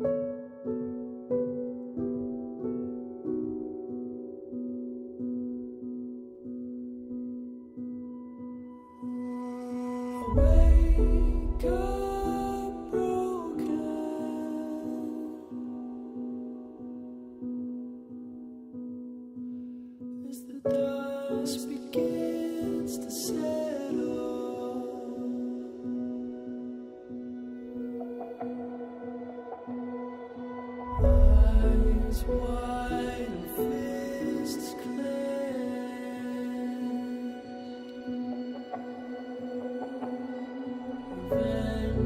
Wake up broken as the dust begins to settle. Eyes wide and fists clenched. Revenge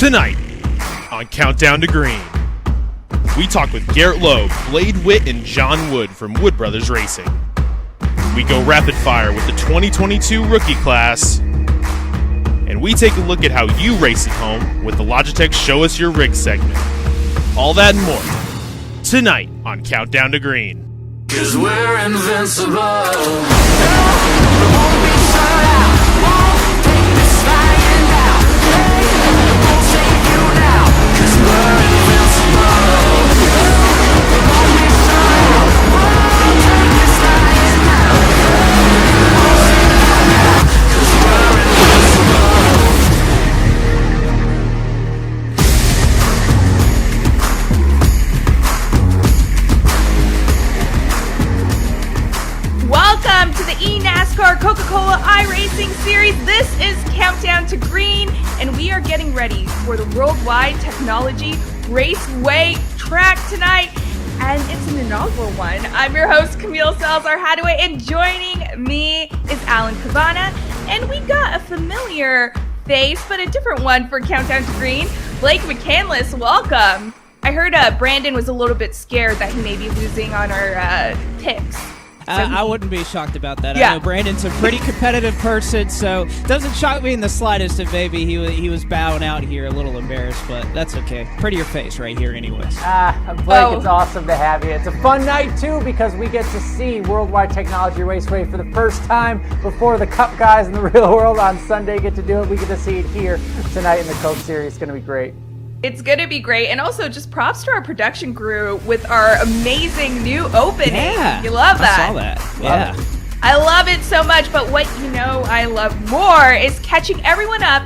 Tonight on Countdown to Green, we talk with Garrett Lowe, Blade Whitt, and John Wood from Wood Brothers Racing. We go rapid fire with the 2022 rookie class, and we take a look at how you race at home with the Logitech Show Us Your Rig segment. All that and more tonight on Countdown to Green. 'Cause we're invincible. Welcome to the eNASCAR Coca-Cola iRacing series. This is Countdown to Green, and we are getting ready for the World Wide Technology Raceway track tonight, and it's an inaugural one. I'm your host, Camille Salazar-Hadaway, and joining me is Alan Cabana, and we got a familiar face, but a different one for Countdown to Green. Blake McCandless, welcome. I heard Brandon was a little bit scared that he may be losing on our picks. I wouldn't be shocked about that. Yeah. I know Brandon's a pretty competitive person, so it doesn't shock me in the slightest if maybe he was bowing out here a little embarrassed, but that's okay. Prettier face right here anyways. Blake, It's awesome to have you. It's a fun night, too, because we get to see World Wide Technology Raceway for the first time before the Cup guys in the real world on Sunday get to do it. We get to see it here tonight in the Coke Series. It's going to be great. It's going to be great. And also just props to our production crew with our amazing new opening. Yeah. You love that. I saw that. Yeah. I love it so much. But what you know I love more is catching everyone up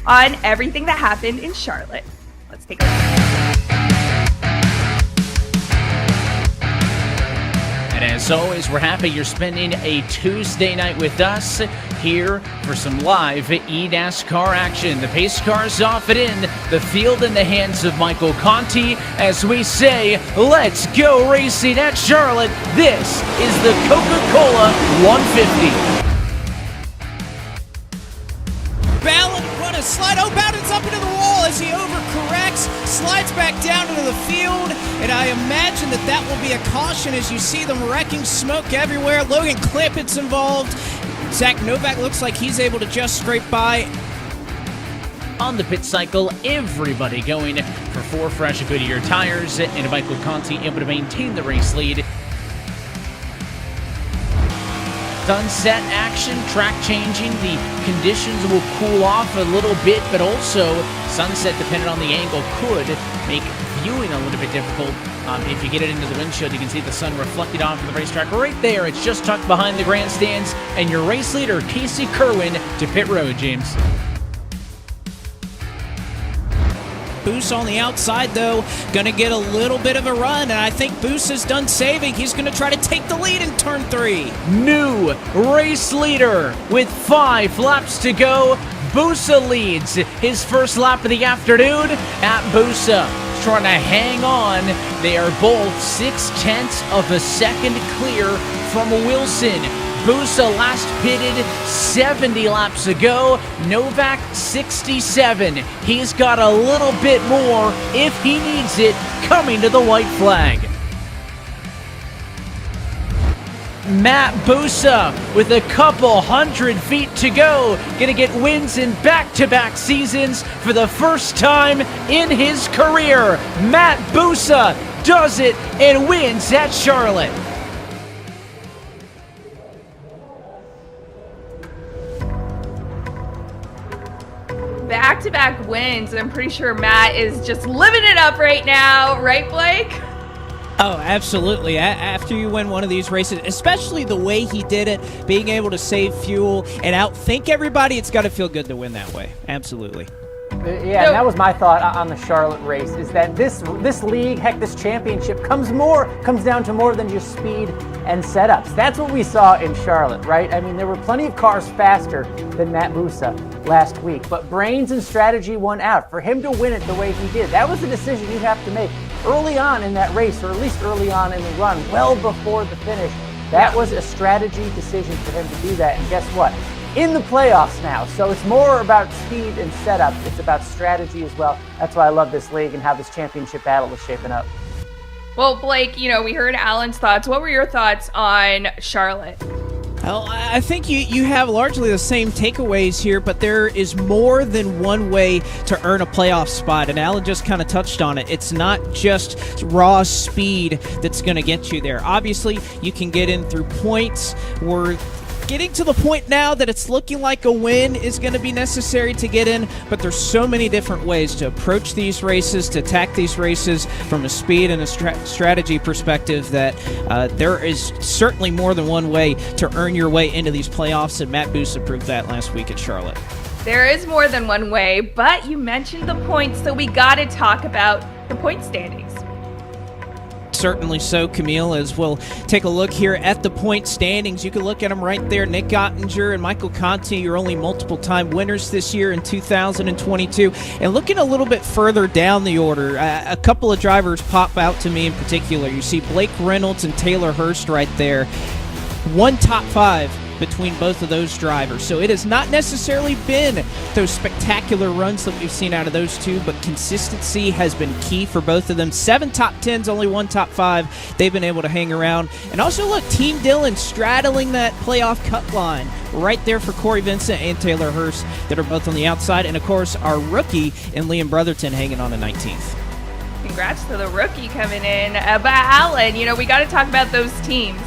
on everything that happened in Charlotte. Let's take a look. And as always, we're happy you're spending a Tuesday night with us here for some live eNASCAR action. The pace car's off and in, the field in the hands of Michael Conti as we say, let's go racing at Charlotte. This is the Coca-Cola 150. Slide. Oh, Bowden's up into the wall as he overcorrects, slides back down into the field, and I imagine that will be a caution as you see them wrecking smoke everywhere. Logan Clippett's involved. Zach Novak looks like he's able to just scrape by. On the pit cycle, everybody going for 4 fresh Goodyear tires, and Michael Conti able to maintain the race lead. Sunset action, track changing, the conditions will cool off a little bit, but also sunset, depending on the angle, could make viewing a little bit difficult. If you get it into the windshield, you can see the sun reflected off of the racetrack right there. It's just tucked behind the grandstands, and your race leader, Casey Kerwin, to pit road, James. Boos on the outside, though, going to get a little bit of a run, and I think Boos is done saving. He's going to try to take the lead in turn 3. New race leader with 5 laps to go. Busa leads his first lap of the afternoon at Busa. Trying to hang on. They are both 0.6 of a second clear from Wilson. Busa last pitted 70 laps ago. Novak 67. He's got a little bit more if he needs it coming to the white flag. Matt Busa with a couple 100 feet to go. Gonna get wins in back-to-back seasons for the first time in his career. Matt Busa does it and wins at Charlotte. Back-to-back wins. I'm pretty sure Matt is just living it up right now. Right, Blake? Oh, absolutely. After you win one of these races, especially the way he did it, being able to save fuel and outthink everybody, it's got to feel good to win that way. Absolutely. Yeah, and that was my thought on the Charlotte race, is that this league, heck, this championship comes down to more than just speed and setups. That's what we saw in Charlotte, right? I mean, there were plenty of cars faster than Matt Busa last week, but brains and strategy won out. For him to win it the way he did, that was a decision you have to make early on in that race, or at least early on in the run, well before the finish. That was a strategy decision for him to do that, and guess what? in the playoffs now. So it's more about speed and setup. It's about strategy as well. That's why I love this league and how this championship battle is shaping up. Well, Blake, we heard Alan's thoughts. What were your thoughts on Charlotte? Well, I think you have largely the same takeaways here, but there is more than one way to earn a playoff spot, and Alan just kind of touched on it. It's not just raw speed that's going to get you there. Obviously, you can get in through points. We're getting to the point now that it's looking like a win is going to be necessary to get in, but there's so many different ways to approach these races, to attack these races from a speed and a strategy perspective that there is certainly more than one way to earn your way into these playoffs, and Matt Busa proved that last week at Charlotte. There is more than one way, but you mentioned the points, so we got to talk about the point standings. Certainly so, Camille, as we'll take a look here at the point standings. You can look at them right there. Nick Ottinger and Michael Conti, your only multiple-time winners this year in 2022. And looking a little bit further down the order, a couple of drivers pop out to me in particular. You see Blake Reynolds and Taylor Hurst right there. One top five between both of those drivers. So it has not necessarily been those spectacular runs that we've seen out of those two, but consistency has been key for both of them. 7 top 10s, only 1 top 5. They've been able to hang around. And also look, Team Dillon straddling that playoff cut line right there for Corey Vincent and Taylor Hurst that are both on the outside. And of course, our rookie in Liam Brotherton hanging on in 19th. Congrats to the rookie coming in. But Alan, we got to talk about those teams.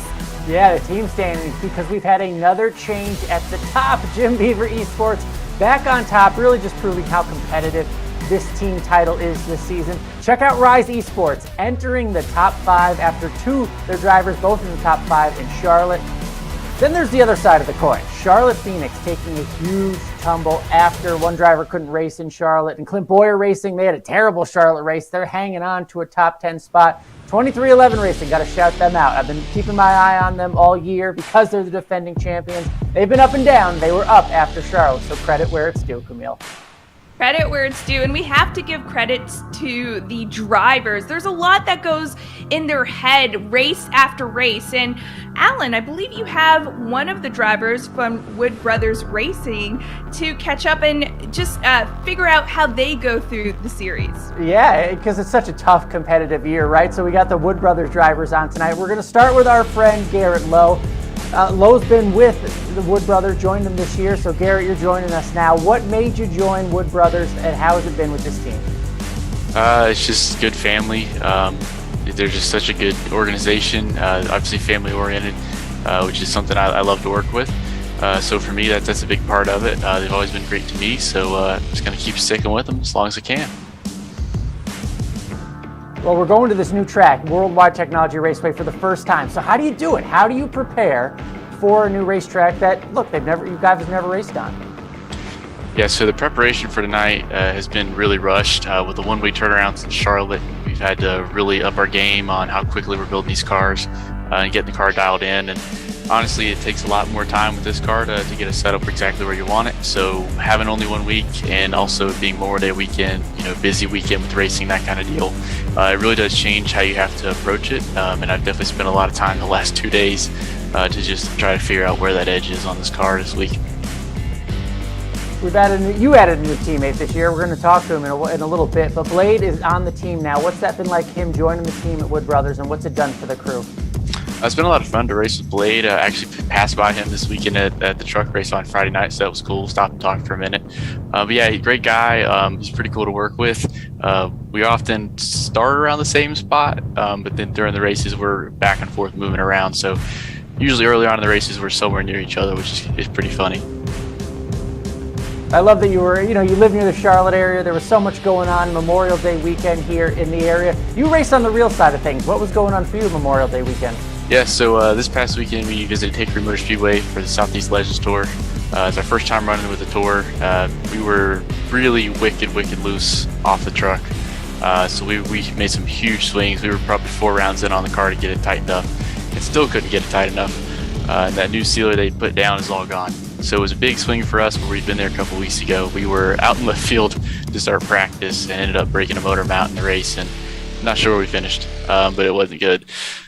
Yeah, the team standings, because we've had another change at the top. Jim Beaver Esports back on top, really just proving how competitive this team title is this season. Check out Rise Esports, entering the top 5 after 2 their drivers, both in the top 5 in Charlotte. Then there's the other side of the coin. Charlotte Phoenix taking a huge tumble after one driver couldn't race in Charlotte. And Clint Boyer Racing, they had a terrible Charlotte race. They're hanging on to a top 10 spot. 2311 Racing, got to shout them out. I've been keeping my eye on them all year because they're the defending champions. They've been up and down. They were up after Charlotte, so credit where it's due, Camille. Credit where it's due, and we have to give credits to the drivers. There's a lot that goes in their head race after race. And Alan, I believe you have one of the drivers from Wood Brothers Racing to catch up and just figure out how they go through the series. Yeah, because it's such a tough competitive year, right? So we got the Wood Brothers drivers on tonight. We're going to start with our friend Garrett Lowe. Lowe's been with the Wood Brothers, joined them this year. So Garrett, you're joining us now. What made you join Wood Brothers, and how has it been with this team? It's just good family. They're just such a good organization, obviously family oriented, which is something I love to work with. So for me, that's a big part of it. They've always been great to me, so I'm just going to keep sticking with them as long as I can. Well, we're going to this new track, World Wide Technology Raceway, for the first time. So how do you do it? How do you prepare for a new racetrack that, look, you guys have never raced on? Yeah, so the preparation for tonight has been really rushed. With the one-week turnarounds in Charlotte, we've had to really up our game on how quickly we're building these cars and getting the car dialed in. And honestly, it takes a lot more time with this car to get it set up exactly where you want it. So having only 1 week and also being Memorial Day weekend, busy weekend with racing, that kind of deal, it really does change how you have to approach it. And I've definitely spent a lot of time the last 2 days to just try to figure out where that edge is on this car this week. You added a new teammate this year. We're going to talk to him in a little bit. But Blade is on the team now. What's that been like, him joining the team at Wood Brothers, and what's it done for the crew? It's been a lot of fun to race with Blade. I actually passed by him this weekend at the truck race on Friday night, so that was cool. Stop and talk for a minute. But yeah, great guy. He's pretty cool to work with. We often start around the same spot, but then during the races, we're back and forth moving around. So usually early on in the races, we're somewhere near each other, which is pretty funny. I love that you live near the Charlotte area. There was so much going on Memorial Day weekend here in the area. You raced on the real side of things. What was going on for you Memorial Day weekend? Yeah, so this past weekend we visited Hickory Motor Speedway for the Southeast Legends Tour. It's our first time running with the tour. We were really wicked loose off the truck. So we made some huge swings. We were probably 4 rounds in on the car to get it tightened up, and still couldn't get it tight enough. And that new sealer they put down is all gone. So it was a big swing for us where we'd been there a couple weeks ago. We were out in left field to start practice and ended up breaking a motor mount in the race. And Not sure where we finished, but it wasn't good.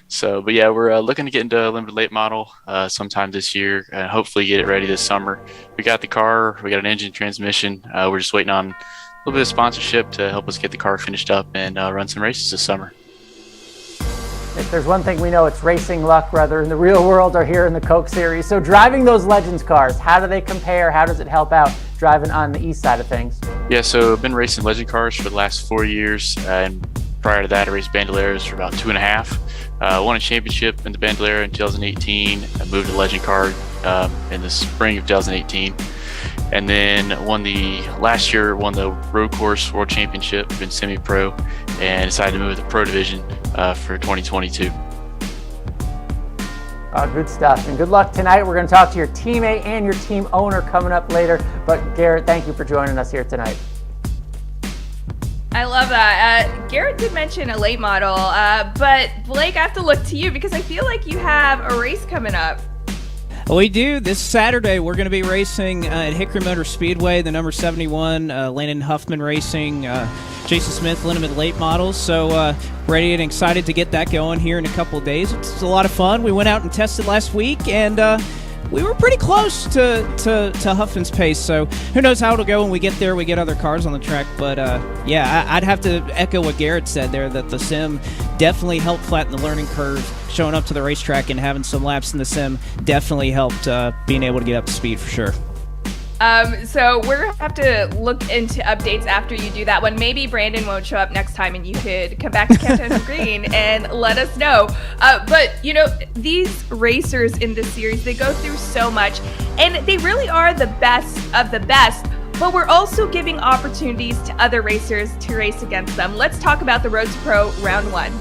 So, but yeah, we're looking to get into a limited late model sometime this year and hopefully get it ready this summer. We got the car, we got an engine, transmission. We're just waiting on a little bit of sponsorship to help us get the car finished up and run some races this summer. If there's one thing we know, it's racing luck, whether in the real world or here in the Coke Series. So driving those Legends cars, how do they compare? How does it help out driving on the east side of things? Yeah, so I've been racing Legend cars for the last 4 years, and prior to that, I raced Bandoleros for about 2.5. Won a championship in the Bandolero in 2018. I moved to Legend car in the spring of 2018. And then last year won the road course world championship in semi-pro and decided to move to the pro division for 2022. Good stuff, and good luck tonight. We're going to talk to your teammate and your team owner coming up later. But Garrett, thank you for joining us here tonight. I love that. Garrett did mention a late model, but Blake, I have to look to you because I feel like you have a race coming up. We do. This Saturday, we're going to be racing at Hickory Motor Speedway, the number 71, Landon Huffman Racing, Jason Smith Limited Late Models. So ready and excited to get that going here in a couple of days. It's a lot of fun. We went out and tested last week, and we were pretty close to Huffman's pace. So who knows how it'll go when we get there. We get other cars on the track. But, yeah, I'd have to echo what Garrett said there, that the sim definitely helped flatten the learning curve. Showing up to the racetrack and having some laps in the sim definitely helped being able to get up to speed for sure. So we're going to have to look into updates after you do that one. Maybe Brandon won't show up next time and you could come back to Countdown to Green and let us know. But, you know, these racers in this series, they go through so much and they really are the best of the best. But we're also giving opportunities to other racers to race against them. Let's talk about the Road to Pro Round 1.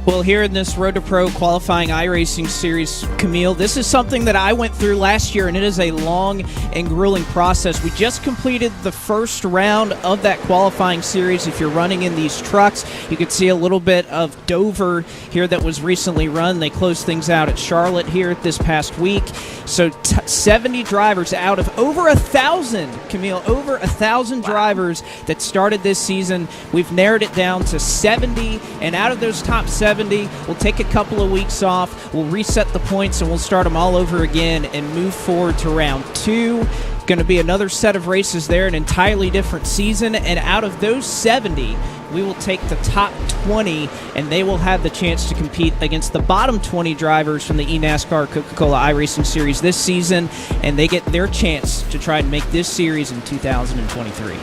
Well, here in this Road to Pro qualifying iRacing series, Camille, this is something that I went through last year, and it is a long and grueling process. We just completed the first round of that qualifying series. If you're running in these trucks, you could see a little bit of Dover here that was recently run. They closed things out at Charlotte here this past week. So 70 drivers out of over 1,000, Camille, over 1,000 drivers that started this season. We've narrowed it down to 70, and out of those top 70, we'll take a couple of weeks off, we'll reset the points, and we'll start them all over again and move forward to round 2. Going to be another set of races there, an entirely different season, and out of those 70, we will take the top 20, and they will have the chance to compete against the bottom 20 drivers from the eNASCAR Coca-Cola iRacing Series this season, and they get their chance to try and make this series in 2023.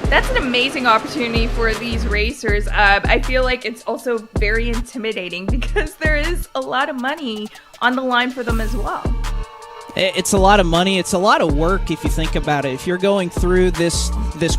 That's an amazing opportunity for these racers. I feel like it's also very intimidating because there is a lot of money on the line for them as well. It's a lot of money. It's a lot of work if you think about it. If you're going through this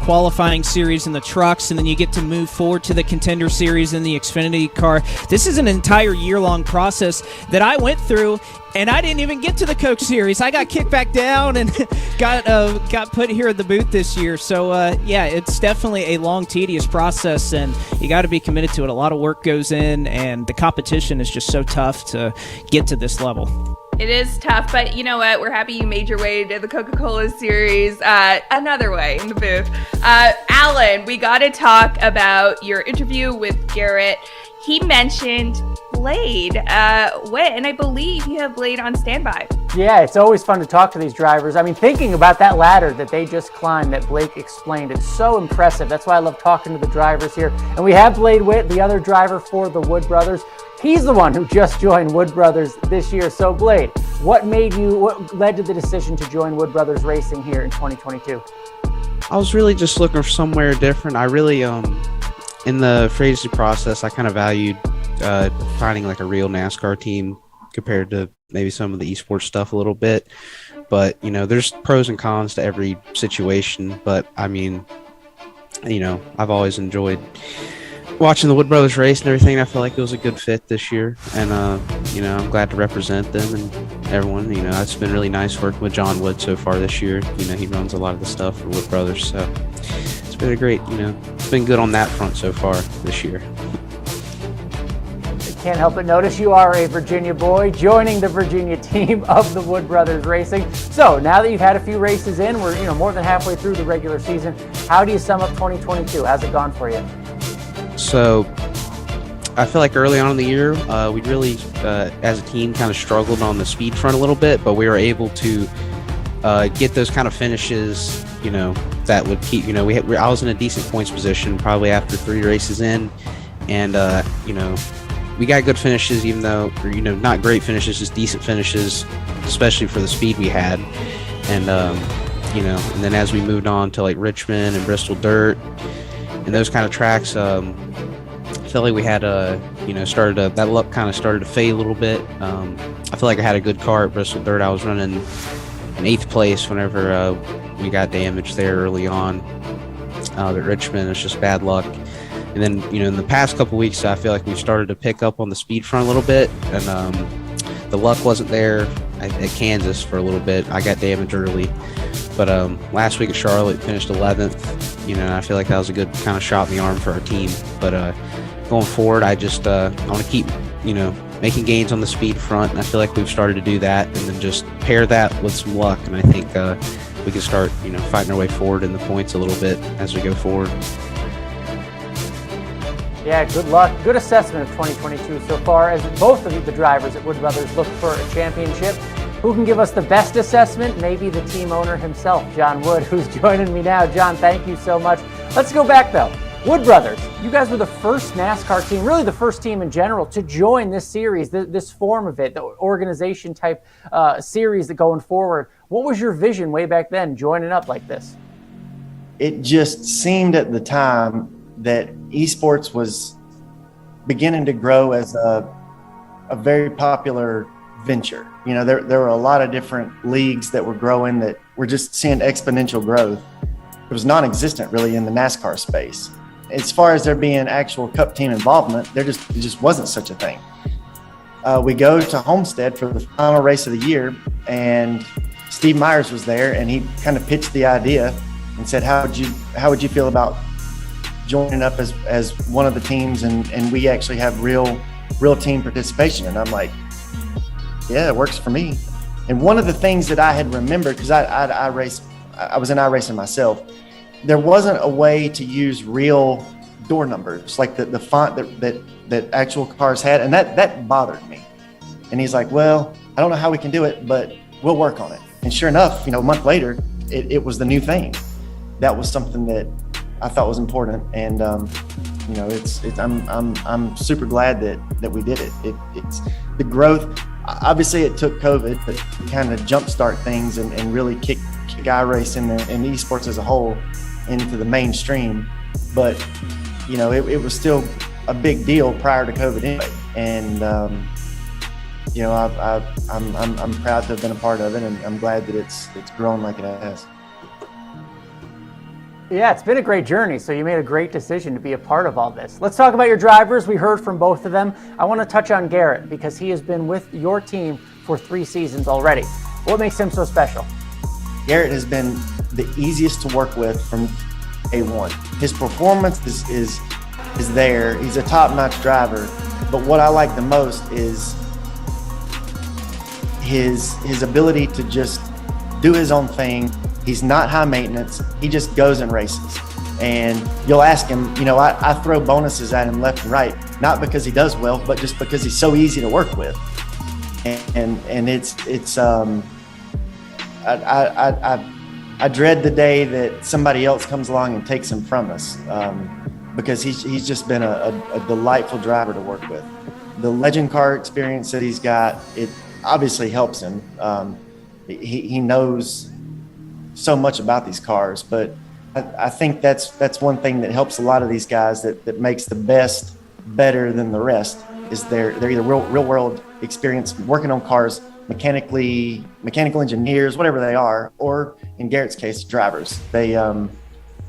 qualifying series in the trucks and then you get to move forward to the Contender Series in the Xfinity car, this is an entire year-long process that I went through, and I didn't even get to the Coke Series. I got kicked back down and got put here at the booth this year. So, yeah, it's definitely a long, tedious process, and you got to be committed to it. A lot of work goes in, and the competition is just so tough to get to this level. It is tough, but you know what? We're happy you made your way to the Coca-Cola Series another way in the booth. Alan, we got to talk about your interview with Garrett. He mentioned Blade, Whitt, and I believe you have Blade on standby. Yeah, it's always fun to talk to these drivers. I mean, thinking about that ladder that they just climbed that Blake explained, it's so impressive. That's why I love talking to the drivers here. And we have Blade Whitt, the other driver for the Wood Brothers. He's the one who just joined Wood Brothers this year. So Blade, what led to the decision to join Wood Brothers Racing here in 2022? I was really just looking for somewhere different. I really, in the racing process, I kind of valued finding like a real NASCAR team compared to maybe some of the esports stuff a little bit. But, you know, there's pros and cons to every situation. But, I mean, you know, I've always enjoyed watching the Wood Brothers race and everything. I feel like it was a good fit this year, and you know, I'm glad to represent them and everyone. You know, it's been really nice working with John Wood so far this year. You know, he runs a lot of the stuff for Wood Brothers, so it's been it's been good on that front so far this year. Can't help but notice you are a Virginia boy joining the Virginia team of the Wood Brothers Racing. So now that you've had a few races in, we're more than halfway through the regular season. How do you sum up 2022? How's it gone for you? So I feel like early on in the year, we really, as a team, kind of struggled on the speed front a little bit, but we were able to get those kind of finishes, that would keep, I was in a decent points position probably after 3 races in, and, we got good finishes, even though, not great finishes, just decent finishes, especially for the speed we had. And, and then as we moved on to like Richmond and Bristol Dirt and those kind of tracks, I feel like we had that luck kind of started to fade a little bit. I feel like I had a good car at Bristol Dirt. I was running in 8th place whenever we got damaged there early on. At Richmond, it's just bad luck. And then, in the past couple weeks, I feel like we've started to pick up on the speed front a little bit, and the luck wasn't there at Kansas for a little bit. I got damaged early, but last week at Charlotte, finished 11th. And I feel like that was a good kind of shot in the arm for our team. But going forward, I just I want to keep, making gains on the speed front, and I feel like we've started to do that, and then just pair that with some luck, and I think we can start, fighting our way forward in the points a little bit as we go forward. Yeah, good luck. Good assessment of 2022 so far as both of the drivers at Wood Brothers look for a championship. Who can give us the best assessment? Maybe the team owner himself, John Wood, who's joining me now. John, thank you so much. Let's go back though. Wood Brothers, you guys were the first NASCAR team, really the first team in general, to join this series, this form of it, the organization type series that going forward. What was your vision way back then, joining up like this? It just seemed at the time that esports was beginning to grow as a very popular venture. There were a lot of different leagues that were growing that were just seeing exponential growth. It was non-existent really in the NASCAR space. As far as there being actual cup team involvement, it just wasn't such a thing. We go to Homestead for the final race of the year, and Steve Myers was there, and he kind of pitched the idea and said, how would you feel about joining up as one of the teams, and we actually have real team participation? And I'm like, yeah, it works for me. And one of the things that I had remembered, because I was in iRacing myself, there wasn't a way to use real door numbers like the font that actual cars had, and that bothered me. And he's like, well, I don't know how we can do it, but we'll work on it. And sure enough, a month later, it was the new thing. That was something that I thought was important, and I'm super glad that we did it. It's the growth. Obviously, it took COVID to kind of jumpstart things and really kick iRacing and esports as a whole into the mainstream. But it was still a big deal prior to COVID anyway. And I'm proud to have been a part of it, and I'm glad that it's grown like it has. Yeah, it's been a great journey, so you made a great decision to be a part of all this. Let's talk about your drivers. We heard from both of them. I want to touch on Garrett because he has been with your team for 3 seasons already. What makes him so special? Garrett has been the easiest to work with from day one. His performance is there. He's a top-notch driver, but what I like the most is his ability to just do his own thing. He's not high maintenance. He just goes and races. And you'll ask him, I throw bonuses at him left and right, not because he does well, but just because he's so easy to work with. And I dread the day that somebody else comes along and takes him from us, because he's just been a delightful driver to work with. The legend car experience that he's got, it obviously helps him. He knows so much about these cars, but I think that's one thing that helps a lot of these guys that makes the best better than the rest is they're either real world experience working on cars, mechanical engineers, whatever they are, or in Garrett's case, drivers. They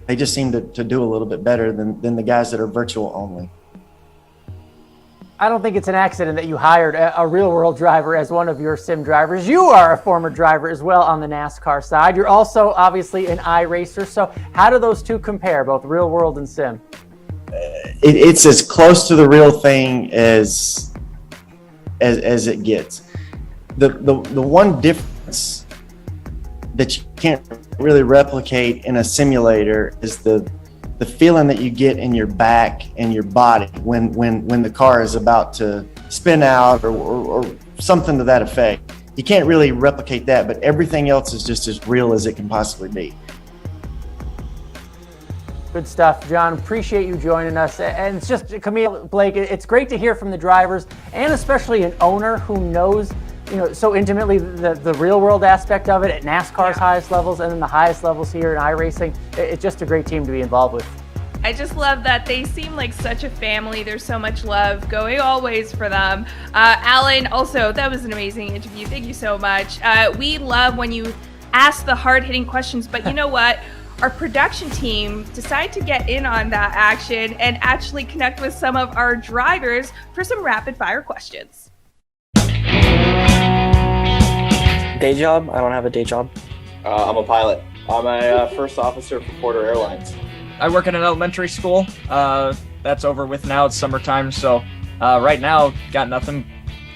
just seem to do a little bit better than the guys that are virtual only. I don't think it's an accident that you hired a real-world driver as one of your sim drivers. You are a former driver as well on the NASCAR side. You're also obviously an iRacer. So how do those two compare, both real-world and sim? It's as close to the real thing as it gets. The one difference that you can't really replicate in a simulator is the the feeling that you get in your back and your body when the car is about to spin out or something to that effect. You can't really replicate that, but everything else is just as real as it can possibly be. Good stuff, John. Appreciate you joining us. And it's just, Camille, Blake, it's great to hear from the drivers, and especially an owner who knows, so intimately the real world aspect of it at NASCAR's highest levels and then the highest levels here in iRacing. It's just a great team to be involved with. I just love that they seem like such a family. There's so much love going always for them. Alan, also, that was an amazing interview. Thank you so much. We love when you ask the hard-hitting questions, but you know what? Our production team decided to get in on that action and actually connect with some of our drivers for some rapid-fire questions. Day job? I don't have a day job. I'm a pilot. I'm a first officer for Porter Airlines. I work in an elementary school. That's over with now. It's summertime, so right now, got nothing.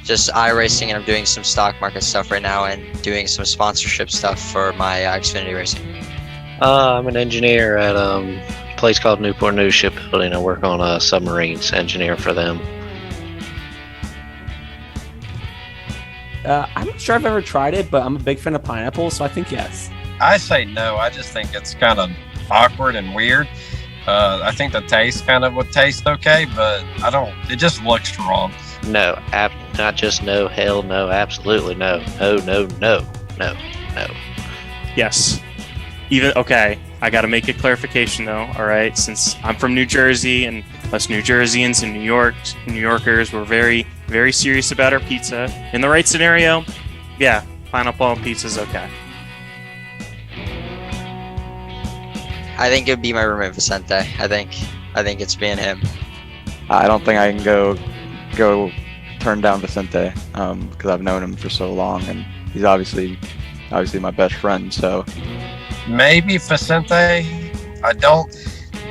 Just iRacing, and I'm doing some stock market stuff right now and doing some sponsorship stuff for my Xfinity Racing. I'm an engineer at a place called Newport News Shipbuilding. I work on submarines, engineer for them. I'm not sure I've ever tried it, but I'm a big fan of pineapple, so I think yes. I say no. I just think it's kind of awkward and weird. I think the taste kind of would taste okay, but it just looks wrong. No, not just no, hell no, absolutely no. No. Yes. Okay, I gotta make a clarification though, alright? Since I'm from New Jersey, and us New Jerseyans and New Yorkers, we're very, very serious about our pizza. In the right scenario, yeah, pineapple on pizza is okay. I think it would be my roommate Vicente. I think it's being him. I don't think I can go turn down Vicente because I've known him for so long, and he's obviously my best friend. So maybe Vicente. I don't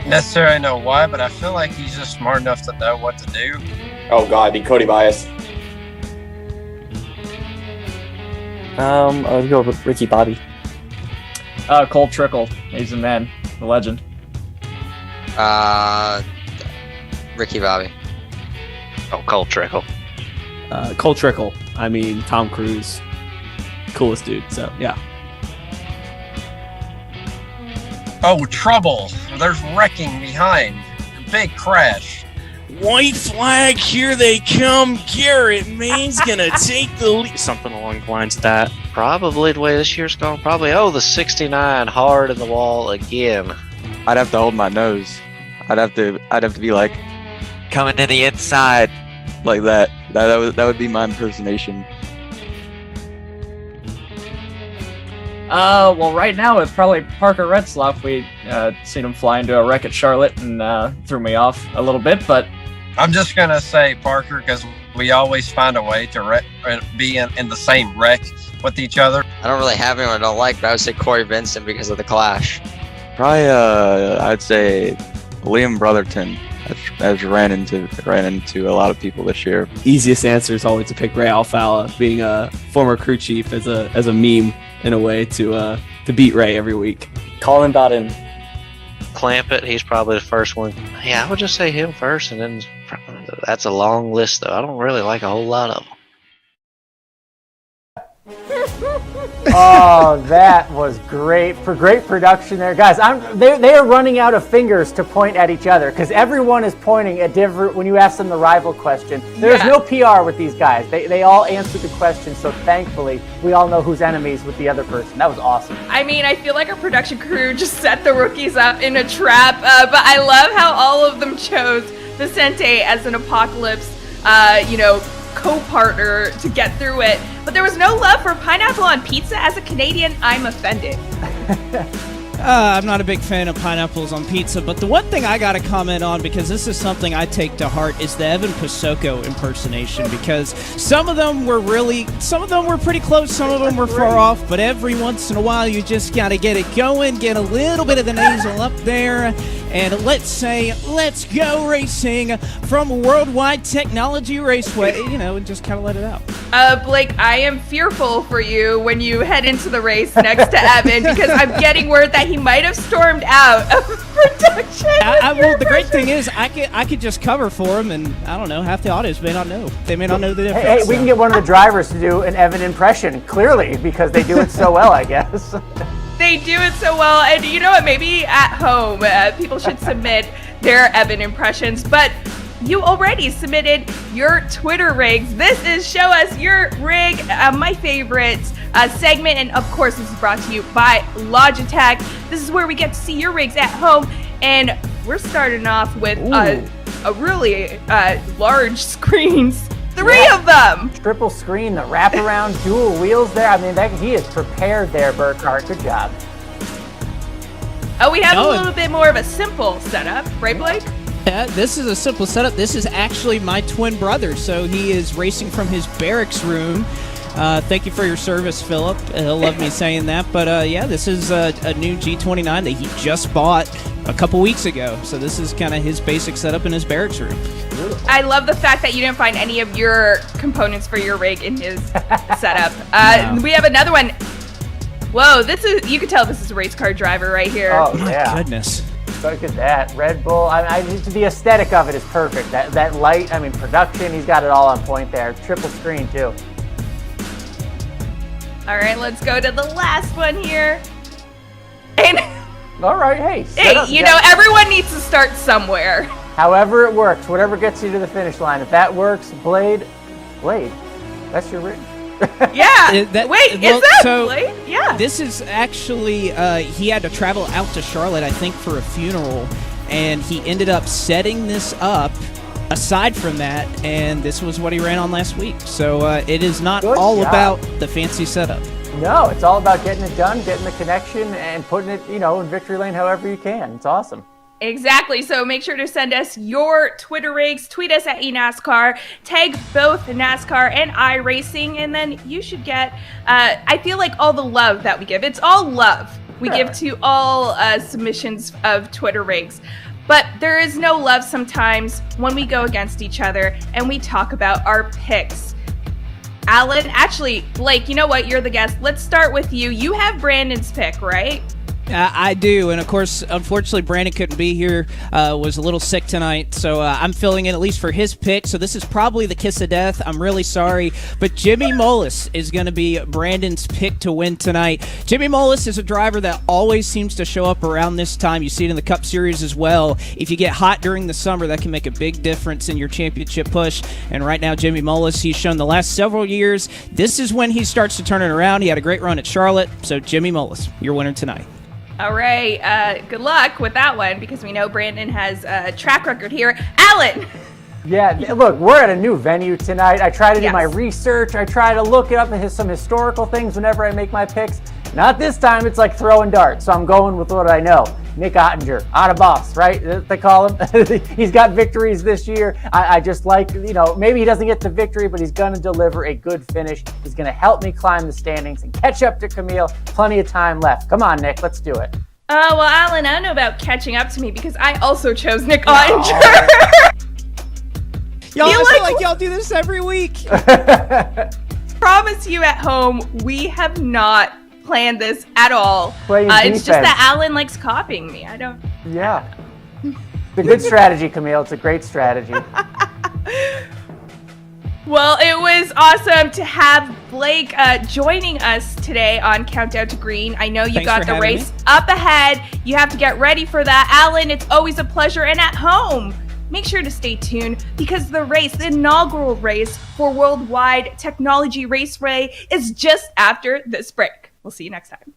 necessarily know why, but I feel like he's just smart enough to know what to do. Oh God, be Cody Bias. I'll go with Ricky Bobby. Cole Trickle. He's the man, the legend. Ricky Bobby. Oh, Cole Trickle. Cole Trickle. I mean, Tom Cruise. Coolest dude, so yeah. Oh, trouble. There's wrecking behind. Big crash. White flag, here they come. Garrett Main's gonna take the lead. Something along the lines of that. Probably the way this year's gone. Probably, the 69 hard in the wall again. I'd have to hold my nose. I'd have to be like, coming to the inside, like that. That would be my impersonation. Well, right now it's probably Parker Retzlaff. We seen him fly into a wreck at Charlotte and threw me off a little bit, but I'm just gonna say Parker because we always find a way to be in the same wreck with each other. I don't really have anyone I don't like, but I would say Corey Vincent because of the clash. Probably, I'd say Liam Brotherton has ran into a lot of people this year. Easiest answer is always to pick Ray Alfala, being a former crew chief, as a meme in a way to beat Ray every week. Colin Bowden. Clampett, he's probably the first one. Yeah, I would just say him first, and then that's a long list though. I don't really like a whole lot of them. Oh, that was great. For great production there. Guys, they are running out of fingers to point at each other because everyone is pointing at different, when you ask them the rival question. There's no PR with these guys. They all answered the question, so thankfully we all know who's enemies with the other person. That was awesome. I mean, I feel like our production crew just set the rookies up in a trap, but I love how all of them chose Vicente as an Apocalypse, co-partner to get through it. But there was no love for pineapple on pizza. As a Canadian, I'm offended. I'm not a big fan of pineapples on pizza, but the one thing I got to comment on, because this is something I take to heart, is the Evan Pasoko impersonation, because some of them were pretty close, some of them were far off, but every once in a while you just got to get it going, get a little bit of the nasal up there, and let's say, let's go racing from World Wide Technology Raceway, and just kind of let it out. Blake, I am fearful for you when you head into the race next to Evan, because I'm getting word that he might have stormed out of production. Well, the great thing is I could just cover for him, and I don't know, half the audience may not know. They may not know the difference. Hey, we can get one of the drivers to do an Evan impression, clearly, because they do it so well, I guess. They do it so well, and you know what? Maybe at home, people should submit their Evan impressions, but you already submitted your Twitter rigs. This is Show Us Your Rig, my favorite segment, and of course this is brought to you by Logitech. This is where we get to see your rigs at home, and we're starting off with a really large screens. Three of them! Triple screen, the wraparound dual wheels there. I mean, he is prepared there, Burkhart. Good job. Oh, we have a little bit more of a simple setup, right, Blake? Yeah, this is a simple setup. This is actually my twin brother, so he is racing from his barracks room. Thank you for your service, Philip. He'll love me saying that. But yeah, this is a new G29 that he just bought a couple weeks ago. So this is kind of his basic setup in his barracks room. I love the fact that you didn't find any of your components for your rig in his setup. No. We have another one. Whoa, you can tell this is a race car driver right here. Oh, yeah. My goodness. Look at that. Red Bull. The aesthetic of it is perfect. That light, production, he's got it all on point there. Triple screen, too. All right, let's go to the last one here. And all right, hey, everyone needs to start somewhere. However it works, whatever gets you to the finish line. If that works, Blade, that's your rig. Yeah. Is that Blade? Yeah. This is actually, he had to travel out to Charlotte, I think, for a funeral, and he ended up setting this up aside from that, and this was what he ran on last week. So it is not all about the fancy setup. No, it's all about getting it done, getting the connection, and putting it, in victory lane however you can. It's awesome. Exactly. So make sure to send us your Twitter rigs. Tweet us at eNASCAR. Tag both NASCAR and iRacing, and then you should get. I feel like all the love that we give. It's all love we give to all submissions of Twitter rigs. But there is no love sometimes when we go against each other and we talk about our picks. Alan, actually, Blake, you know what? You're the guest. Let's start with you. You have Brandon's pick, right? I do, and of course, unfortunately, Brandon couldn't be here, was a little sick tonight, so I'm filling in at least for his pick, so this is probably the kiss of death. I'm really sorry, but Jimmy Mullis is going to be Brandon's pick to win tonight. Jimmy Mullis is a driver that always seems to show up around this time. You see it in the Cup Series as well. If you get hot during the summer, that can make a big difference in your championship push, and right now, Jimmy Mullis, he's shown the last several years, this is when he starts to turn it around. He had a great run at Charlotte, so Jimmy Mullis, your winner tonight. All right, good luck with that one, because we know Brandon has a track record here. Alan! Yeah, look, we're at a new venue tonight. I try to do my research. I try to look up some historical things whenever I make my picks. Not this time, it's like throwing darts, so I'm going with what I know. Nick Ottinger, Autoboss, right? They call him. He's got victories this year. I just like, maybe he doesn't get the victory, but he's going to deliver a good finish. He's going to help me climb the standings and catch up to Camille. Plenty of time left. Come on, Nick, let's do it. Well, Alan, I don't know about catching up to me because I also chose Nick Ottinger. Y'all, I feel like y'all do this every week. Promise you at home, we have not planned this at all. It's just that Alan likes copying me. I don't. Yeah. It's a good strategy, Camille. It's a great strategy. Well, it was awesome to have Blake joining us today on Countdown to Green. I know you got the race up ahead. You have to get ready for that. Alan, it's always a pleasure. And at home, make sure to stay tuned because the inaugural race for World Wide Technology Raceway is just after this break. We'll see you next time.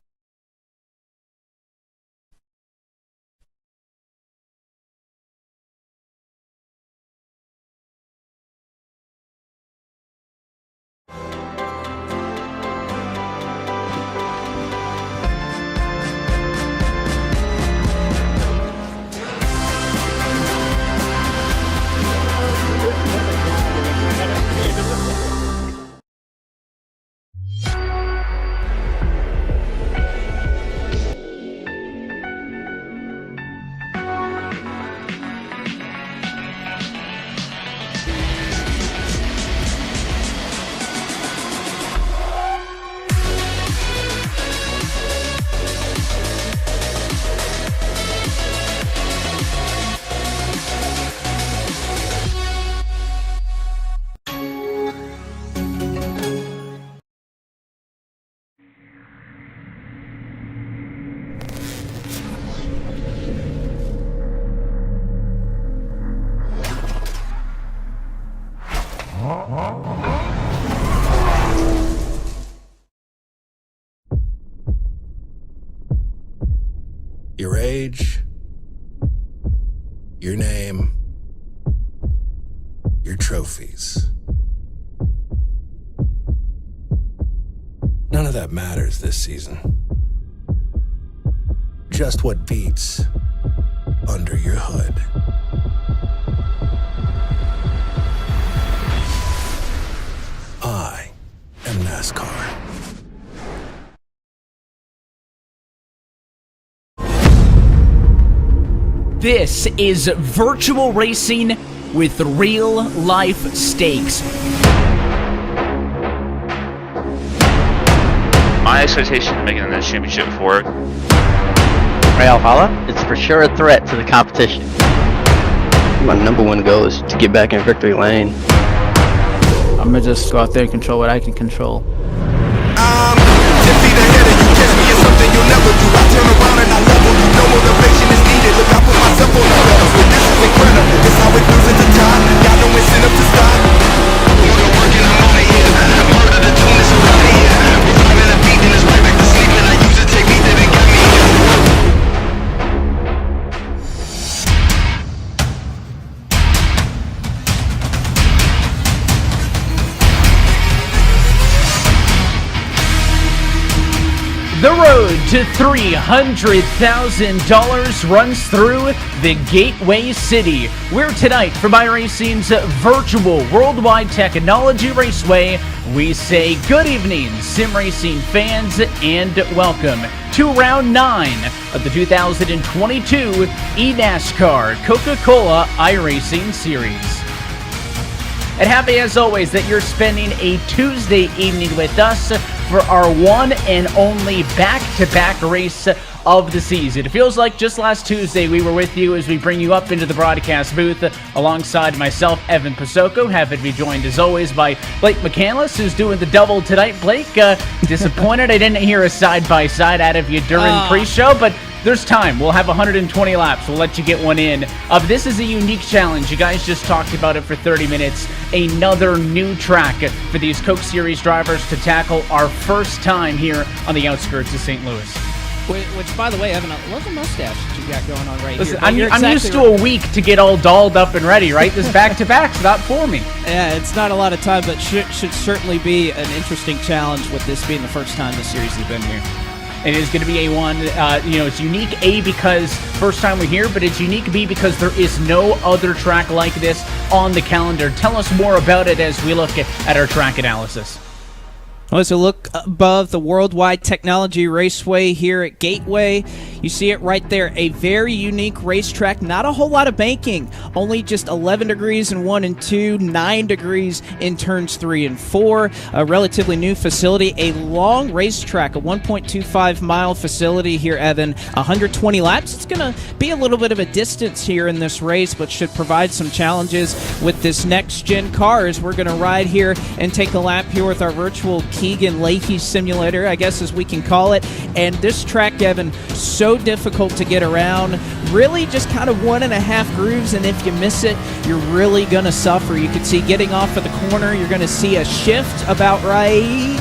Your age, your name, your trophies. None of that matters this season. Just what beats under your hood. I am NASCAR. This is virtual racing with real life stakes. My expectation of making this championship before. Ray Alfala, it's for sure a threat to the competition. My number one goal is to get back in victory lane. I'm gonna just go out there and control what I can control. The road to $300,000 runs through the Gateway City, where tonight from iRacing's virtual World Wide Technology Raceway, we say good evening, sim racing fans, and welcome to round 9 of the 2022 eNASCAR Coca-Cola iRacing Series. And happy as always that you're spending a Tuesday evening with us for our one and only back-to-back race of the season. It feels like just last Tuesday we were with you as we bring you up into the broadcast booth alongside myself, Evan Pasoko. Happy to be joined as always by Blake McCandless, who's doing the double tonight. Blake, disappointed I didn't hear a side-by-side out of you during pre-show, but there's time. We'll have 120 laps. We'll let you get one in. This is a unique challenge. You guys just talked about it for 30 minutes. Another new track for these Coke Series drivers to tackle our first time here on the outskirts of St. Louis. Which, by the way, Evan, I love the mustache that you got going on right Listen, here. I'm used to a week to get all dolled up and ready, right? This back-to-back's not for me. Yeah, it's not a lot of time, but should certainly be an interesting challenge with this being the first time the series has been here. It is going to be A1. It's unique, A, because first time we're here, but it's unique, B, because there is no other track like this on the calendar. Tell us more about it as we look at our track analysis. Well, as a look above the World Wide Technology Raceway here at Gateway, you see it right there, a very unique racetrack, not a whole lot of banking, only just 11 degrees in 1 and 2, 9 degrees in turns 3 and 4, a relatively new facility, a long racetrack, a 1.25-mile facility here, Evan, 120 laps. It's going to be a little bit of a distance here in this race, but should provide some challenges with this next-gen car as we're going to ride here and take a lap here with our virtual Keegan Leahy simulator, I guess as we can call it. And this track, Evan, so difficult to get around. Really just kind of 1.5 grooves, and if you miss it, you're really going to suffer. You can see getting off of the corner, you're going to see a shift about right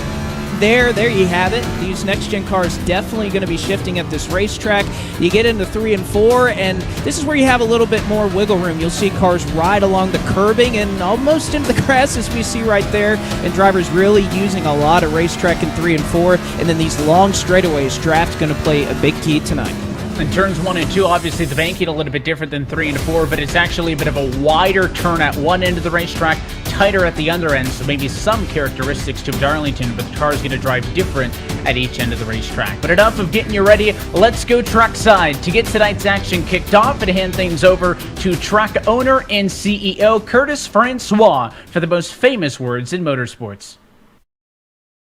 there. There you have it. These next-gen cars definitely going to be shifting at this racetrack. You get into 3 and 4, and this is where you have a little bit more wiggle room. You'll see cars ride along the curbing and almost into the grass as we see right there, and drivers really using a lot of racetrack in 3 and 4, and then these long straightaways. Draft's going to play a big key tonight. In turns 1 and 2, obviously the banking a little bit different than 3 and 4, but it's actually a bit of a wider turn at one end of the racetrack, tighter at the other end, so maybe some characteristics to Darlington, but the car's going to drive different at each end of the racetrack. But enough of getting you ready, let's go trackside to get tonight's action kicked off and hand things over to track owner and CEO Curtis Francois for the most famous words in motorsports.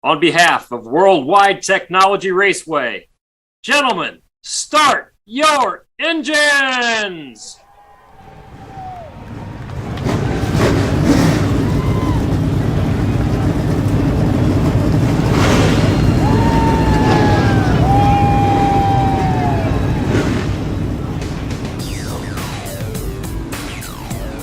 On behalf of World Wide Technology Raceway, gentlemen, start your engines!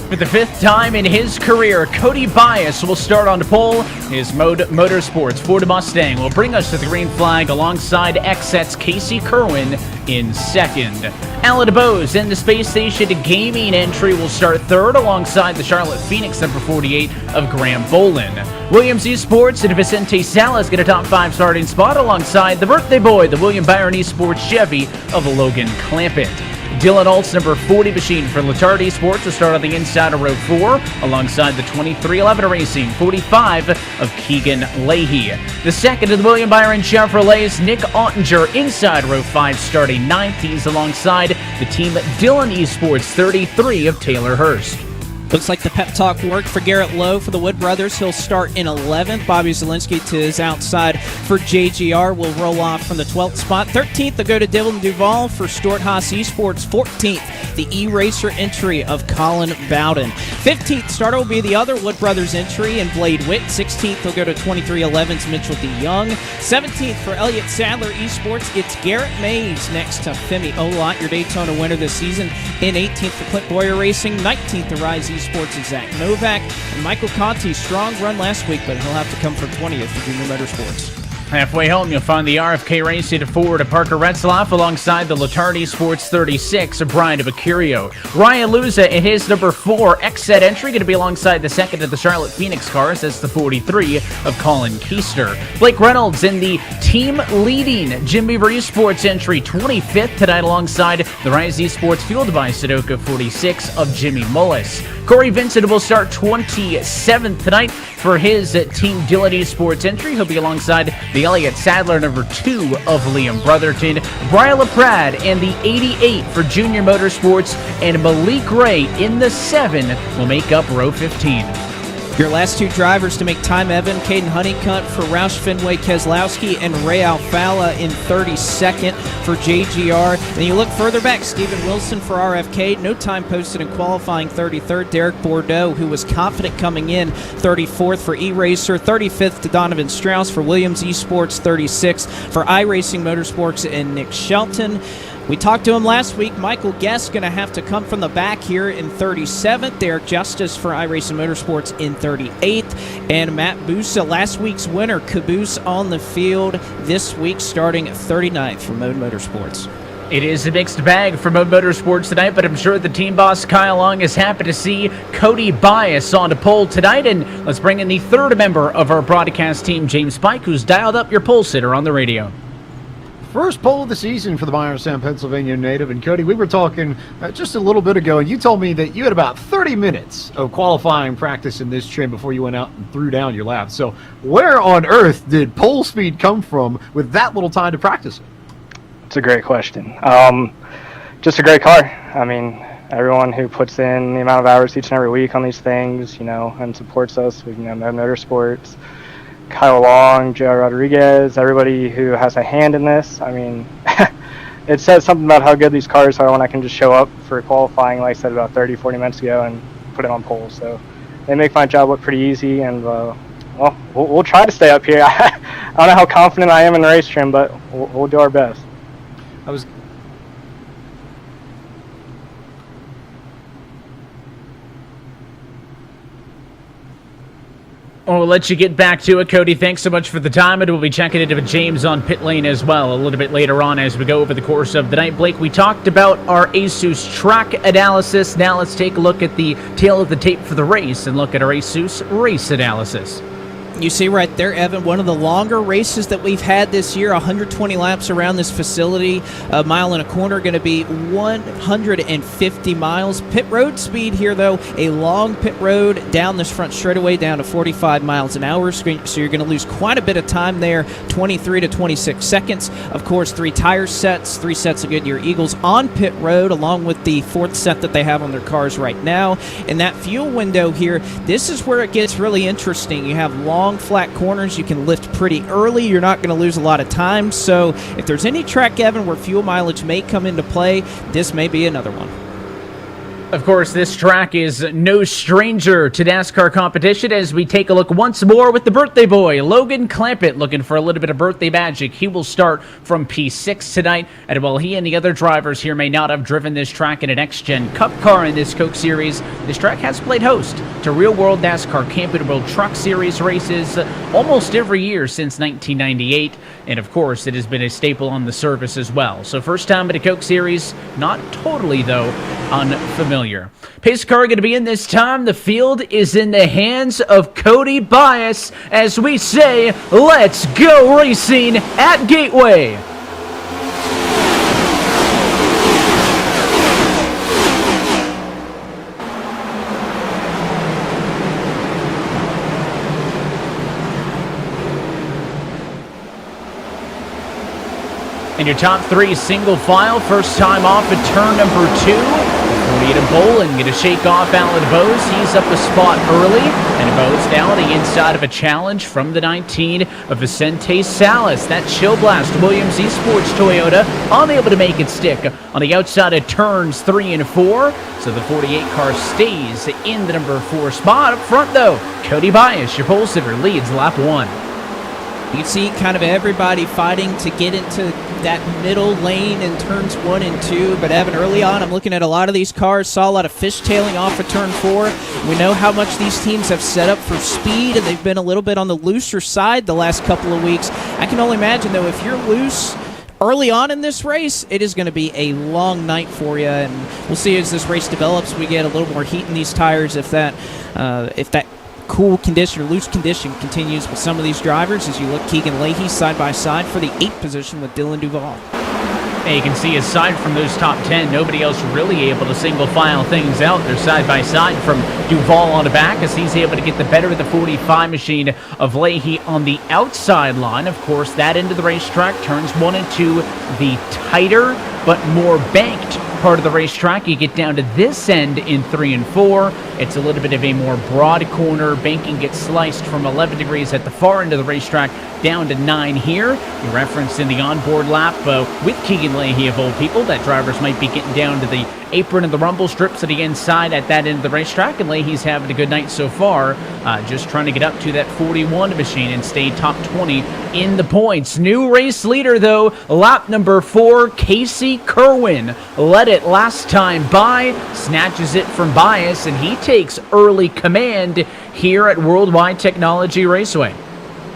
For For the 5th time in his career, Cody Bias will start on pole. His Motorsports Ford Mustang will bring us to the green flag alongside XSET's Casey Kerwin in 2nd. Alan DeBose in the Space Station Gaming entry will start 3rd alongside the Charlotte Phoenix number 48 of Graham Bolin. Williams Esports and Vicente Salas get a top 5 starting spot alongside the birthday boy, the William Byron Esports Chevy of Logan Clampett. Dylan Alt's number 40 machine for Letard Esports will start on the inside of row 4 alongside the 2311 Racing 45 of Keegan Leahy. The second of the William Byron Chevrolet's Nick Ottinger inside row 5 starting 9th. He's alongside the team Dylan Esports 33 of Taylor Hurst. Looks like the pep talk worked for Garrett Lowe for the Wood brothers. He'll start in 11th. Bobby Zielinski to his outside for JGR will roll off from the 12th spot. 13th will go to Dylan Duvall for Stuart Haas Esports. 14th, the E-Racer entry of Colin Bowden. 15th starter will be the other Wood brothers entry in Blade Whitt. 16th will go to 2311's Mitchell DeYoung. 17th for Elliott Sadler Esports, it's Garrett Mays next to Femi Olot, your Daytona winner this season. In 18th for Clint Boyer Racing. 19th to Rise Esports is Zach Novak. And Michael Conti, strong run last week, but he'll have to come from 20th for Junior Motorsports. Halfway home, you'll find the RFK Racing forward of Parker Retzlaff alongside the Letard Esports 36 of Brian DeBacurio. Ryan Luza in his number 4 XSET entry going to be alongside the second of the Charlotte Phoenix cars. That's the 43 of Colin Keister. Blake Reynolds in the team-leading Jim Beaver Esports entry 25th tonight alongside the Rise Esports fueled by Sudoku 46 of Jimmy Mullis. Corey Vincent will start 27th tonight for his Team Dylan Esports entry. He'll be alongside the Elliott Sadler number 2 of Liam Brotherton. Brian LaPrade and the 88 for Junior Motorsports, and Malik Ray in the 7 will make up row 15. Your last 2 drivers to make time, Evan, Caden Honeycutt for Roush Fenway Keselowski and Ray Alfala in 32nd for JGR. Then you look further back, Stephen Wilson for RFK, no time posted in qualifying, 33rd. Derek Bordeaux, who was confident coming in, 34th for E-Racer. 35th to Donovan Strauss for Williams Esports, 36th for iRacing Motorsports and Nick Shelton. We talked to him last week. Michael Guest going to have to come from the back here in 37th. Derek Justice for iRacing Motorsports in 38th. And Matt Busa, last week's winner, Caboose on the field this week, starting 39th for Mode Motorsports. It is a mixed bag for Mode Motorsports tonight, but I'm sure the team boss Kyle Long is happy to see Cody Bias on the pole tonight. And let's bring in the 3rd member of our broadcast team, James Pike, who's dialed up your pole sitter on the radio. First pole of the season for the Myerstown, Pennsylvania native. And Cody, we were talking just a little bit ago, and you told me that you had about 30 minutes of qualifying practice in this trim before you went out and threw down your laps. So where on earth did pole speed come from with that little time to practice it? It's a great question. Just a great car. I mean, everyone who puts in the amount of hours each and every week on these things, and supports us with, Motorsports, Kyle Long, Joe Rodriguez, everybody who has a hand in this. I mean, it says something about how good these cars are when I can just show up for qualifying, like I said, about 30, 40 minutes ago and put it on pole. So they make my job look pretty easy, and we'll try to stay up here. I don't know how confident I am in the race trim, but we'll do our best. We'll let you get back to it, Cody. Thanks so much for the time, and we'll be checking into James on pit lane as well a little bit later on as we go over the course of the night. Blake, we talked about our ASUS track analysis. Now let's take a look at the tail of the tape for the race and look at our ASUS race analysis. You see right there, Evan, one of the longer races that we've had this year, 120 laps around this facility, a mile and a quarter, going to be 150 miles. Pit road speed here, though, a long pit road down this front straightaway down to 45 miles an hour, so you're going to lose quite a bit of time there, 23 to 26 seconds. Of course, 3 tire sets, 3 sets of Goodyear Eagles on pit road, along with the 4th set that they have on their cars right now. And that fuel window here, this is where it gets really interesting. You have long flat corners, you can lift pretty early, you're not going to lose a lot of time. So if there's any track, Evan, where fuel mileage may come into play, this may be another one. Of course, this track is no stranger to NASCAR competition as we take a look once more with the birthday boy, Logan Clampett, looking for a little bit of birthday magic. He will start from P6 tonight, and while he and the other drivers here may not have driven this track in a next-gen Cup car in this Coke Series, this track has played host to real-world NASCAR Camping World Truck Series races almost every year since 1998, and of course, it has been a staple on the service as well. So first time at a Coke Series, not totally, though, unfamiliar. Pace car going to be in this time. The field is in the hands of Cody Bias as we say, let's go racing at Gateway. And your top three single file, first time off at turn number 2. 48 of Bolin going to shake off Alan Bose. He's up a spot early. And Bose now on the inside of a challenge from the 19 of Vicente Salas. That Chill Blast Williams Esports Toyota unable to make it stick on the outside of turns 3 and 4. So the 48 car stays in the number 4 spot. Up front though, Cody Bias, your pole sitter, leads lap 1. You can see kind of everybody fighting to get into that middle lane in turns 1 and 2. But Evan, early on, I'm looking at a lot of these cars, saw a lot of fishtailing off of turn 4. We know how much these teams have set up for speed, and they've been a little bit on the looser side the last couple of weeks. I can only imagine, though, if you're loose early on in this race, it is going to be a long night for you. And we'll see as this race develops, we get a little more heat in these tires if that cool condition or loose condition continues with some of these drivers. As you look, Keegan Leahy side by side for the 8th position with Dylan Duvall. And you can see aside from those top 10, nobody else really able to single file things out. They're side by side from Duvall on the back as he's able to get the better of the 45 machine of Leahy on the outside line. Of course, that end of the racetrack, turns 1 and 2, the tighter but more banked part of the racetrack. You get down to this end in 3 and 4. It's a little bit of a more broad corner. Banking gets sliced from 11 degrees at the far end of the racetrack down to 9 here. You referenced in the onboard lap with Keegan Leahy of all people that drivers might be getting down to the apron and the rumble strips to the inside at that end of the racetrack, and Leahy's having a good night so far, just trying to get up to that 41 machine and stay top 20 in the points. New race leader though, lap number 4, Casey Kerwin led it last time by, snatches it from Bias, and he takes early command here at World Wide Technology Raceway.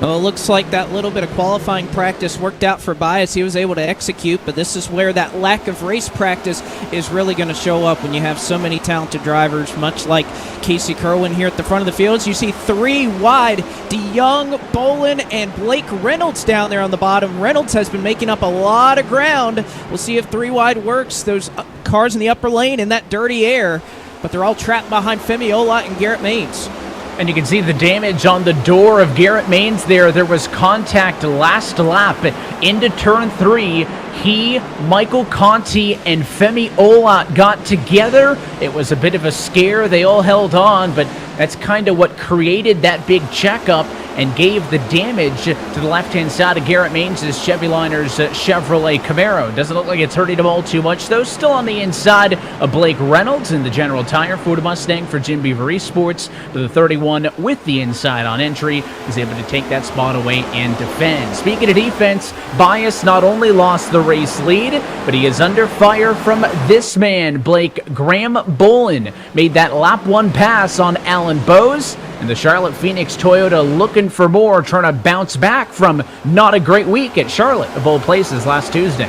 Well, it looks like that little bit of qualifying practice worked out for Bias. He was able to execute, but this is where that lack of race practice is really going to show up when you have so many talented drivers, much like Casey Kerwin here at the front of the field. You see 3 wide, DeYoung, Bolin, and Blake Reynolds down there on the bottom. Reynolds has been making up a lot of ground. We'll see if 3 wide works. Those cars in the upper lane in that dirty air, but they're all trapped behind Femi Olot and Garrett Maines. And you can see the damage on the door of Garrett Maines there. There was contact last lap into turn 3. He, Michael Conti, and Femi Olot got together. It was a bit of a scare. They all held on, but that's kind of what created that big checkup and gave the damage to the left-hand side of Garrett Maines' Chevy Liner's Chevrolet Camaro. Doesn't look like it's hurting them all too much, though. Still on the inside of Blake Reynolds in the General Tire Ford Mustang for Jim Beaver Esports. The 31 with the inside on entry is able to take that spot away and defend. Speaking of defense, Bias not only lost the race lead, but he is under fire from this man, Blake Graham Bolin. Made that lap 1 pass on Alan Bose. And the Charlotte Phoenix Toyota looking for more, trying to bounce back from not a great week at Charlotte, of all places, last Tuesday.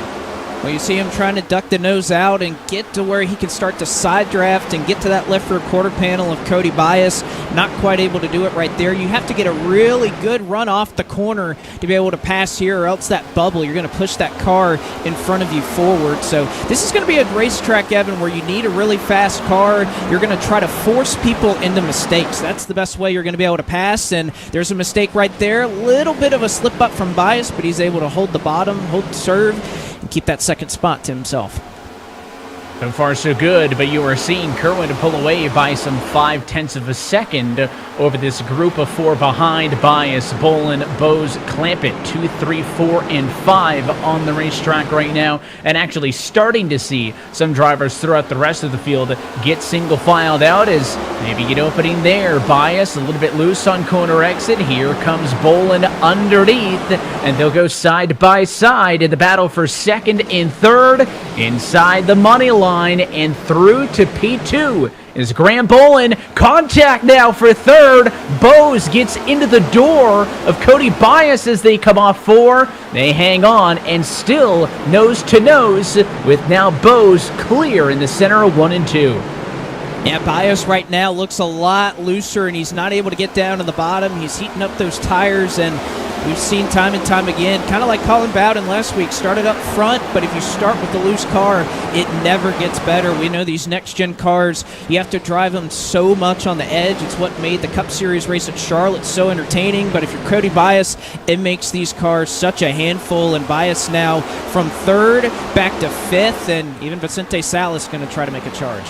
Well, you see him trying to duck the nose out and get to where he can start to side draft and get to that left rear quarter panel of Cody Bias. Not quite able to do it right there. You have to get a really good run off the corner to be able to pass here, or else that bubble, you're going to push that car in front of you forward. So this is going to be a racetrack, Evan, where you need a really fast car. You're going to try to force people into mistakes. That's the best way you're going to be able to pass, and there's a mistake right there. A little bit of a slip up from Bias, but he's able to hold the bottom, hold the serve, and keep that second spot to himself. So far, so good, but you are seeing Kerwin pull away by some 0.5 of a second over this group of 4 behind Bias, Bolin, Bose, Clampett, 2, 3, 4, and 5 on the racetrack right now, and actually starting to see some drivers throughout the rest of the field get single filed out as maybe get opening there. Bias a little bit loose on corner exit. Here comes Bolin underneath, and they'll go side by side in the battle for second and third inside the money line. And through to P2 is Graham Bolin. Contact now for third. Bose gets into the door of Cody Bias as they come off 4. They hang on and still nose to nose with now Bose clear in the center of 1 and 2. Yeah, Bias right now looks a lot looser, and he's not able to get down to the bottom. He's heating up those tires, and we've seen time and time again, kind of like Colin Bowden last week, started up front, but if you start with the loose car, it never gets better. We know these next-gen cars, you have to drive them so much on the edge. It's what made the Cup Series race at Charlotte so entertaining, but if you're Cody Bias, it makes these cars such a handful, and Bias now from 3rd back to 5th, and even Vicente Salas going to try to make a charge.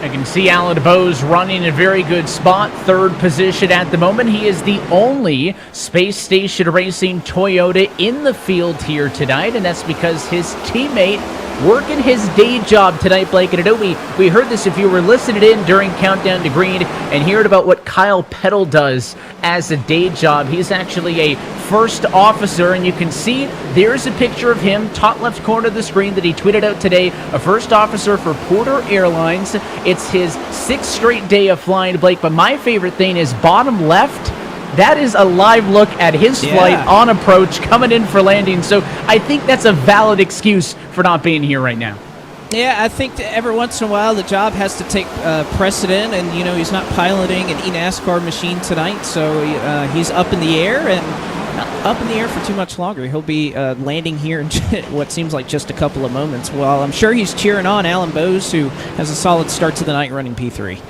I can see Alan Bose running a very good spot, 3rd position at the moment. He is the only Space Station Racing Toyota in the field here tonight, and that's because his teammate working his day job tonight, Blake. And I know we heard this if you were listening in during Countdown to Green and heard about what Kyle Peddle does as a day job. He's actually a first officer, and you can see there's a picture of him, top left corner of the screen, that he tweeted out today, a first officer for Porter Airlines. It's his 6th straight day of flying, Blake, but my favorite thing is bottom left. That is a live look at his flight on approach, coming in for landing. So I think that's a valid excuse for not being here right now. Yeah, I think that every once in a while the job has to take precedent, and he's not piloting an eNASCAR machine tonight, so he's up in the air, and not up in the air for too much longer. He'll be landing here in what seems like just a couple of moments. Well, I'm sure he's cheering on Alan Bose, who has a solid start to the night running P3.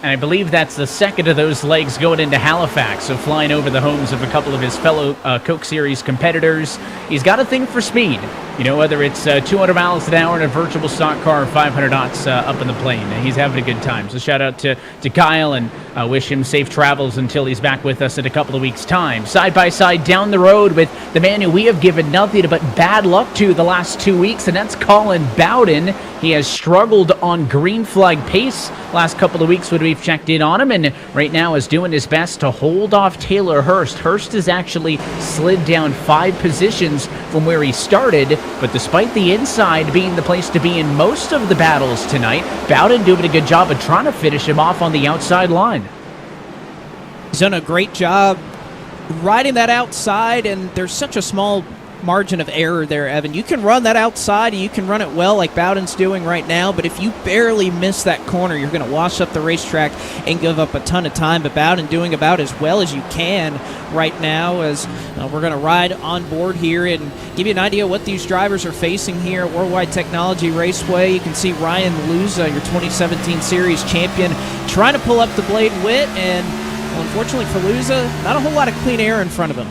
And I believe that's the second of those legs going into Halifax, so flying over the homes of a couple of his fellow Coke Series competitors. He's got a thing for speed. Whether it's 200 miles an hour in a virtual stock car or 500 knots up in the plane. He's having a good time. So shout out to Kyle, and wish him safe travels until he's back with us in a couple of weeks' time. Side by side down the road with the man who we have given nothing but bad luck to the last 2 weeks, and that's Colin Bowden. He has struggled on green flag pace last couple of weeks when we've checked in on him, and right now is doing his best to hold off Taylor Hurst. Hurst has actually slid down 5 positions from where he started, but despite the inside being the place to be in most of the battles tonight, Bowden doing a good job of trying to finish him off on the outside line. He's done a great job riding that outside, and there's such a small margin of error there, Evan. You can run that outside, and you can run it well like Bowden's doing right now, but if you barely miss that corner, you're going to wash up the racetrack and give up a ton of time. But Bowden doing about as well as you can right now, as we're going to ride on board here and give you an idea what these drivers are facing here at World Wide Technology Raceway. You can see Ryan Luza, your 2017 Series champion, trying to pull up the Blade Whitt, and unfortunately for Luza, not a whole lot of clean air in front of him.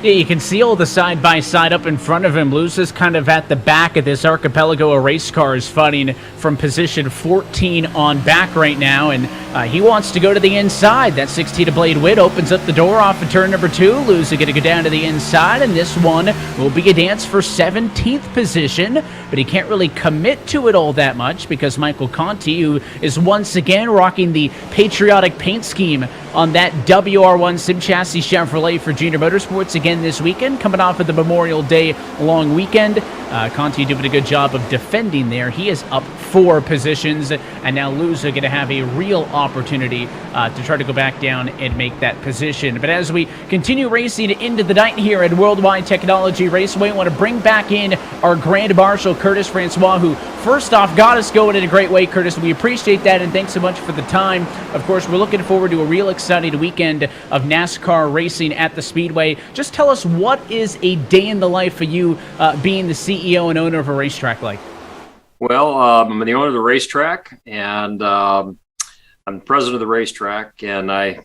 Yeah, you can see all the side-by-side up in front of him. Luza's kind of at the back of this archipelago of race cars, fighting from position 14 on back right now, and he wants to go to the inside. That 16 to Blade Whitt opens up the door off of turn number 2. Luza going to go down to the inside, and this one will be a dance for 17th position, but he can't really commit to it all that much because Michael Conti, who is once again rocking the patriotic paint scheme on that WR1 Sim Chassis Chevrolet for Junior Motorsports again this weekend, coming off of the Memorial Day long weekend. Conti doing a good job of defending there. He is up 4 positions, and now Luza going to have a real opportunity to try to go back down and make that position. But as we continue racing into the night here at World Wide Technology Raceway, I want to bring back in our Grand Marshal, Curtis Francois, who first off got us going in a great way. Curtis, we appreciate that, and thanks so much for the time. Of course, we're looking forward to a real exciting weekend of NASCAR racing at the Speedway. Just tell us, what is a day in the life for you being the CEO and owner of a racetrack like? Well, I'm the owner of the racetrack, and I'm the president of the racetrack, and I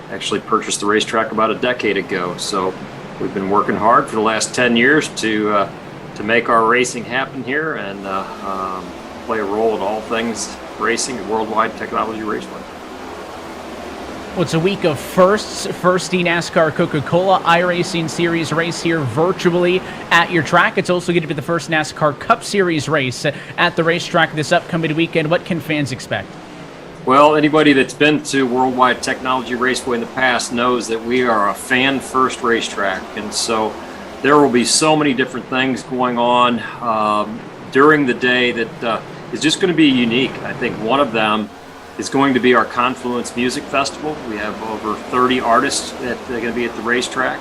actually purchased the racetrack about a decade ago. So we've been working hard for the last 10 years to make our racing happen here and play a role in all things racing at World Wide Technology Raceway. Well, it's a week of firsts. First eNASCAR Coca-Cola iRacing Series race here virtually at your track. It's also going to be the first NASCAR Cup Series race at the racetrack this upcoming weekend. What can fans expect? Well, anybody that's been to World Wide Technology Raceway in the past knows that we are a fan-first racetrack, and so there will be so many different things going on during the day that is just going to be unique. I think one of them is going to be our Confluence Music Festival. We have over 30 artists that are going to be at the racetrack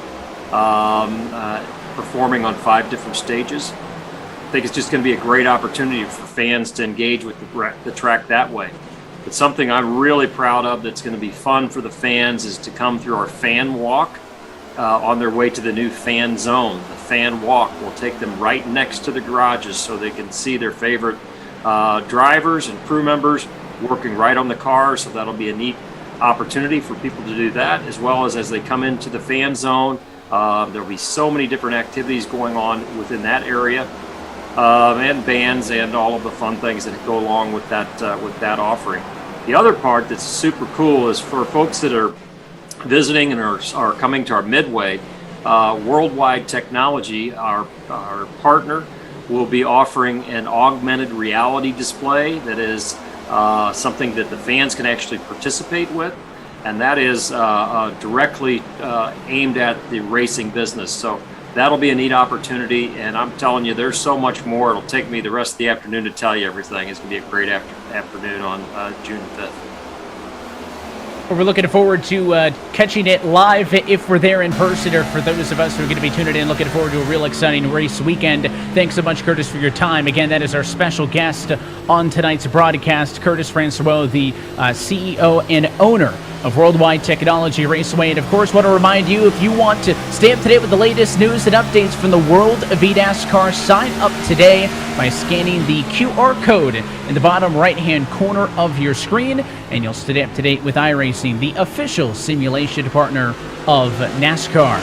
performing on 5 different stages. I think it's just going to be a great opportunity for fans to engage with the track that way. But something I'm really proud of that's going to be fun for the fans is to come through our fan walk on their way to the new fan zone. The fan walk will take them right next to the garages so they can see their favorite drivers and crew members working right on the car. So that'll be a neat opportunity for people to do that, as well as they come into the fan zone. There'll be so many different activities going on within that area. And bands and all of the fun things that go along with that offering. The other part that's super cool is for folks that are visiting and are coming to our Midway, World Wide Technology, our partner, will be offering an augmented reality display that is something that the fans can actually participate with, and that is directly aimed at the racing business. So that'll be a neat opportunity, and I'm telling you, there's so much more. It'll take me the rest of the afternoon to tell you everything. It's going to be a great afternoon on June 5th. We're looking forward to catching it live if we're there in person, or for those of us who are going to be tuning in, looking forward to a real exciting race weekend. Thanks so much, Curtis, for your time. Again, that is our special guest on tonight's broadcast, Curtis Francois, the CEO and owner of World Wide Technology Raceway. And of course, want to remind you, if you want to stay up to date with the latest news and updates from the world of eNASCAR, sign up today by scanning the QR code in the bottom right-hand corner of your screen, and you'll stay up to date with iRacing, the official simulation partner of NASCAR.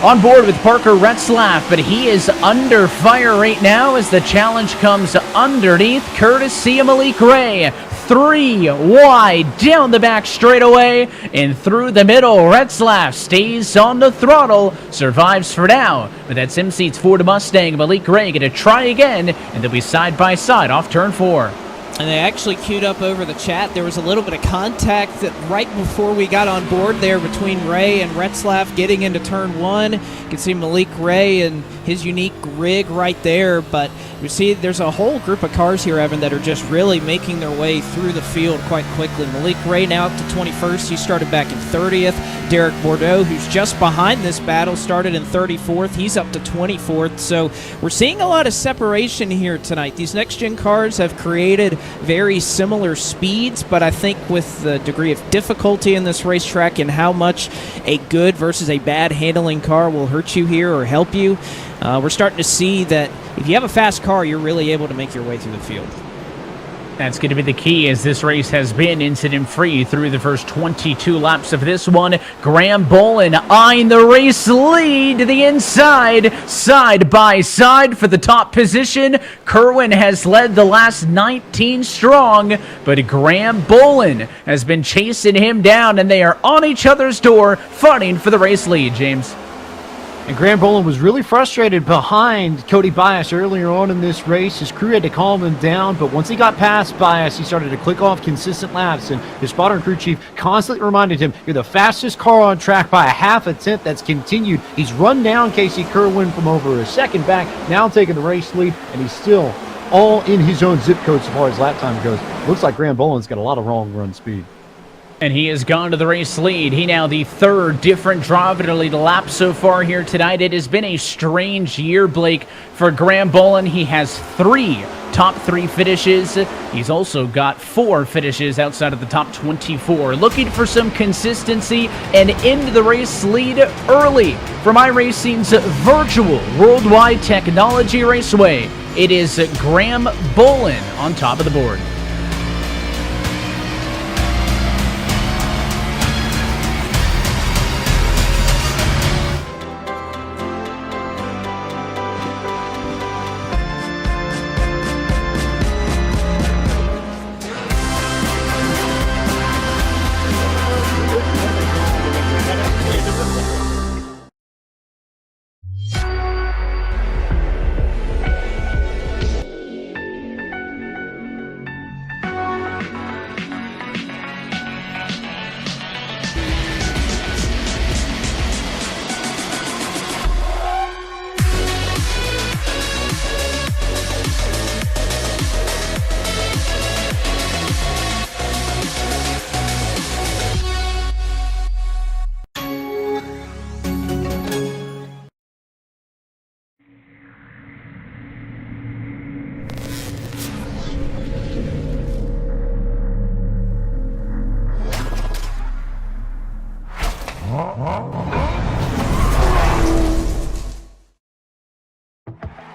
On board with Parker Retzlaff, but he is under fire right now as the challenge comes underneath, courtesy of Malik Ray. 3 wide down the back straightaway and through the middle. Retzlaff stays on the throttle, survives for now. But that's M-Seat's Ford Mustang. Malik Ray going to try again, and they'll be side by side off turn 4. And they actually queued up over the chat. There was a little bit of contact that right before we got on board there between Ray and Retzlaff getting into turn 1. You can see Malik Ray and his unique rig right there, but you see there's a whole group of cars here, Evan, that are just really making their way through the field quite quickly. Malik Ray now up to 21st. He started back in 30th. Derek Bordeaux, who's just behind this battle, started in 34th. He's up to 24th. So we're seeing a lot of separation here tonight. These next-gen cars have created very similar speeds, but I think with the degree of difficulty in this racetrack and how much a good versus a bad handling car will hurt you here or help you, we're starting to see that if you have a fast car, you're really able to make your way through the field. That's going to be the key, as this race has been incident-free through the first 22 laps of this one. Graham Bolin eyeing the race lead to the inside, side by side for the top position. Kerwin has led the last 19 strong, but Graham Bolin has been chasing him down, and they are on each other's door, fighting for the race lead, James. And Graham Bolin was really frustrated behind Cody Bias earlier on in this race. His crew had to calm him down, but once he got past Bias, he started to click off consistent laps, and his spotter and crew chief constantly reminded him, you're the fastest car on track by a half a tenth. That's continued. He's run down Casey Kerwin from over a second back, now taking the race lead, and he's still all in his own zip code so far as lap time goes. Looks like Graham Bolin's got a lot of wrong run speed. And he has gone to the race lead. He now the third different driver to lead a lap so far here tonight. It has been a strange year, Blake, for Graham Bolin. He has 3 top 3 finishes. He's also got 4 finishes outside of the top 24. Looking for some consistency and into the race lead early from iRacing's virtual Worldwide Technology Raceway. It is Graham Bolin on top of the board.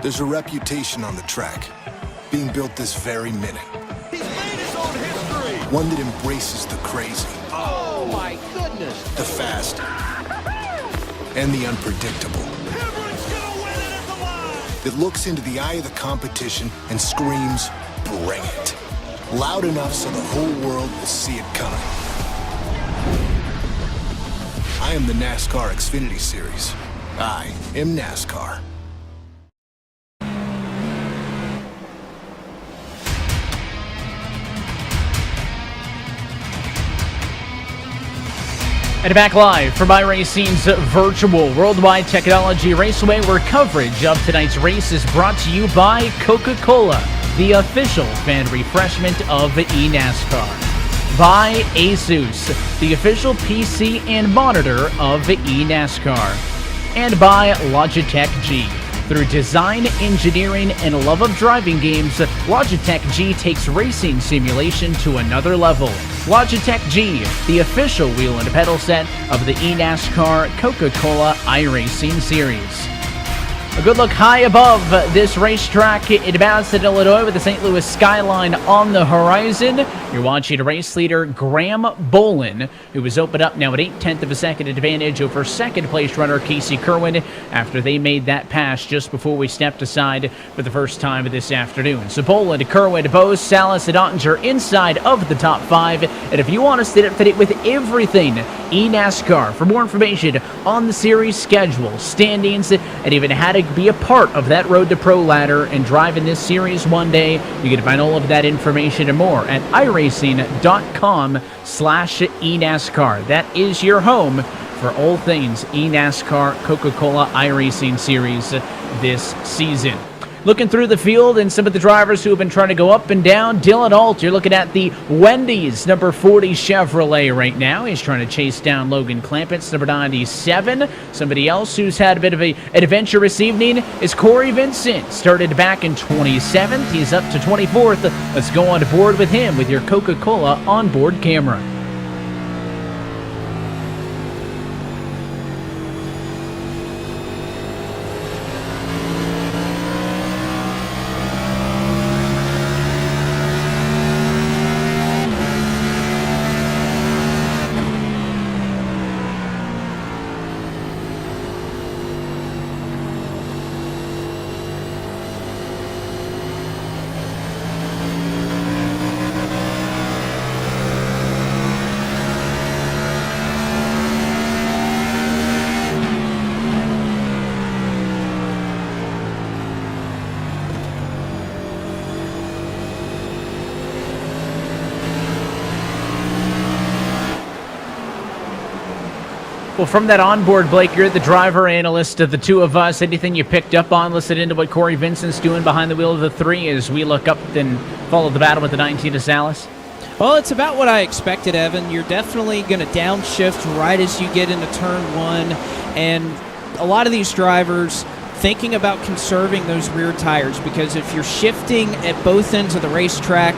There's a reputation on the track, being built this very minute. One that embraces the crazy. Oh my goodness! The fast. And the unpredictable. That looks into the eye of the competition and screams, bring it. Loud enough so the whole world will see it coming. I am the NASCAR Xfinity Series. I am NASCAR. And back live from iRacing's virtual World Wide Technology Raceway, where coverage of tonight's race is brought to you by Coca-Cola, the official fan refreshment of eNASCAR. By Asus, the official PC and monitor of eNASCAR. And by Logitech G. Through design, engineering, and a love of driving games, Logitech G takes racing simulation to another level. Logitech G, the official wheel and pedal set of the eNASCAR Coca-Cola iRacing Series. A good look high above this racetrack in Madison, Illinois, with the St. Louis skyline on the horizon. You're watching race leader Graham Bolin, who was opened up now at 0.8 of a second advantage over second-place runner Casey Kerwin after they made that pass just before we stepped aside for the first time this afternoon. So Bolin, Kerwin, Bose, Salas, and Ottinger inside of the top 5. And if you want to stay up to date with everything eNASCAR, for more information on the series schedule, standings, and even how to be a part of that Road to Pro ladder and drive in this series one day, you can find all of that information and more at iRacing.com/eNASCAR. That is your home for all things eNASCAR Coca-Cola iRacing Series this season. Looking through the field and some of the drivers who have been trying to go up and down. Dylan Alt, you're looking at the Wendy's number 40 Chevrolet right now. He's trying to chase down Logan Clampett's number 97. Somebody else who's had a bit of an adventurous evening is Corey Vincent. Started back in 27th. He's up to 24th. Let's go on board with him with your Coca-Cola onboard camera. Well, from that onboard, Blake, you're the driver analyst of the two of us. Anything you picked up on, listen into what Corey Vincent's doing behind the wheel of the 3 as we look up and follow the battle with the 19 of Salas? Well, it's about what I expected, Evan. You're definitely going to downshift right as you get into turn 1, and a lot of these drivers thinking about conserving those rear tires, because if you're shifting at both ends of the racetrack,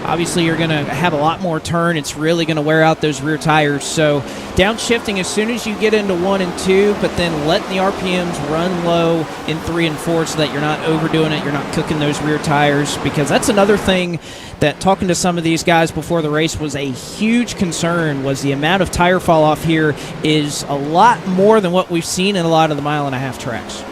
obviously you're going to have a lot more turn. It's really going to wear out those rear tires. So downshifting as soon as you get into 1 and 2, but then letting the RPMs run low in 3 and 4 so that you're not overdoing it, you're not cooking those rear tires, because that's another thing that, talking to some of these guys before the race, was a huge concern, was the amount of tire fall off here is a lot more than what we've seen in a lot of the mile-and-a-half tracks.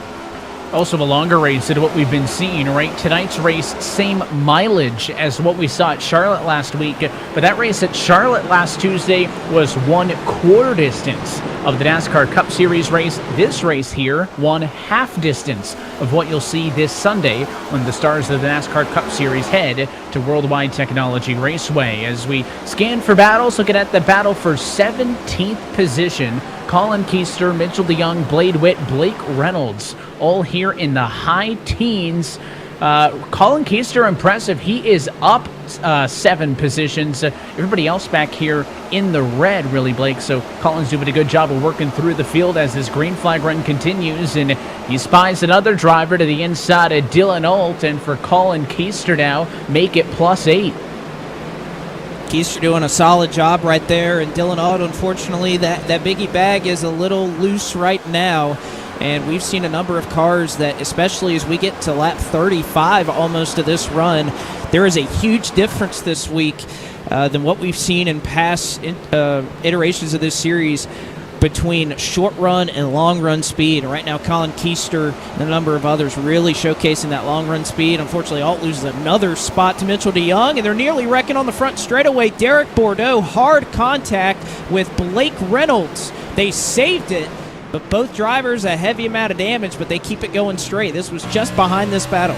Also a longer race than what we've been seeing, right? Tonight's race, same mileage as what we saw at Charlotte last week, but that race at Charlotte last Tuesday was 1/4 distance of the NASCAR Cup Series race. This race here, 1/2 distance of what you'll see this Sunday when the stars of the NASCAR Cup Series head to World Wide Technology Raceway. As we scan for battles, looking at the battle for 17th position, Colin Keister, Mitchell DeYoung, Blade Whitt, Blake Reynolds, all here in the high teens. Colin Keister, impressive. He is up 7 positions. Everybody else back here in the red, really, Blake. So Colin's doing a good job of working through the field as this green flag run continues, and he spies another driver to the inside of Dylan Alt, and for Colin Keister now, make it +8. Keister doing a solid job right there, and Dylan Ault, unfortunately, that biggie bag is a little loose right now. And we've seen a number of cars that, especially as we get to lap 35 almost of this run, there is a huge difference this week than what we've seen in past iterations of this series between short run and long run speed. And right now, Colin Keister and a number of others really showcasing that long run speed. Unfortunately, Ault loses another spot to Mitchell DeYoung, and they're nearly wrecking on the front straightaway. Derek Bordeaux, hard contact with Blake Reynolds. They saved it, but both drivers a heavy amount of damage, but they keep it going straight. This was just behind this battle.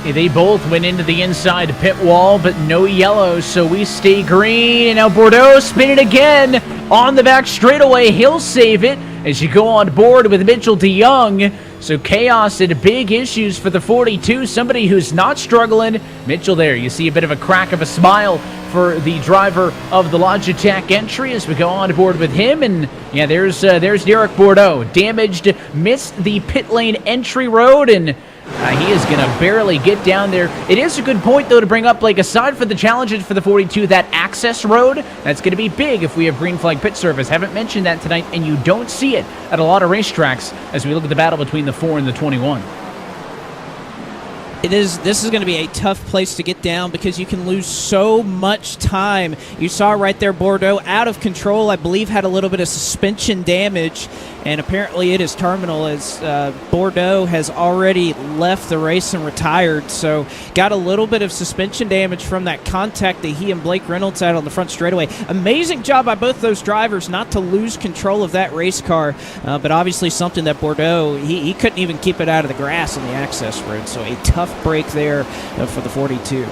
They both went into the inside pit wall, but no yellow, so we stay green. And now Bordeaux spinning again on the back straightaway. He'll save it as you go on board with Mitchell DeYoung. So chaos and big issues for the 42. Somebody who's not struggling. Mitchell there. You see a bit of a crack of a smile for the driver of the Logitech entry as we go on board with him. And yeah, there's Derek Bordeaux. Damaged, missed the pit lane entry road, and he is going to barely get down there. It is a good point, though, to bring up, like, aside for the challenges for the 42, that access road, that's going to be big if we have green flag pit service. Haven't mentioned that tonight, and you don't see it at a lot of racetracks as we look at the battle between the 4 and the 21. This is going to be a tough place to get down because you can lose so much time. You saw right there Bordeaux out of control, I believe had a little bit of suspension damage, and apparently it is terminal as Bordeaux has already left the race and retired. So got a little bit of suspension damage from that contact that he and Blake Reynolds had on the front straightaway. Amazing job by both those drivers not to lose control of that race car, but obviously something that Bordeaux, he couldn't even keep it out of the grass in the access road. So a tough break there for the 42.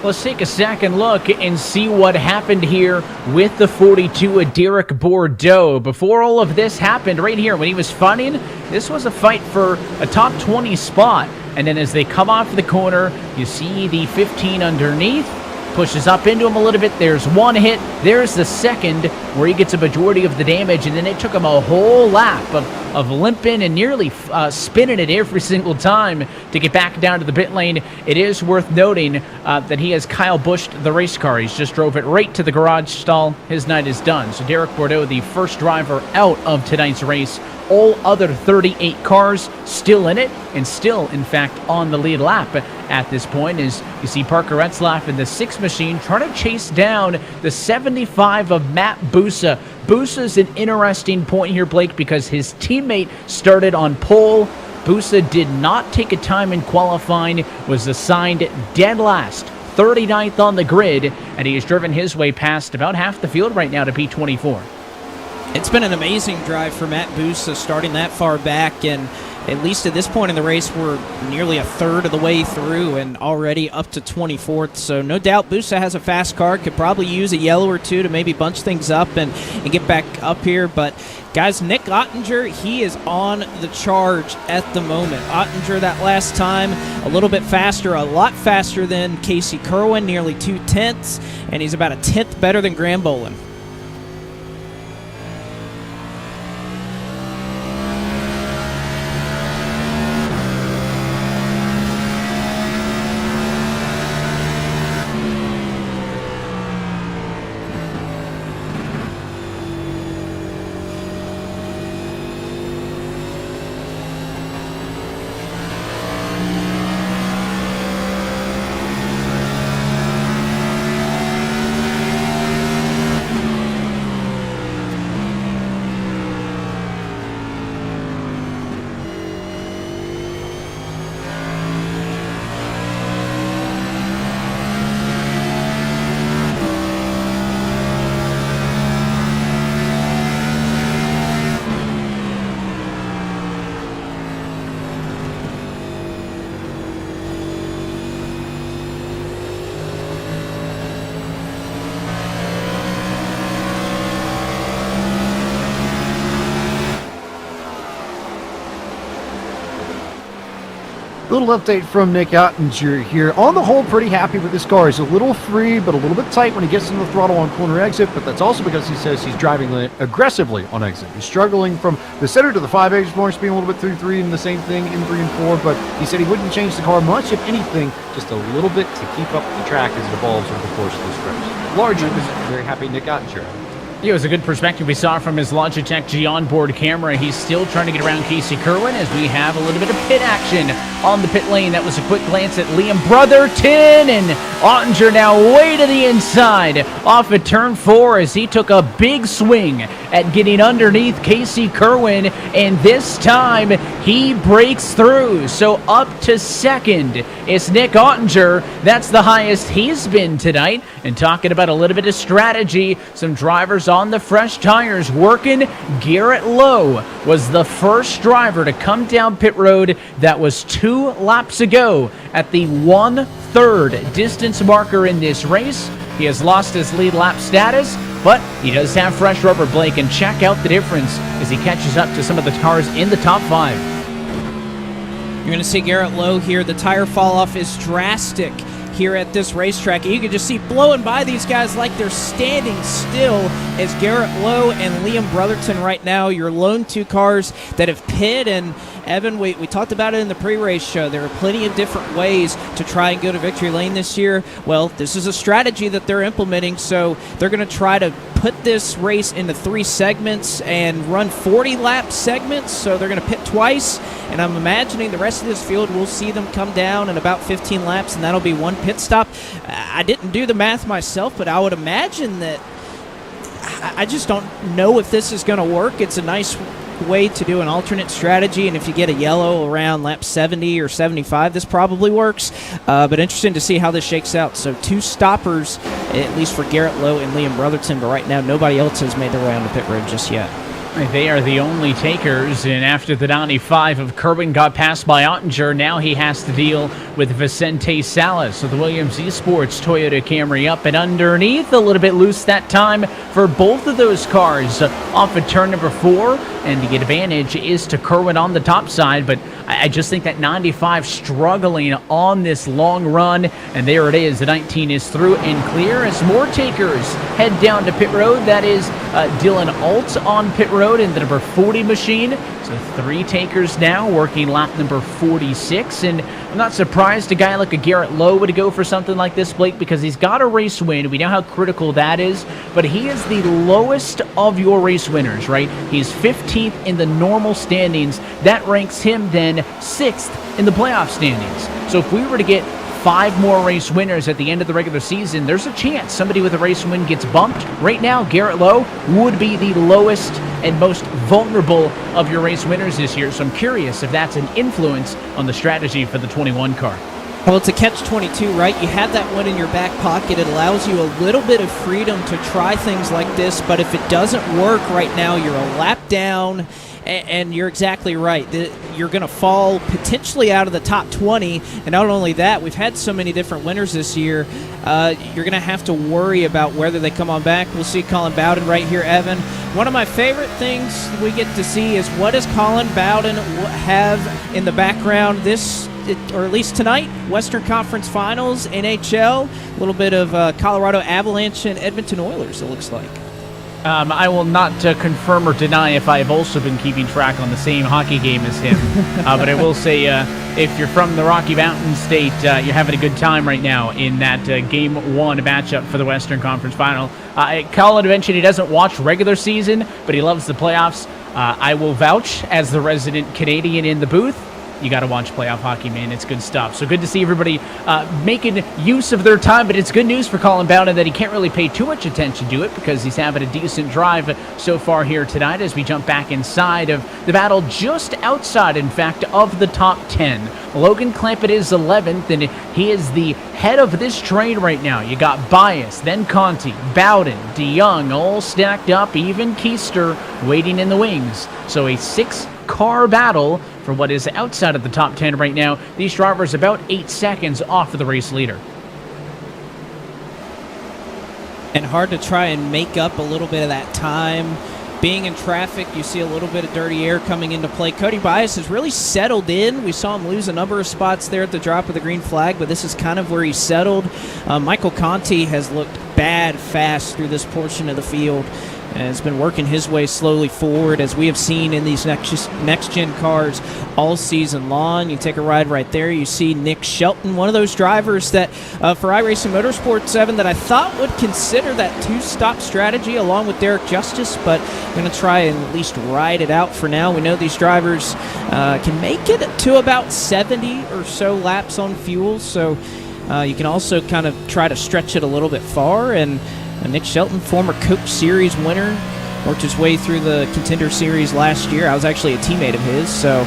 Let's take a second look and see what happened here with the 42 of Derek Bordeaux. Before all of this happened, right here, when he was fighting, this was a fight for a top 20 spot. And then as they come off the corner, you see the 15 underneath, pushes up into him a little bit. There's one hit. There's the second where he gets a majority of the damage. And then it took him a whole lap of limping and nearly spinning it every single time to get back down to the pit lane. It is worth noting that he has Kyle Bushed the race car. He's just drove it right to the garage stall. His night is done. So Derek Bordeaux, the first driver out of tonight's race. All other 38 cars still in it and still, in fact, on the lead lap at this point. As you see Parker Retzlaff in the 6 machine trying to chase down the 75 of Matt Busa. Busa's an interesting point here, Blake, because his teammate started on pole. Busa did not take a time in qualifying, was assigned dead last, 39th on the grid, and he has driven his way past about half the field right now to P24. It's been an amazing drive for Matt Busa starting that far back, and at least at this point in the race, we're nearly a third of the way through and already up to 24th. So no doubt Busa has a fast car, could probably use a yellow or two to maybe bunch things up and get back up here. But guys, Nick Ottinger, he is on the charge at the moment. Ottinger that last time, a little bit faster, a lot faster than Casey Kerwin, nearly 2/10, and he's about a 10th better than Graham Bolin. Little update from Nick Ottinger here. On the whole, pretty happy with this car. He's a little free, but a little bit tight when he gets in the throttle on corner exit, but that's also because he says he's driving aggressively on exit. He's struggling from the center to the 5/8 marks, being a little bit through 3 and the same thing in 3 and 4, but he said he wouldn't change the car much, if anything, just a little bit to keep up the track as it evolves over the course of this race. Largely, very happy Nick Ottinger. Yeah, it was a good perspective we saw from his Logitech G onboard camera. He's still trying to get around Casey Kerwin as we have a little bit of pit action on the pit lane. That was a quick glance at Liam Brotherton, and Ottinger now way to the inside off at turn 4 as he took a big swing at getting underneath Casey Kerwin, and this time he breaks through. So up to second is Nick Ottinger. That's the highest he's been tonight. And talking about a little bit of strategy, some drivers on the fresh tires working. Garrett Lowe was the first driver to come down pit road. That was 2 laps ago at the 1/3 distance marker in this race. He has lost his lead lap status, but he does have fresh rubber, Blake, and check out the difference as he catches up to some of the cars in the top 5. You're going to see Garrett Lowe here. The tire fall off is drastic here at this racetrack. You can just see blowing by these guys like they're standing still as Garrett Lowe and Liam Brotherton right now, your lone 2 cars that have pit. And Evan, we talked about it in the pre-race show. There are plenty of different ways to try and go to victory lane this year. Well, this is a strategy that they're implementing, so they're going to try to put this race into 3 segments and run 40-lap segments, so they're going to pit twice, and I'm imagining the rest of this field will see them come down in about 15 laps, and that'll be 1 pit stop. I didn't do the math myself, but I would imagine that I just don't know if this is going to work. It's a nice way to do an alternate strategy, and if you get a yellow around lap 70 or 75, this probably works, but interesting to see how this shakes out. So 2 stoppers, at least for Garrett Lowe and Liam Brotherton, but right now nobody else has made their way on the pit road just yet. They are the only takers, and after the 95 of Kerwin got passed by Ottinger, now he has to deal with Vicente Salas. So the Williams Esports Toyota Camry up and underneath, a little bit loose that time for both of those cars off of turn number 4, and the advantage is to Kerwin on the top side, but I just think that 95 struggling on this long run, and there it is. The 19 is through and clear as more takers head down to pit road. That is Dylan Alt on pit road in the number 40 machine. So 3 takers now working lap number 46, and I'm not surprised a guy like a Garrett Lowe would go for something like this, Blake, because he's got a race win. We know how critical that is, but he is the lowest of your race winners, right? He's 15th in the normal standings. That ranks him then 6th in the playoff standings. So if we were to get 5 more race winners at the end of the regular season, there's a chance somebody with a race win gets bumped. Right now, Garrett Lowe would be the lowest and most vulnerable of your race winners this year. So I'm curious if that's an influence on the strategy for the 21 car. Well, it's a catch-22, right? You have that one in your back pocket. It allows you a little bit of freedom to try things like this, but if it doesn't work right now, you're a lap down, and you're exactly right. You're going to fall potentially out of the top 20, and not only that, we've had so many different winners this year, you're going to have to worry about whether they come on back. We'll see Colin Bowden right here, Evan. One of my favorite things we get to see is what does Colin Bowden have in the background or at least tonight, Western Conference Finals, NHL, a little bit of Colorado Avalanche and Edmonton Oilers, it looks like. I will not confirm or deny if I have also been keeping track on the same hockey game as him. But I will say, if you're from the Rocky Mountain State, you're having a good time right now in that Game 1 matchup for the Western Conference Final. Colin mentioned he doesn't watch regular season, but he loves the playoffs. I will vouch as the resident Canadian in the booth. You got to watch playoff hockey, man. It's good stuff. So good to see everybody making use of their time, but it's good news for Colin Bowden that he can't really pay too much attention to it because he's having a decent drive so far here tonight as we jump back inside of the battle, just outside, in fact, of the top 10. Logan Clampett is 11th, and he is the head of this train right now. You got Bias, then Conti, Bowden, DeYoung, all stacked up, even Keister waiting in the wings. So a 6-car battle for what is outside of the top 10 right now. These drivers about 8 seconds off of the race leader. And hard to try and make up a little bit of that time being in traffic, you see a little bit of dirty air coming into play. Cody Bias has really settled in. We saw him lose a number of spots there at the drop of the green flag, but this is kind of where he settled. Michael Conti has looked bad fast through this portion of the field and has been working his way slowly forward, as we have seen in these next-gen cars all season long. You take a ride right there, you see Nick Shelton, one of those drivers that for iRacing Motorsports, Evan, that I thought would consider that two-stop strategy along with Derek Justice, but I'm going to try and at least ride it out for now. We know these drivers can make it to about 70 or so laps on fuel, so you can also kind of try to stretch it a little bit far. And Nick Shelton, former Coach Series winner, worked his way through the Contender Series last year. I was actually a teammate of his, so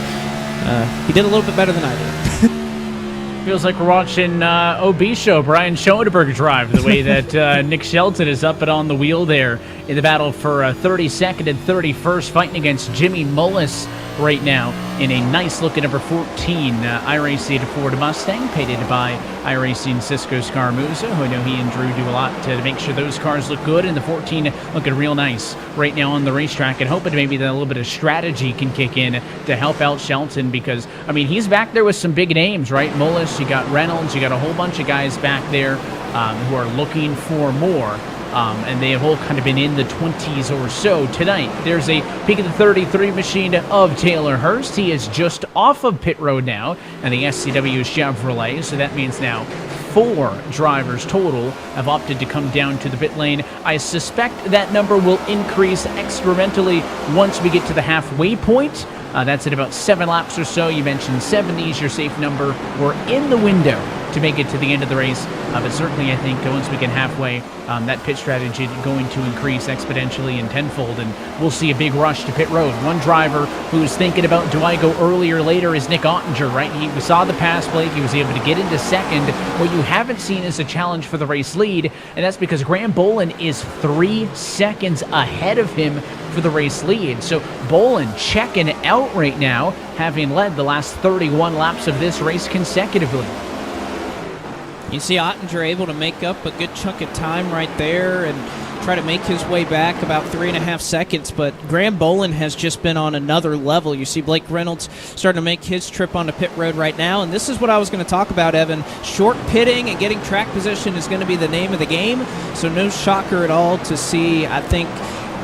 he did a little bit better than I did. Feels like we're watching OB Show, Brian Schoenberg drive, the way that Nick Shelton is up and on the wheel there in the battle for 32nd and 31st, fighting against Jimmy Mullis right now in a nice-looking number 14 iRacing Ford Mustang, painted by iRacing Cisco Scarmuza, who I know he and Drew do a lot to make sure those cars look good, and the 14 looking real nice right now on the racetrack, and hoping maybe that a little bit of strategy can kick in to help out Shelton, because, I mean, he's back there with some big names, right? Mullis, you got Reynolds, you got a whole bunch of guys back there who are looking for more. And they have all kind of been in the 20s or so tonight. There's a peek at the 33 machine of Taylor Hurst. He is just off of pit road now, and the SCW Chevrolet, so that means now 4 drivers total have opted to come down to the pit lane. I suspect that number will increase exponentially once we get to the halfway point. That's at about 7 laps or so. You mentioned 70 is your safe number. We're in the window to make it to the end of the race, but certainly I think once we get halfway, that pit strategy is going to increase exponentially and tenfold, and we'll see a big rush to pit road. One driver who's thinking about, do I go early or later, is Nick Ottinger, right? We saw the pass, Blake. He was able to get into second. What you haven't seen is a challenge for the race lead, and that's because Graham Bolin is 3 seconds ahead of him for the race lead. So Bolin checking out right now, having led the last 31 laps of this race consecutively. You see Ottinger able to make up a good chunk of time right there and try to make his way back about 3.5 seconds, but Graham Bolin has just been on another level. You see Blake Reynolds starting to make his trip onto pit road right now, and this is what I was going to talk about, Evan. Short pitting and getting track position is going to be the name of the game, so no shocker at all to see, I think,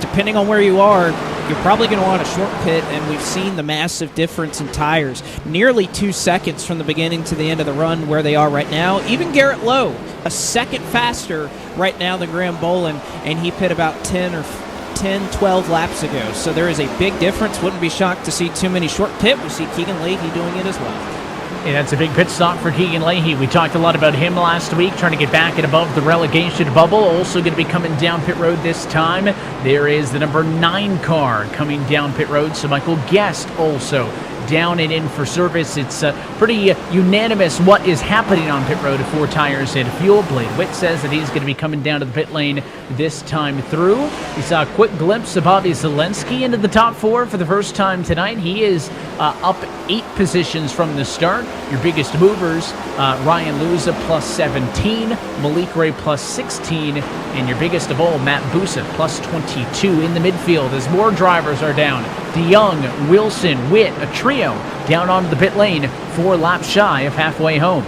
depending on where you are, you're probably going to want a short pit, and we've seen the massive difference in tires. Nearly 2 seconds from the beginning to the end of the run where they are right now. Even Garrett Lowe, a second faster right now than Graham Bolin, and he pit about 10, 12 laps ago. So there is a big difference. Wouldn't be shocked to see too many short pit. We see Keegan Leahy doing it as well. Yeah, that's a big pit stop for Keegan Leahy. We talked a lot about him last week, trying to get back and above the relegation bubble. Also going to be coming down pit road this time. There is the number 9 car coming down pit road. So Michael Guest also down and in for service. It's pretty unanimous what is happening on pit road at 4 tires and fuel. Blade Whitt says that he's going to be coming down to the pit lane this time through. We saw a quick glimpse of Bobby Zelensky into the top 4 for the first time tonight. He is up 8 positions from the start. Your biggest movers, Ryan Luza plus 17, Malik Ray plus 16, and your biggest of all, Matt Busa plus 22 in the midfield as more drivers are down. DeYoung, Wilson, Whitt, a trio down onto the pit lane, 4 laps shy of halfway home.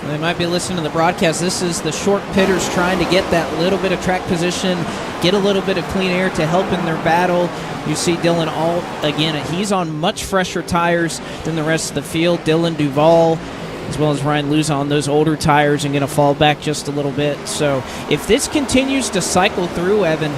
They might be listening to the broadcast. This is the short pitters trying to get that little bit of track position, get a little bit of clean air to help in their battle. You see Dylan Alt, again, he's on much fresher tires than the rest of the field. Dylan Duval, as well as Ryan Luz on those older tires and going to fall back just a little bit. So if this continues to cycle through, Evan,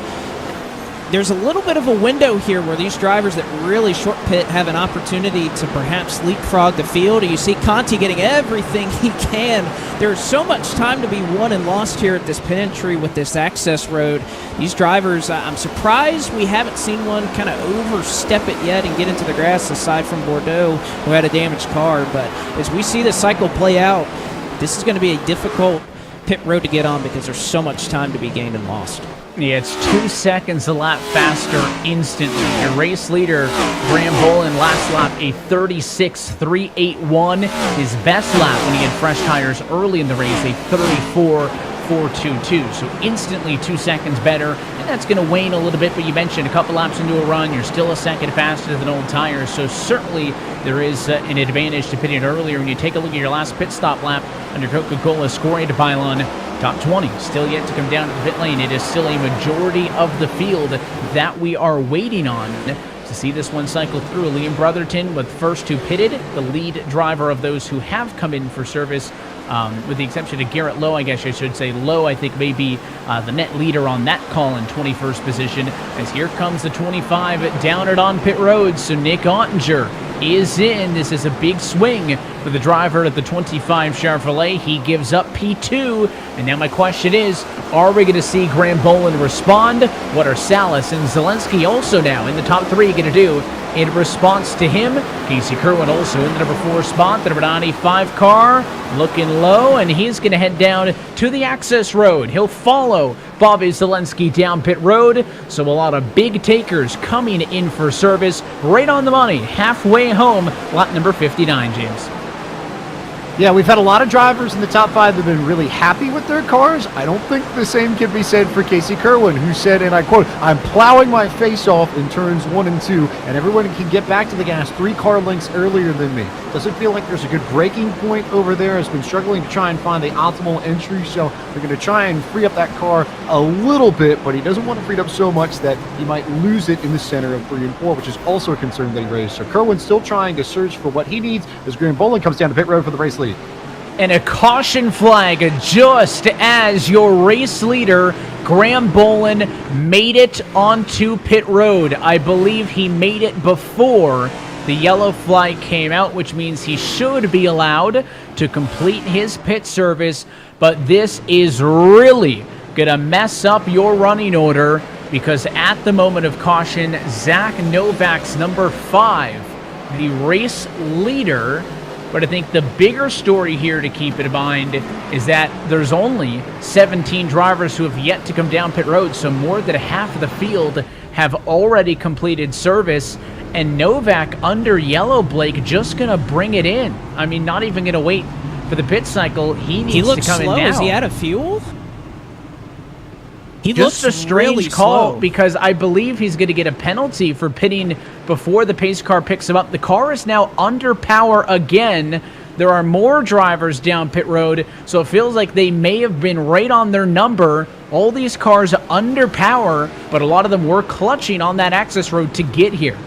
there's a little bit of a window here where these drivers that really short pit have an opportunity to perhaps leapfrog the field. You see Conti getting everything he can. There's so much time to be won and lost here at this pit entry with this access road. These drivers, I'm surprised we haven't seen one kind of overstep it yet and get into the grass, aside from Bordeaux, who had a damaged car. But as we see the cycle play out, this is going to be a difficult pit road to get on because there's so much time to be gained and lost. Yeah, it's 2 seconds a lap faster instantly. Your race leader, Graham Bolin, last lap a 36.381. His best lap when he had fresh tires early in the race, a 4.22. So instantly 2 seconds better, and that's going to wane a little bit, but you mentioned a couple laps into a run, you're still a second faster than old tires, so certainly there is an advantage to pitting earlier. When you take a look at your last pit stop lap under Coca-Cola scoring pylon, top 20, still yet to come down to the pit lane. It is still a majority of the field that we are waiting on to see this one cycle through. Liam Brotherton with first two pitted, the lead driver of those who have come in for service, with the exception of Garrett Lowe, I guess I should say. Lowe, I think, may be the net leader on that call in 21st position, as here comes the 25 down it on pit road. So Nick Ottinger is in. This is a big swing for the driver at the 25 Chevrolet. He gives up P2, and now my question is, are we going to see Graham Boland respond? What are Salas and Zelensky also now in the top three going to do in response to him? Casey Kerwin also in the number 4 spot. The number 95 car looking low, and he's going to head down to the access road. He'll follow Bobby Zelensky down pit road. So a lot of big takers coming in for service right on the money, halfway home, lap number 59, James. Yeah, we've had a lot of drivers in the top 5 that have been really happy with their cars. I don't think the same can be said for Casey Kerwin, who said, and I quote, "I'm plowing my face off in turns 1 and 2, and everyone can get back to the gas 3 car lengths earlier than me. Doesn't feel like there's a good braking point over there. Has been struggling to try and find the optimal entry, so they're going to try and free up that car a little bit, but he doesn't want to free it up so much that he might lose it in the center of 3 and 4, which is also a concern that he raised. So Kerwin's still trying to search for what he needs as Graham Boland comes down to pit road for the race lead. And a caution flag just as your race leader, Graham Boland, made it onto pit road. I believe he made it before the yellow flag came out, which means he should be allowed to complete his pit service. But this is really going to mess up your running order, because at the moment of caution, Zach Novak's number 5, the race leader. But I think the bigger story here to keep in mind is that there's only 17 drivers who have yet to come down pit road, so more than half of the field have already completed service, and Novak under yellow, Blake, just going to bring it in. I mean, not even going to wait for the pit cycle. He needs to come in now. Is he out of fuel? He Just looks a strange really call, slow. because I believe he's going to get a penalty for pitting before the pace car picks him up. The car is now under power again. There are more drivers down pit road, so it feels like they may have been right on their number. All these cars under power, but a lot of them were clutching on that access road to get here.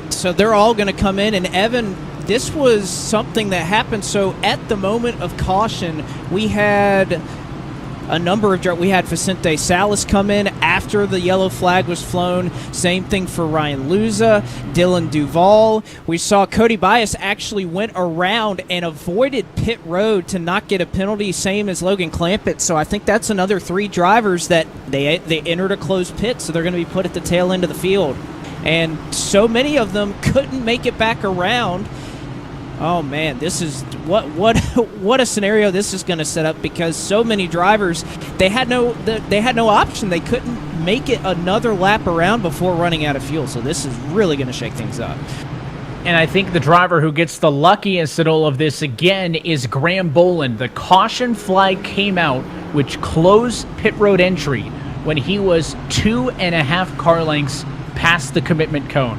So they're all going to come in, and Evan, this was something that happened. So at the moment of caution, we had a number of drivers. We had Vicente Salas come in after the yellow flag was flown. Same thing for Ryan Luza, Dylan Duvall. We saw Cody Bias actually went around and avoided pit road to not get a penalty, same as Logan Clampett. So I think that's another 3 drivers that they entered a closed pit, so they're going to be put at the tail end of the field. And so many of them couldn't make it back around. Oh man, this is what a scenario this is going to set up, because so many drivers, they had no option. They couldn't make it another lap around before running out of fuel. So this is really going to shake things up. And I think the driver who gets the luckiest in all of this again is Graham Boland. The caution flag came out, which closed pit road entry when he was 2.5 car lengths past the commitment cone.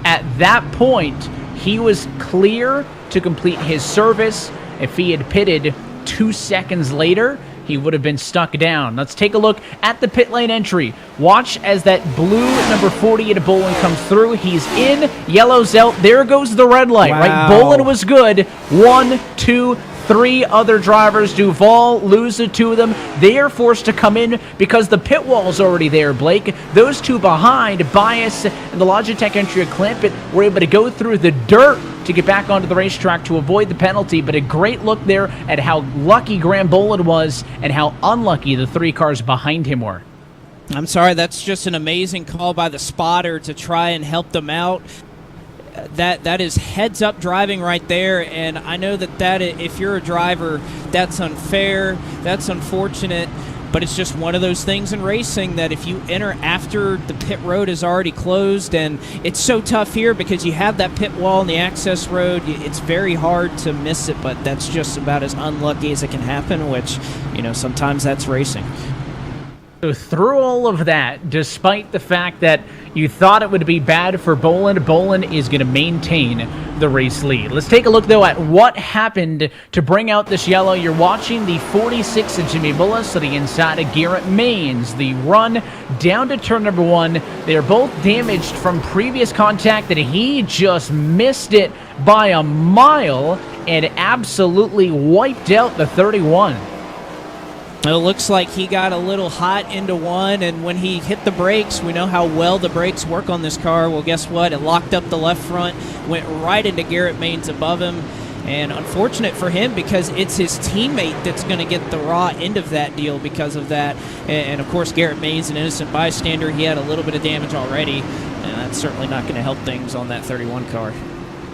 At that point, he was clear to complete his service. If he had pitted 2 seconds later, he would have been stuck down. Let's take a look at the pit lane entry. Watch as that blue number 48 of Boland comes through. He's in, yellow's out. There goes the red light, right? Boland was good. 1, 2, 3 other drivers, Duvall, Luza, 2 of them, they are forced to come in because the pit wall's already there, Blake. Those 2 behind, Bias and the Logitech entry of Clampett, were able to go through the dirt to get back onto the racetrack to avoid the penalty. But a great look there at how lucky Graham Boland was and how unlucky the 3 cars behind him were. I'm sorry, that's just an amazing call by the spotter to try and help them out. That is heads-up driving right there, and I know that if you're a driver, that's unfair, that's unfortunate, But it's just one of those things in racing that if you enter after the pit road is already closed, and it's so tough here because you have that pit wall and the access road, it's very hard to miss it, but that's just about as unlucky as it can happen, which, sometimes that's racing. So through all of that, despite the fact that you thought it would be bad for Boland, Boland is going to maintain the race lead. Let's take a look, though, at what happened to bring out this yellow. You're watching the 46 of Jimmy Bullis to the inside of Garrett Maines. The run down to turn number 1. They are both damaged from previous contact that he just missed it by a mile and absolutely wiped out the 31. It looks like he got a little hot into one, and when he hit the brakes, we know how well the brakes work on this car. Well, guess what? It locked up the left front, went right into Garrett Maines above him, and unfortunate for him because it's his teammate that's going to get the raw end of that deal because of that. And of course, Garrett Maines, an innocent bystander, he had a little bit of damage already, and that's certainly not going to help things on that 31 car.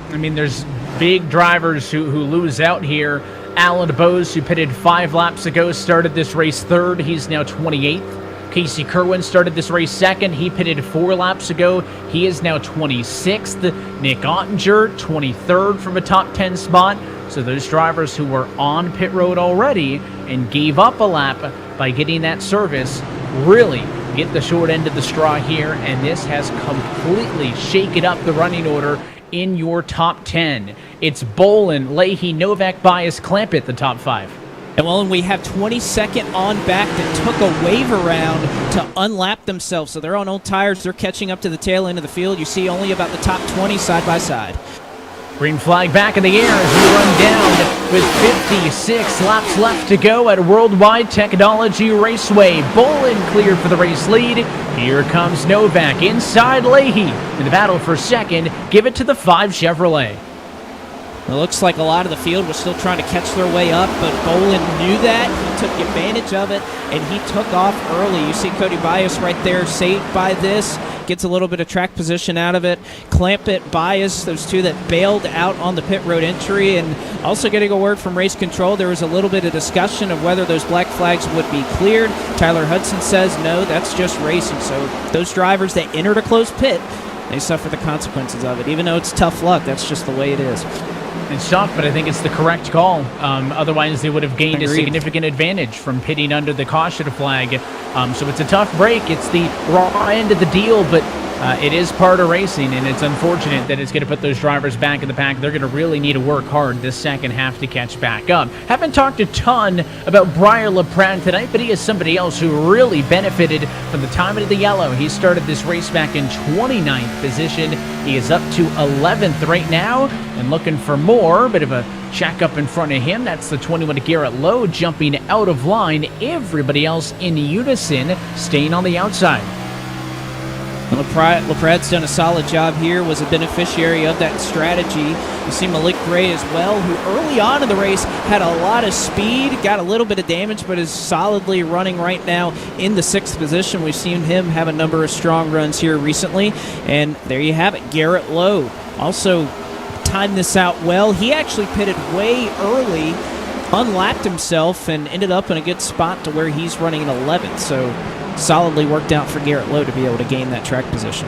I mean, there's big drivers who lose out here. Alan Bose, who pitted 5 laps ago, started this race 3rd. He's now 28th. Casey Kerwin started this race 2nd. He pitted 4 laps ago. He is now 26th. Nick Ottinger, 23rd from a top 10 spot. So those drivers who were on pit road already and gave up a lap by getting that service really get the short end of the straw here, and this has completely shaken up the running order in your top 10. It's Boland, Leahy, Novak, Bias, Clampett, the top 5. And we have 22nd on back that took a wave around to unlap themselves. So they're on old tires. They're catching up to the tail end of the field. You see only about the top 20 side by side. Green flag back in the air as we run down with 56 laps left to go at World Wide Technology Raceway. Boland cleared for the race lead. Here comes Novak inside Leahy in the battle for second. Give it to the 5 Chevrolet. It looks like a lot of the field was still trying to catch their way up, but Boland knew that. He took advantage of it, and he took off early. You see Cody Bias right there, saved by this. Gets a little bit of track position out of it. Clampett, Bias, those two that bailed out on the pit road entry. And also getting a word from race control, there was a little bit of discussion of whether those black flags would be cleared. Tyler Hudson says, no, that's just racing. So those drivers that entered a closed pit, they suffer the consequences of it. Even though it's tough luck, that's just the way it is. It's tough, but I think it's the correct call. Otherwise, they would have gained a significant advantage from pitting under the caution flag. So it's a tough break. It's the raw end of the deal, but it is part of racing, and it's unfortunate that it's going to put those drivers back in the pack. They're going to really need to work hard this second half to catch back up. Haven't talked a ton about Briar LaPrade tonight, but he is somebody else who really benefited from the timing of the yellow. He started this race back in 29th position. He is up to 11th right now and looking for more. Bit of a check up in front of him. That's the 21 Garrett Lowe jumping out of line. Everybody else in unison staying on the outside. LaPrade's done a solid job here, was a beneficiary of that strategy. You see Malik Gray as well, who early on in the race had a lot of speed, got a little bit of damage, but is solidly running right now in the 6th position. We've seen him have a number of strong runs here recently, and there you have it. Garrett Lowe also timed this out well. He actually pitted way early, unlapped himself, and ended up in a good spot to where he's running in 11th. So solidly worked out for Garrett Lowe to be able to gain that track position.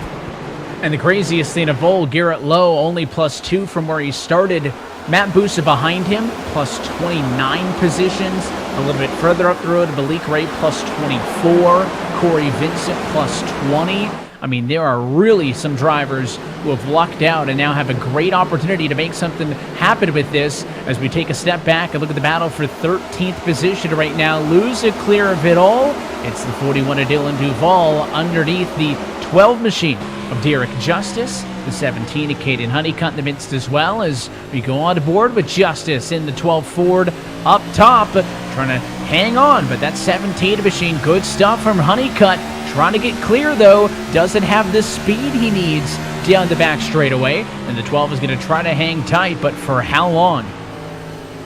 And the craziest thing of all, Garrett Lowe only +2 from where he started. Matt Busa behind him, +29 positions. A little bit further up the road, Malik Ray +24. Corey Vincent +20. I mean, there are really some drivers who have lucked out and now have a great opportunity to make something happen with this. As we take a step back and look at the battle for 13th position right now, lose it clear of it all. It's the 41 of Dylan Duvall underneath the 12 machine of Derek Justice, the 17 of Caden Honeycutt in the midst as well, as we go on board with Justice in the 12 Ford up top, trying to hang on, but that 17 machine, good stuff from Honeycutt. Trying to get clear, though, doesn't have the speed he needs down the back straightaway, and the 12 is going to try to hang tight, but for how long?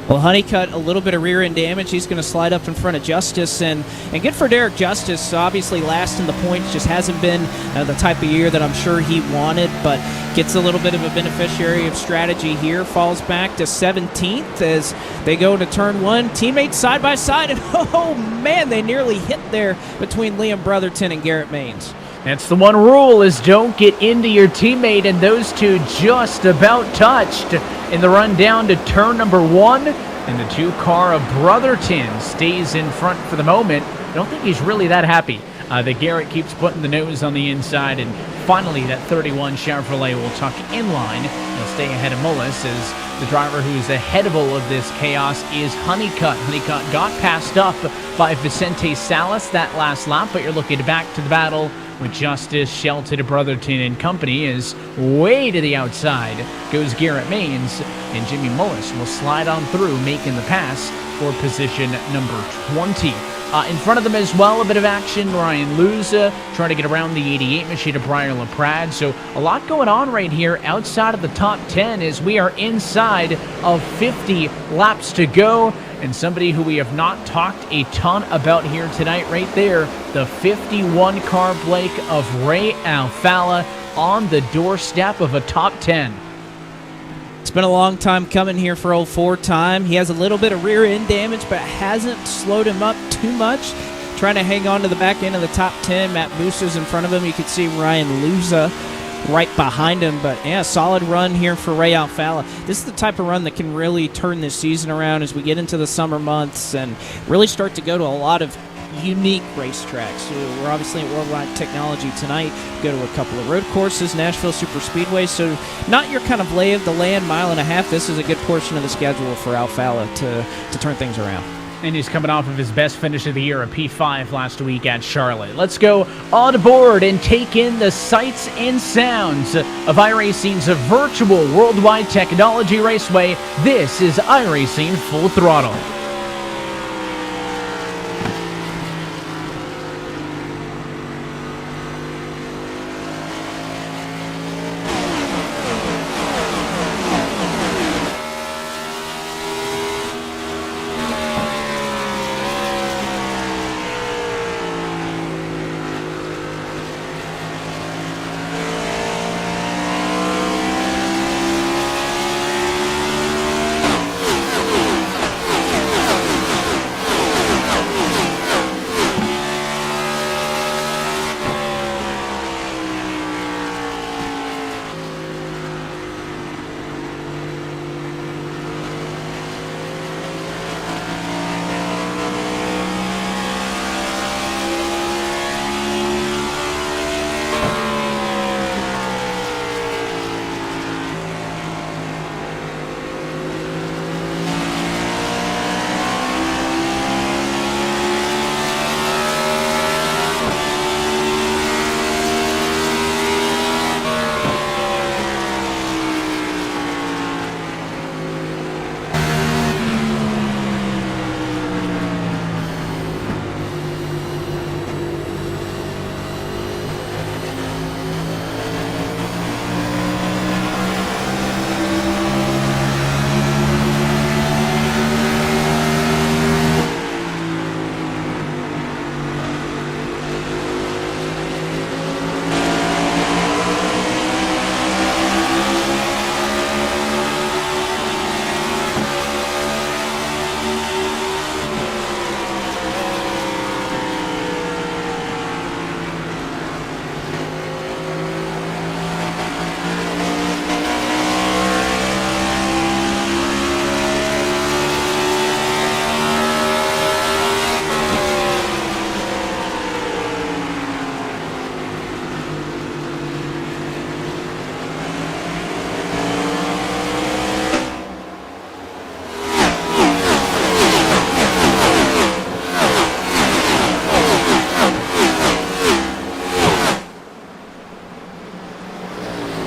Well, Honeycutt, a little bit of rear-end damage. He's going to slide up in front of Justice, and good for Derek Justice. Obviously, last in the points, just hasn't been the type of year that I'm sure he wanted, but gets a little bit of a beneficiary of strategy here, falls back to 17th as they go to turn 1. Teammates side by side, and oh man, they nearly hit there between Liam Brotherton and Garrett Maines. That's the one rule, is don't get into your teammate, and those two just about touched in the run down to turn number 1. And the 2-car of Brotherton stays in front for the moment. I don't think he's really that happy that Garrett keeps putting the nose on the inside, and finally that 31 Chevrolet will tuck in line. He'll stay ahead of Mullis as the driver who's ahead of all of this chaos is Honeycutt. Honeycutt got passed up by Vicente Salas that last lap, but you're looking back to the battle with Justice, Shelton, Brotherton, and company. Is way to the outside goes Garrett Maines, and Jimmy Mullis will slide on through, making the pass for position number 20. In front of them as well, a bit of action. Ryan Luza trying to get around the 88 machine of Brian LaPrade. So a lot going on right here outside of the top 10 as we are inside of 50 laps to go. And somebody who we have not talked a ton about here tonight right there, the 51 car Blake of Ray Alfala on the doorstep of a top 10. It's been a long time coming here for old 4-time. He has a little bit of rear end damage, but hasn't slowed him up too much. Trying to hang on to the back end of the top 10. Matt Boosters in front of him. You can see Ryan Luza right behind him. But yeah, solid run here for Ray Alfala. This is the type of run that can really turn this season around as we get into the summer months and really start to go to a lot of unique racetracks. We're obviously at World Wide Technology tonight. Go to a couple of road courses, Nashville Super Speedway. So not your kind of lay of the land, mile and a half. This is a good portion of the schedule for Alfala to turn things around. And he's coming off of his best finish of the year, a P5 last week at Charlotte. Let's go on board and take in the sights and sounds of iRacing's virtual Worldwide Technology Raceway. This is iRacing Full Throttle.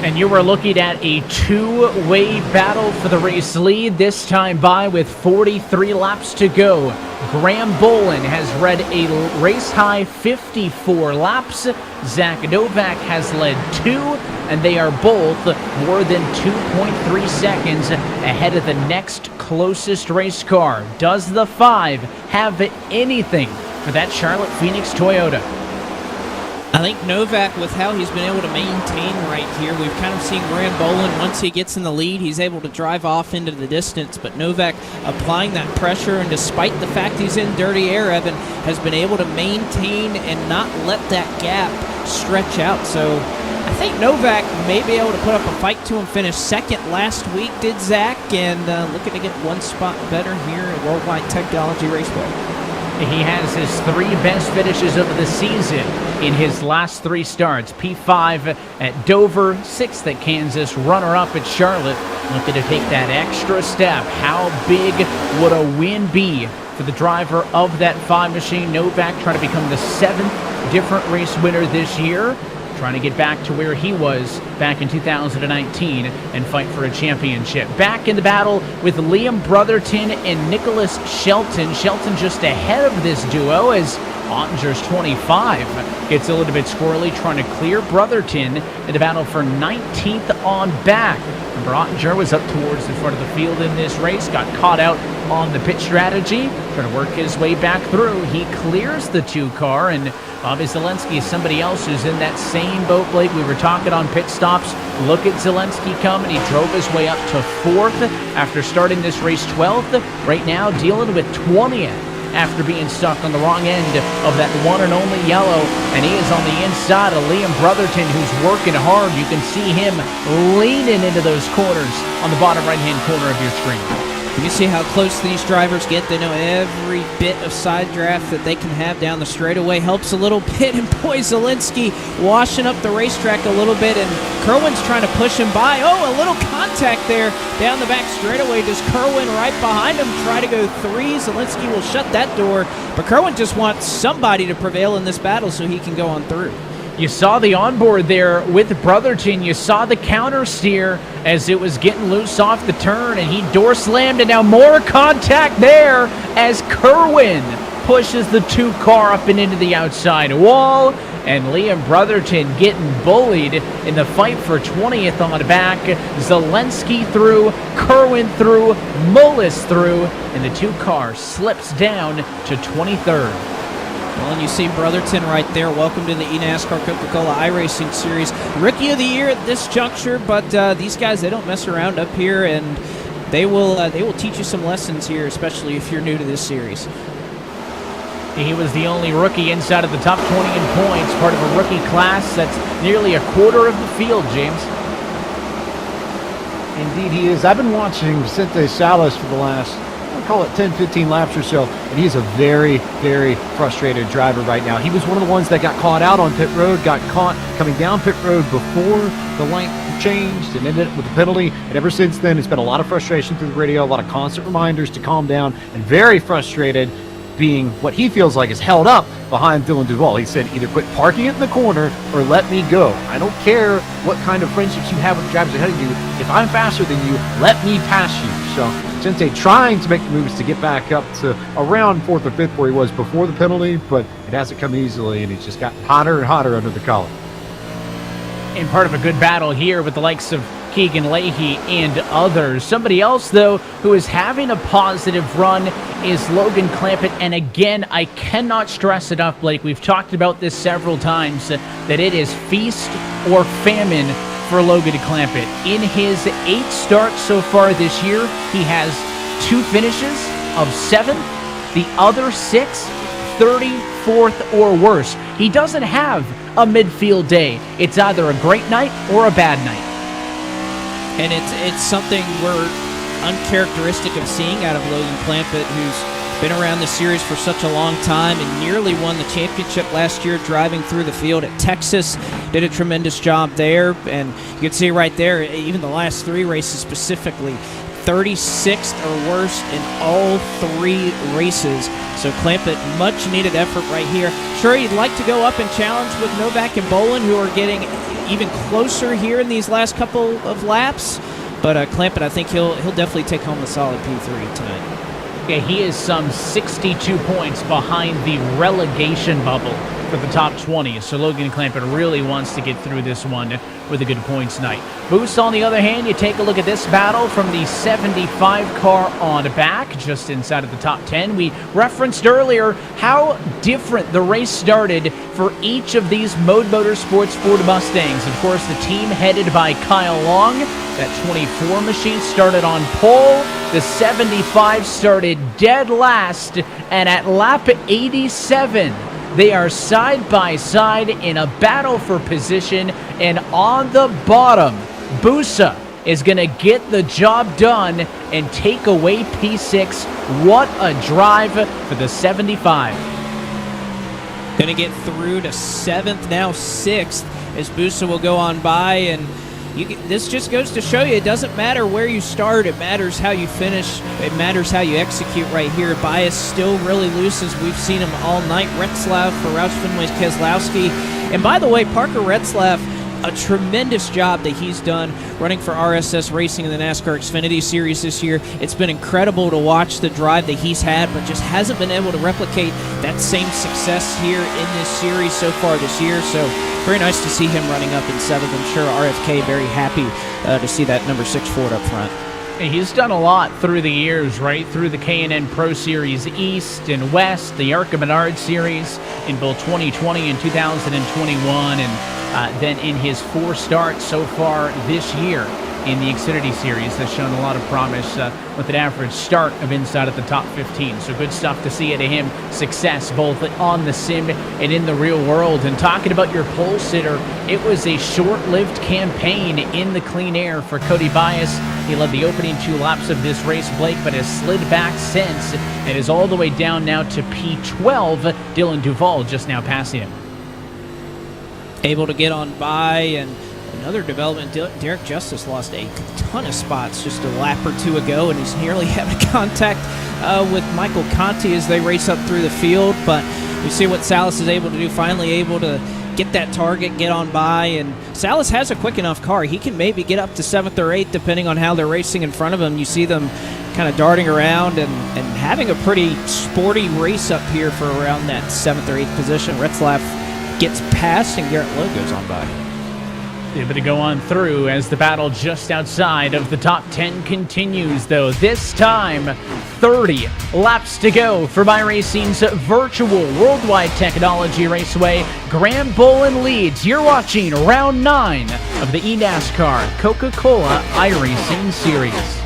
And you were looking at a two-way battle for the race lead, this time by with 43 laps to go. Graham Bolin has led a race-high 54 laps. Zach Novak has led 2, and they are both more than 2.3 seconds ahead of the next closest race car. Does the 5 have anything for that Charlotte Phoenix Toyota? I think Novak, with how he's been able to maintain right here, we've kind of seen Graham Boland, once he gets in the lead, he's able to drive off into the distance. But Novak applying that pressure, and despite the fact he's in dirty air, Evan, has been able to maintain and not let that gap stretch out. So I think Novak may be able to put up a fight to him. Finished second last week, did Zach, and looking to get one spot better here at World Wide Technology Raceway. He has his 3 best finishes of the season in his last 3 starts. P5 at Dover, 6th at Kansas, runner-up at Charlotte. Looking to take that extra step. How big would a win be for the driver of that 5 machine? Novak trying to become the 7th different race winner this year. Trying to get back to where he was back in 2019 and fight for a championship. Back in the battle with Liam Brotherton and Nicholas Shelton. Shelton just ahead of this duo as Ottinger's 25 gets a little bit squirrely, trying to clear Brotherton in the battle for 19th on back. Remember, Ottinger was up towards the front of the field in this race, got caught out on the pit strategy, trying to work his way back through. He clears the 2 car, and Bobby Zelensky is somebody else who's in that same boat, Blake. We were talking on pit stops. Look at Zelensky coming. He drove his way up to 4th after starting this race 12th. Right now, dealing with 20th after being stuck on the wrong end of that one and only yellow. And he is on the inside of Liam Brotherton, who's working hard. You can see him leaning into those corners on the bottom right-hand corner of your screen. You see how close these drivers get. They know every bit of side draft that they can have down the straightaway. Helps a little bit, and boy, Zelensky washing up the racetrack a little bit, and Kerwin's trying to push him by. Oh, a little contact there down the back straightaway. Does Kerwin right behind him try to go 3? Zelensky will shut that door, but Kerwin just wants somebody to prevail in this battle so he can go on through. You saw the onboard there with Brotherton. You saw the counter steer as it was getting loose off the turn, and he door slammed, and now more contact there as Kerwin pushes the 2 car up and into the outside wall, and Liam Brotherton getting bullied in the fight for 20th on the back. Zelensky through, Kerwin through, Mullis through, and the 2 car slips down to 23rd. Well, and you see Brotherton right there. Welcome to the eNASCAR Coca-Cola iRacing Series. Rookie of the Year at this juncture, but these guys, they don't mess around up here, and they will teach you some lessons here, especially if you're new to this series. He was the only rookie inside of the top 20 in points, part of a rookie class that's nearly a quarter of the field, James. Indeed he is. I've been watching Vicente Salas for the last, I'll call it 10, 15 laps or so, and he's a very, very frustrated driver right now. He was one of the ones that got caught out on pit road, got caught coming down pit road before the light changed and ended up with a penalty. And ever since then, it's been a lot of frustration through the radio, a lot of constant reminders to calm down, and very frustrated being what he feels like is held up behind Dylan Duval. He said, either quit parking it in the corner or let me go. I don't care what kind of friendships you have with the drivers ahead of you. If I'm faster than you, let me pass you. So Vicente trying to make the moves to get back up to around 4th or 5th where he was before the penalty, but it hasn't come easily, and he's just gotten hotter and hotter under the collar. In part of a good battle here with the likes of Keegan Leahy and others. Somebody else, though, who is having a positive run is Logan Clampett. And again, I cannot stress enough, Blake, we've talked about this several times, that it is feast or famine for Logan Clampett. In his 8 starts so far this year, he has 2 finishes of 7th, the other 6, 34th or worse. He doesn't have a midfield day. It's either a great night or a bad night. And it's something we're uncharacteristic of seeing out of Logan Clampett, who's been around the series for such a long time and nearly won the championship last year driving through the field at Texas. Did a tremendous job there, and you can see right there, even the last 3 races specifically, 36th or worse in all 3 races. So Clampett, much needed effort right here. Sure, he'd like to go up and challenge with Novak and Boland, who are getting even closer here in these last couple of laps. But Clampett, I think he'll definitely take home the solid P3 tonight. Yeah, he is some 62 points behind the relegation bubble for the top 20. So Logan Clampett really wants to get through this one with a good points night. Boost, on the other hand, you take a look at this battle from the 75 car on back, just inside of the top 10. We referenced earlier how different the race started for each of these Mode Motorsports Ford Mustangs. Of course, the team headed by Kyle Long, that 24 machine started on pole. The 75 started dead last, and at lap 87, they are side by side in a battle for position, and on the bottom, Busa is going to get the job done and take away P6. What a drive for the 75. Going to get through to 7th, now 6th, as Busa will go on by. And this just goes to show you, it doesn't matter where you start, it matters how you finish, it matters how you execute right here. Bias still really loose, as we've seen him all night. Retzlaff for Roush Fenway Keselowski. And by the way, Parker Retzlaff, a tremendous job that he's done running for RSS Racing in the NASCAR Xfinity Series this year. It's been incredible to watch the drive that he's had, but just hasn't been able to replicate that same success here in this series so far this year. So very nice to see him running up in 7th. I'm sure RFK very happy to see that number 6 Ford up front. He's done a lot through the years, right? Through the K&N Pro Series East and West, the ARCA Menard Series in both 2020 and 2021, and then in his 4 starts so far this year in the Xfinity Series has shown a lot of promise with an average start of inside of the top 15. So good stuff to see out of him. Success both on the sim and in the real world. And talking about your pole sitter, it was a short-lived campaign in the clean air for Cody Bias. He led the opening 2 laps of this race, Blake, but has slid back since and is all the way down now to P12. Dylan Duvall just now passing him. Able to get on by, and another development, Derek Justice lost a ton of spots just a lap or 2 ago, and he's nearly having contact with Michael Conti as they race up through the field. But we see what Salas is able to do, finally able to get that target, get on by, and Salas has a quick enough car. He can maybe get up to 7th or 8th depending on how they're racing in front of him. You see them kind of darting around and having a pretty sporty race up here for around that 7th or 8th position. Retzlaff gets past, and Garrett Lowe goes on by. Able to go on through as the battle just outside of the top 10 continues, though. This time, 30 laps to go for iRacing's virtual World Wide Technology Raceway. Graham Bolin leads. You're watching round 9 of the eNASCAR Coca-Cola iRacing Series.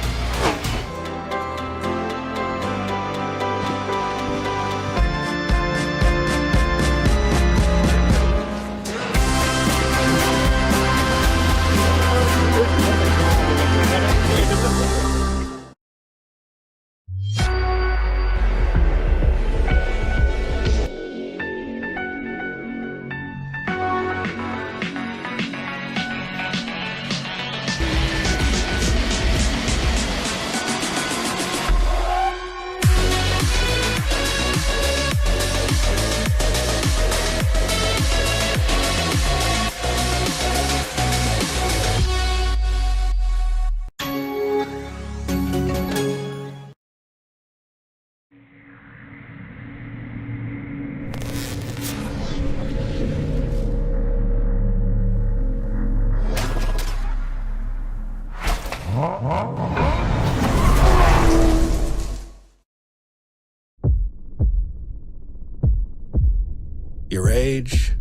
Your age,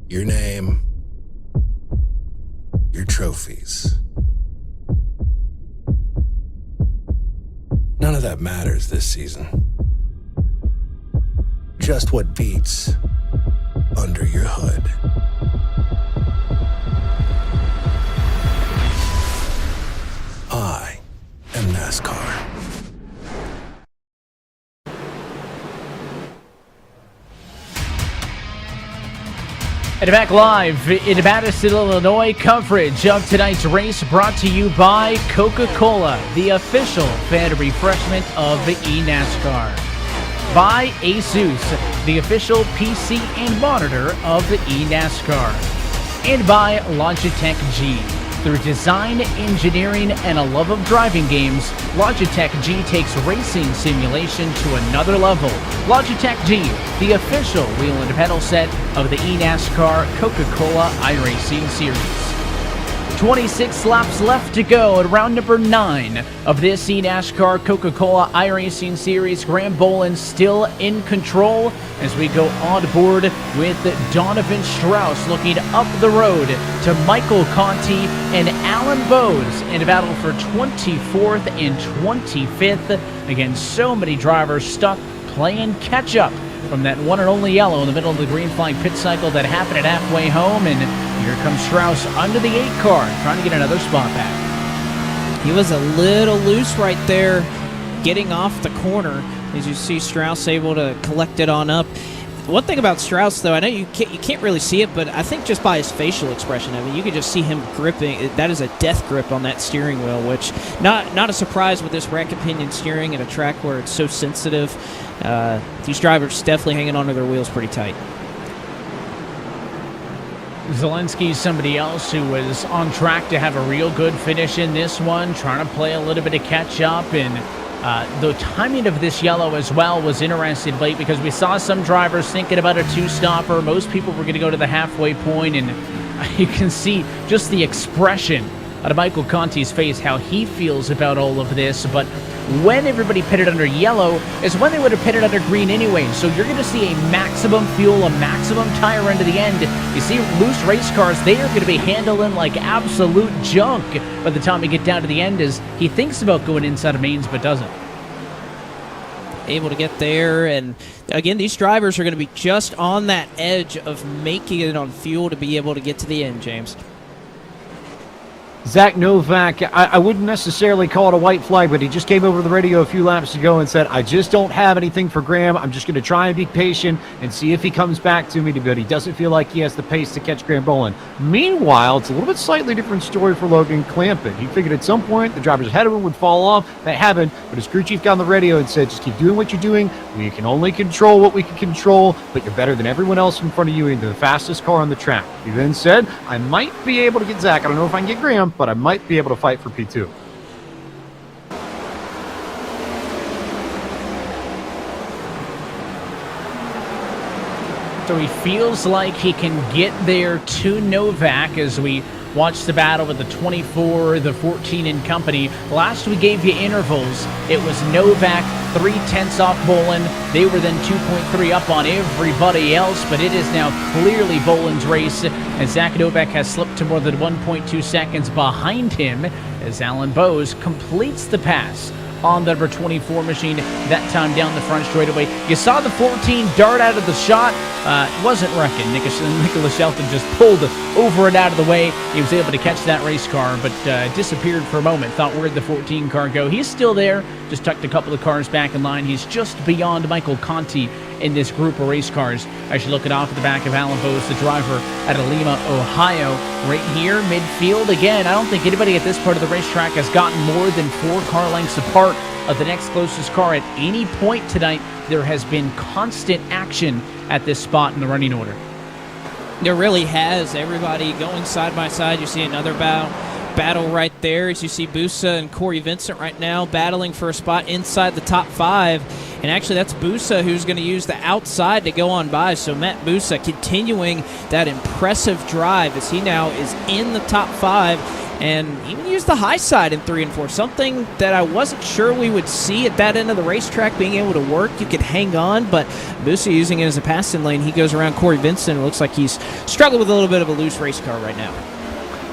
your name, your trophies. None of that matters this season. Just what beats under your hood. I am NASCAR. And back live in Madison, Illinois, coverage of tonight's race brought to you by Coca-Cola, the official fan refreshment of the eNASCAR. By Asus, the official PC and monitor of the eNASCAR. And by Logitech G, Through design, engineering, and a love of driving games, Logitech G takes racing simulation to another level. Logitech G, the official wheel and pedal set of the eNASCAR Coca-Cola iRacing Series. 26 laps left to go at round number 9 of this eNASCAR Coca-Cola iRacing Series. Graham Bolin still in control as we go on board with Donovan Strauss looking up the road to Michael Conti and Alan Bowes in a battle for 24th and 25th. Again, so many drivers stuck playing catch-up from that one and only yellow in the middle of the green flag pit cycle that happened at halfway home, and here comes Strauss under the 8 car, trying to get another spot back. He was a little loose right there, getting off the corner. As you see, Strauss able to collect it on up. One thing about Strauss, though, I know you can't really see it, but I think just by his facial expression, I mean, you could just see him gripping. That is a death grip on that steering wheel, which not a surprise with this rack pinion steering at a track where it's so sensitive. These drivers definitely hanging onto their wheels pretty tight. Zelensky's somebody else who was on track to have a real good finish in this one, trying to play a little bit of catch up, and the timing of this yellow as well was interesting late because we saw some drivers thinking about a 2-stopper. Most people were going to go to the halfway point, and you can see just the expression out of Michael Conti's face, how he feels about all of this. But when everybody pitted under yellow is when they would have pitted under green anyway. So you're going to see a maximum fuel, a maximum tire into the end. You see loose race cars, they are going to be handling like absolute junk by the time we get down to the end, as he thinks about going inside of mains but doesn't. Able to get there, and again, these drivers are going to be just on that edge of making it on fuel to be able to get to the end, James. Zach Novak, I wouldn't necessarily call it a white flag, but he just came over the radio a few laps ago and said, I just don't have anything for Graham. I'm just going to try and be patient and see if he comes back to me, but he doesn't feel like he has the pace to catch Graham Bolin. Meanwhile, it's a little bit slightly different story for Logan Clampett. He figured at some point the drivers ahead of him would fall off. They haven't, but his crew chief got on the radio and said, just keep doing what you're doing. We can only control what we can control, but you're better than everyone else in front of you and the fastest car on the track. He then said, I might be able to get Zach. I don't know if I can get Graham, but I might be able to fight for P2. So he feels like he can get there to Novak as we watch the battle with the 24, the 14, and company. Last we gave you intervals. It was Novak 0.3 off Bolin. They were then 2.3 up on everybody else, but it is now clearly Bolin's race as Zach Novak has slipped to more than 1.2 seconds behind him as Alan Bowes completes the pass on the number 24 machine, that time down the front straightaway. You saw the 14 dart out of the shot. It wasn't wrecking. Nicholas Shelton just pulled over and out of the way. He was able to catch that race car, but disappeared for a moment. Thought, where'd the 14 car go? He's still there, just tucked a couple of cars back in line. He's just beyond Michael Conti in this group of race cars. As you look it off at the back of Alan Bowes, the driver out of Lima, Ohio. Right here, midfield. Again, I don't think anybody at this part of the racetrack has gotten more than 4 car lengths apart of the next closest car at any point tonight. There has been constant action at this spot in the running order. There really has. Everybody going side by side. You see another battle right there as you see Busa and Corey Vincent right now battling for a spot inside the top 5. And actually, that's Busa who's going to use the outside to go on by. So Matt Busa continuing that impressive drive as he now is in the top 5 and even used the high side in 3 and 4. Something that I wasn't sure we would see at that end of the racetrack being able to work. You could hang on, but Busa using it as a passing lane. He goes around Corey Vincent. It looks like he's struggling with a little bit of a loose race car right now.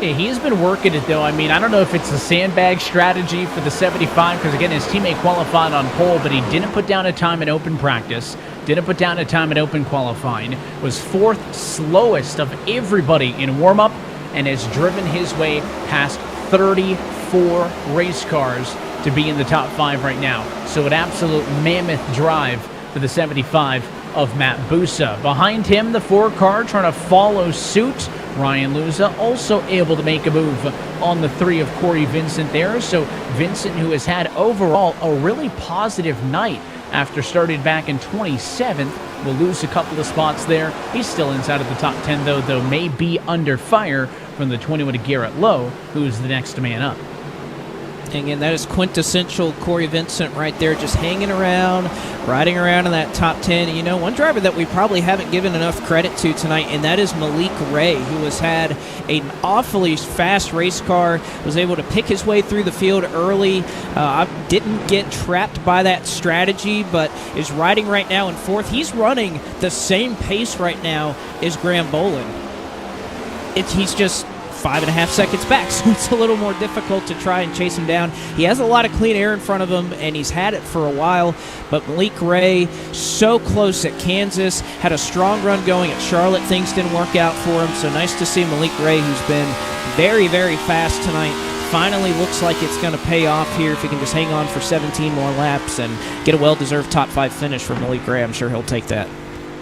Yeah, he's been working it, though. I mean, I don't know if it's a sandbag strategy for the 75, because, again, his teammate qualified on pole, but he didn't put down a time in open practice, didn't put down a time in open qualifying, was 4th slowest of everybody in warm-up, and has driven his way past 34 race cars to be in the top 5 right now. So an absolute mammoth drive for the 75 of Matt Busa. Behind him, the 4 car trying to follow suit. Ryan Luza also able to make a move on the 3 of Corey Vincent there. So Vincent, who has had overall a really positive night after starting back in 27th, will lose a couple of spots there. He's still inside of the top 10, though may be under fire from the 21 of Garrett Lowe, who is the next man up. And again, that is quintessential Corey Vincent right there, just hanging around, riding around in that top 10. And, you know, one driver that we probably haven't given enough credit to tonight, and that is Malik Ray, who has had an awfully fast race car, was able to pick his way through the field early. Didn't get trapped by that strategy, but is riding right now in fourth. He's running the same pace right now as Graham Bolin. He's just 5.5 seconds back, so it's a little more difficult to try and chase him down. He has a lot of clean air in front of him, and he's had it for a while, but Malik Ray, so close at Kansas, had a strong run going at Charlotte. Things didn't work out for him, so nice to see Malik Ray, who's been very, very fast tonight. Finally looks like it's going to pay off here if he can just hang on for 17 more laps and get a well-deserved top 5 finish for Malik Ray. I'm sure he'll take that.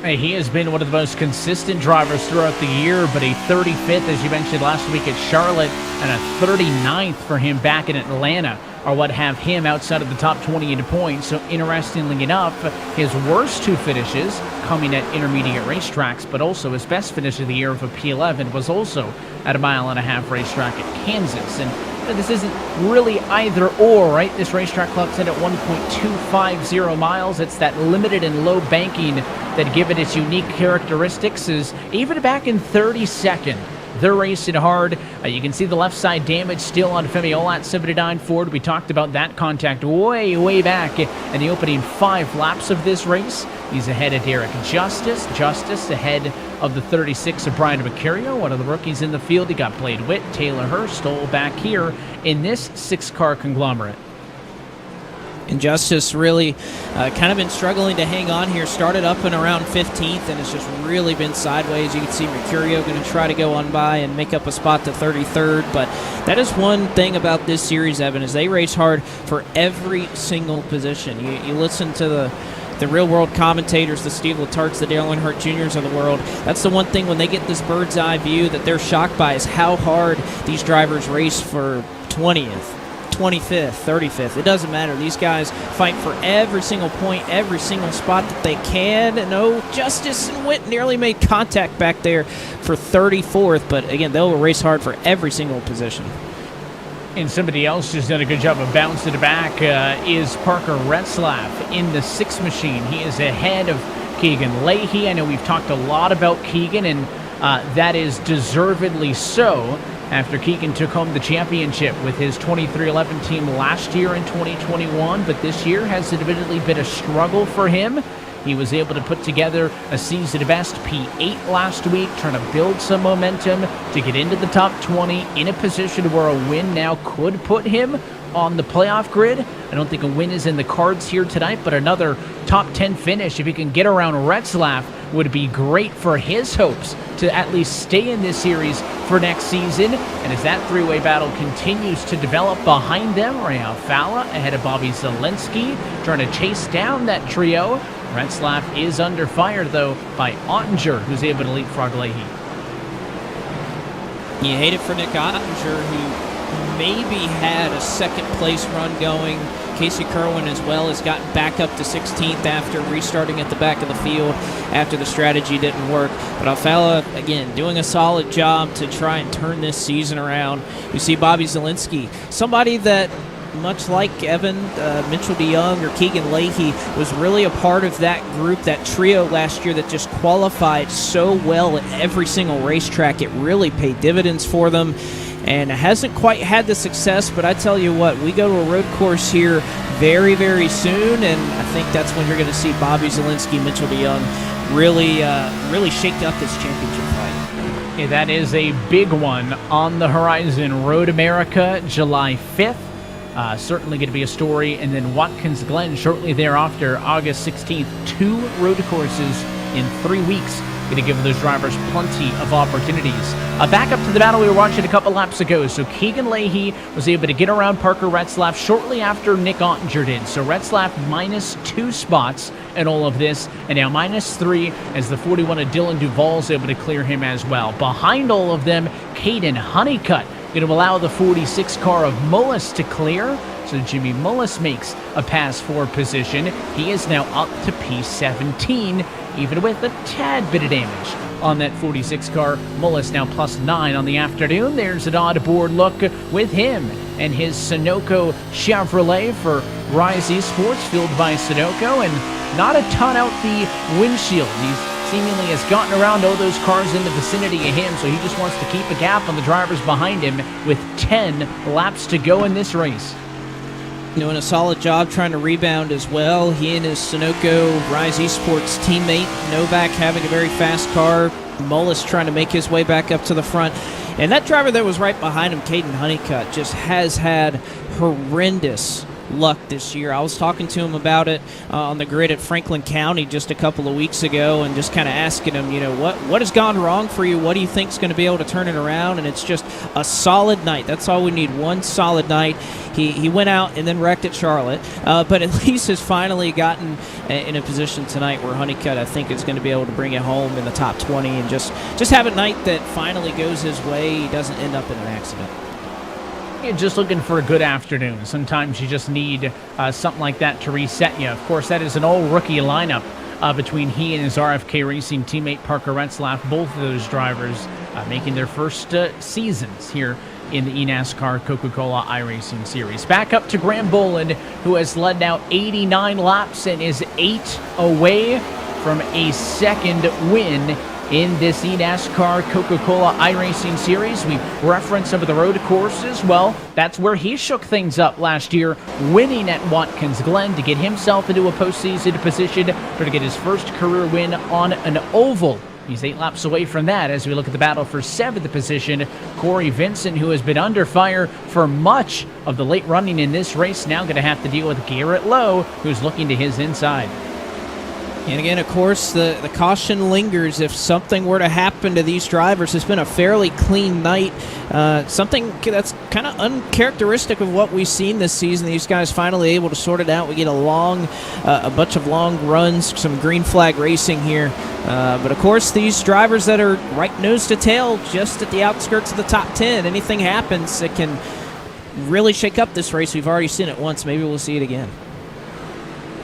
Hey, he has been one of the most consistent drivers throughout the year, but a 35th, as you mentioned last week at Charlotte, and a 39th for him back in Atlanta are what have him outside of the top 20 in points. So interestingly enough, his worst 2 finishes coming at intermediate racetracks, but also his best finish of the year of a P11 was also at a 1.5-mile racetrack at Kansas. And this isn't really either or, right? This racetrack clocks in at 1.250 miles. It's that limited and low banking that give it its unique characteristics. Is even back in 32nd, they're racing hard. You can see the left side damage still on Femi Olat 79 Ford. We talked about that contact way back in the opening 5 laps of this race. He's ahead of Derek Justice. Justice ahead of the 36 of Brian Mercurio, one of the rookies in the field. He got Blade Whitt, Taylor Hurst, all back here in this 6-car conglomerate. And Justice really kind of been struggling to hang on here. Started up and around 15th and has just really been sideways. You can see Mercurio going to try to go on by and make up a spot to 33rd. But that is one thing about this series, Evan, is they race hard for every single position. You listen to the real-world commentators, the Steve Letarts, the Dale Earnhardt Jr.'s of the world. That's the one thing when they get this bird's-eye view that they're shocked by is how hard these drivers race for 20th. 25th, 35th, it doesn't matter. These guys fight for every single point, every single spot that they can. No, Justice and Whitt nearly made contact back there for 34th, but again, they'll race hard for every single position. And somebody else who's done a good job of bouncing it back is Parker Retzlaff in the 6 machine. He is ahead of Keegan Leahy. I know we've talked a lot about Keegan, and that is deservedly so, after Keegan took home the championship with his 2311 team last year in 2021, but this year has admittedly been a struggle for him. He was able to put together a season-best P8 last week, trying to build some momentum to get into the top 20 in a position where a win now could put him on the playoff grid. I don't think a win is in the cards here tonight, but another top 10 finish, if he can get around Retzlaff, would be great for his hopes to at least stay in this series for next season. And as that 3-way battle continues to develop behind them, Ray Alfala ahead of Bobby Zelensky, trying to chase down that trio. Retzlaff is under fire, though, by Ottinger, who's able to leapfrog Leahy. You hate it for Nick Ottinger, who maybe had a second-place run going. Casey Kerwin as well has gotten back up to 16th after restarting at the back of the field after the strategy didn't work. But Alfala, again, doing a solid job to try and turn this season around. You see Bobby Zelensky, somebody that, much like Evan, Mitchell DeYoung, or Keegan Leahy, was really a part of that group, that trio last year that just qualified so well at every single racetrack. It really paid dividends for them, and it hasn't quite had the success, but I tell you what, we go to a road course here very, very soon, and I think that's when you're going to see Bobby Zelensky, Mitchell DeYoung really shake up this championship fight. Yeah, that is a big one on the horizon. Road America, July 5th. Certainly going to be a story. And then Watkins Glen shortly thereafter, August 16th. 2 road courses in 3 weeks. Going to give those drivers plenty of opportunities. Back up to the battle we were watching a couple laps ago. So Keegan Leahy was able to get around Parker Retzlaff shortly after Nick Ottinger did. So Retzlaff minus 2 spots in all of this, and now minus 3 as the 41 of Dylan Duvall's able to clear him as well. Behind all of them, Caden Honeycutt going to allow the 46 car of Mullis to clear. So Jimmy Mullis makes a pass for position. He is now up to P17, even with a tad bit of damage on that 46 car. Mullis now +9 on the afternoon. There's an odd-board look with him and his Sunoco Chevrolet for Rise Esports, fueled by Sunoco, and not a ton out the windshield. He seemingly has gotten around all those cars in the vicinity of him, so he just wants to keep a gap on the drivers behind him with 10 laps to go in this race. Doing a solid job trying to rebound as well. He and his Sunoco Rise Esports teammate Novak having a very fast car. Mullis trying to make his way back up to the front. And that driver that was right behind him, Caden Honeycutt, just has had horrendous luck this year. I was talking to him about it on the grid at Franklin County just a couple of weeks ago, and just kind of asking him, what has gone wrong for you? What do you think is going to be able to turn it around? And it's just a solid night. That's all we need, one solid night. He went out and then wrecked at Charlotte, but at least has finally gotten in a position tonight where Honeycutt, I think, is going to be able to bring it home in the top 20 and just have a night that finally goes his way. He doesn't end up in an accident. You're just looking for a good afternoon. Sometimes you just need something like that to reset you. Of course, that is an all-rookie lineup between he and his RFK Racing teammate Parker Retzlaff. Both of those drivers making their first seasons here in the eNASCAR Coca-Cola iRacing Series. Back up to Graham Boland, who has led now 89 laps and is 8 away from a second win in this eNASCAR Coca-Cola iRacing Series. We referenced some of the road courses. Well, that's where he shook things up last year, winning at Watkins Glen to get himself into a postseason position to get his first career win on an oval. He's 8 laps away from that as we look at the battle for 7th position. Corey Vincent, who has been under fire for much of the late running in this race, now going to have to deal with Garrett Lowe, who's looking to his inside. And again, of course, the caution lingers if something were to happen to these drivers. It's been a fairly clean night. Something that's kind of uncharacteristic of what we've seen this season. These guys finally able to sort it out. We get a bunch of long runs, some green flag racing here. But of course, these drivers that are right nose to tail, just at the outskirts of the top 10, anything happens that can really shake up this race. We've already seen it once. Maybe we'll see it again.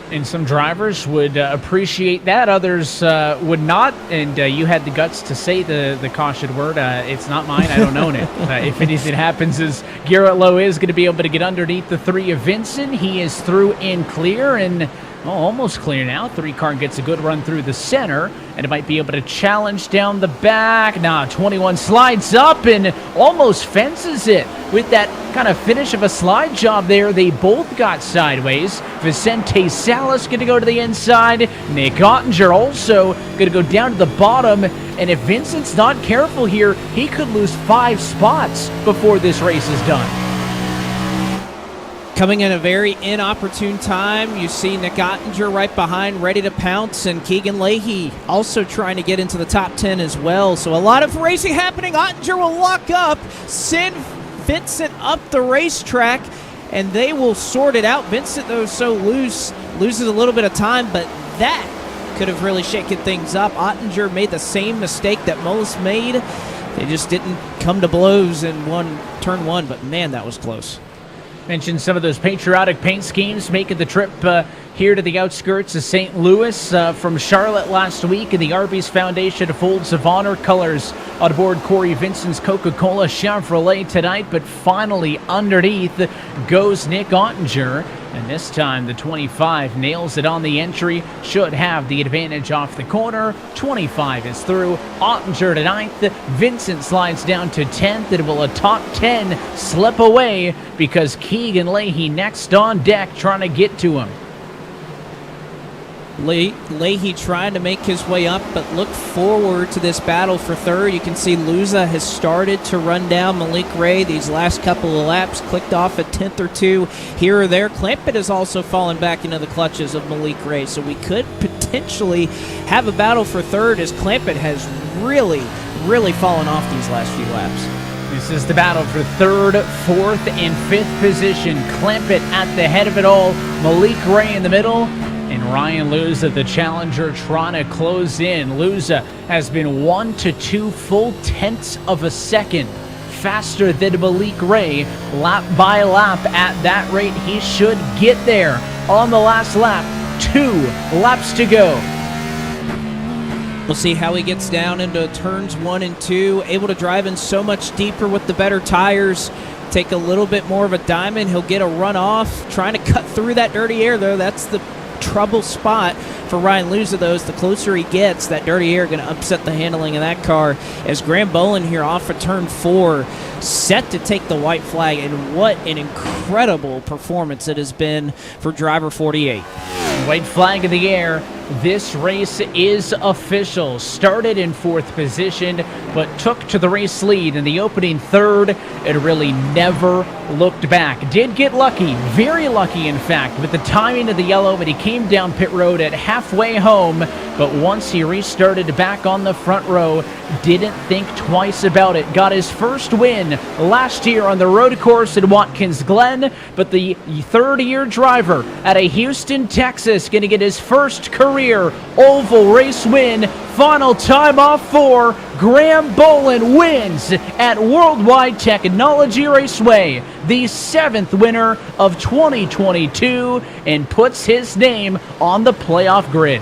And some drivers would appreciate that, others would not. And you had the guts to say the caution word. It's not mine. I don't own it. If anything happens, is Garrett Lowe is going to be able to get underneath the 3 of Vincent. He is through and clear, and almost clear now. 3 car gets a good run through the center, and it might be able to challenge down the back. 21 slides up and almost fences it with that kind of finish of a slide job there. They both got sideways. Vicente Salas going to go to the inside. Nick Ottinger also going to go down to the bottom. And if Vincent's not careful here, he could lose 5 spots before this race is done. Coming in a very inopportune time, you see Nick Ottinger right behind, ready to pounce, and Keegan Leahy also trying to get into the top 10 as well. So a lot of racing happening. Ottinger will lock up, send Vincent up the racetrack, and they will sort it out. Vincent, though, so loose, loses a little bit of time, but that could have really shaken things up. Ottinger made the same mistake that Mullis made. They just didn't come to blows in turn one, but man, that was close. Mentioned some of those patriotic paint schemes making the trip here to the outskirts of St. Louis from Charlotte last week, and the Arby's Foundation Folds of Honor colors on board Corey Vincent's Coca-Cola Chevrolet tonight. But finally underneath goes Nick Ottinger, and this time the 25 nails it on the entry, should have the advantage off the corner. 25 is through. Ottinger to 9th. Vincent slides down to 10th. And will a top 10 slip away because Keegan Leahy next on deck trying to get to him. Leahy trying to make his way up, but look forward to this battle for third. You can see Luza has started to run down Malik Ray these last couple of laps, clicked off a 10th or 2 here or there. Clampett has also fallen back into the clutches of Malik Ray, so we could potentially have a battle for third as Clampett has really fallen off these last few laps. This is the battle for 3rd, 4th, and 5th position. Clampett at the head of it all, Malik Ray in the middle, and Ryan Luza, the challenger, trying to close in. Luza has been 1 to 2 full tenths of a second faster than Malik Ray, lap by lap. At that rate, he should get there on the last lap. 2 laps to go. We'll see how he gets down into turns 1 and 2, able to drive in so much deeper with the better tires. Take a little bit more of a diamond. He'll get a run off, trying to cut through that dirty air, though. That's the trouble spot for Ryan Luza, though. The closer he gets, that dirty air going to upset the handling of that car. As Graham Bolin here off of turn 4, set to take the white flag, and what an incredible performance it has been for driver 48. White flag in the air. This race is official. Started in 4th position, but took to the race lead in the opening third and really never looked back. Did get lucky, very lucky in fact, with the timing of the yellow, but he came down pit road at halfway home. But once he restarted back on the front row, didn't think twice about it. Got his first win last year on the road course in Watkins Glen, but the third-year driver out of Houston, Texas, going to get his first career oval race win. Final time off for Graham Bolin wins at World Wide Technology Raceway, the 7th winner of 2022, and puts his name on the playoff grid.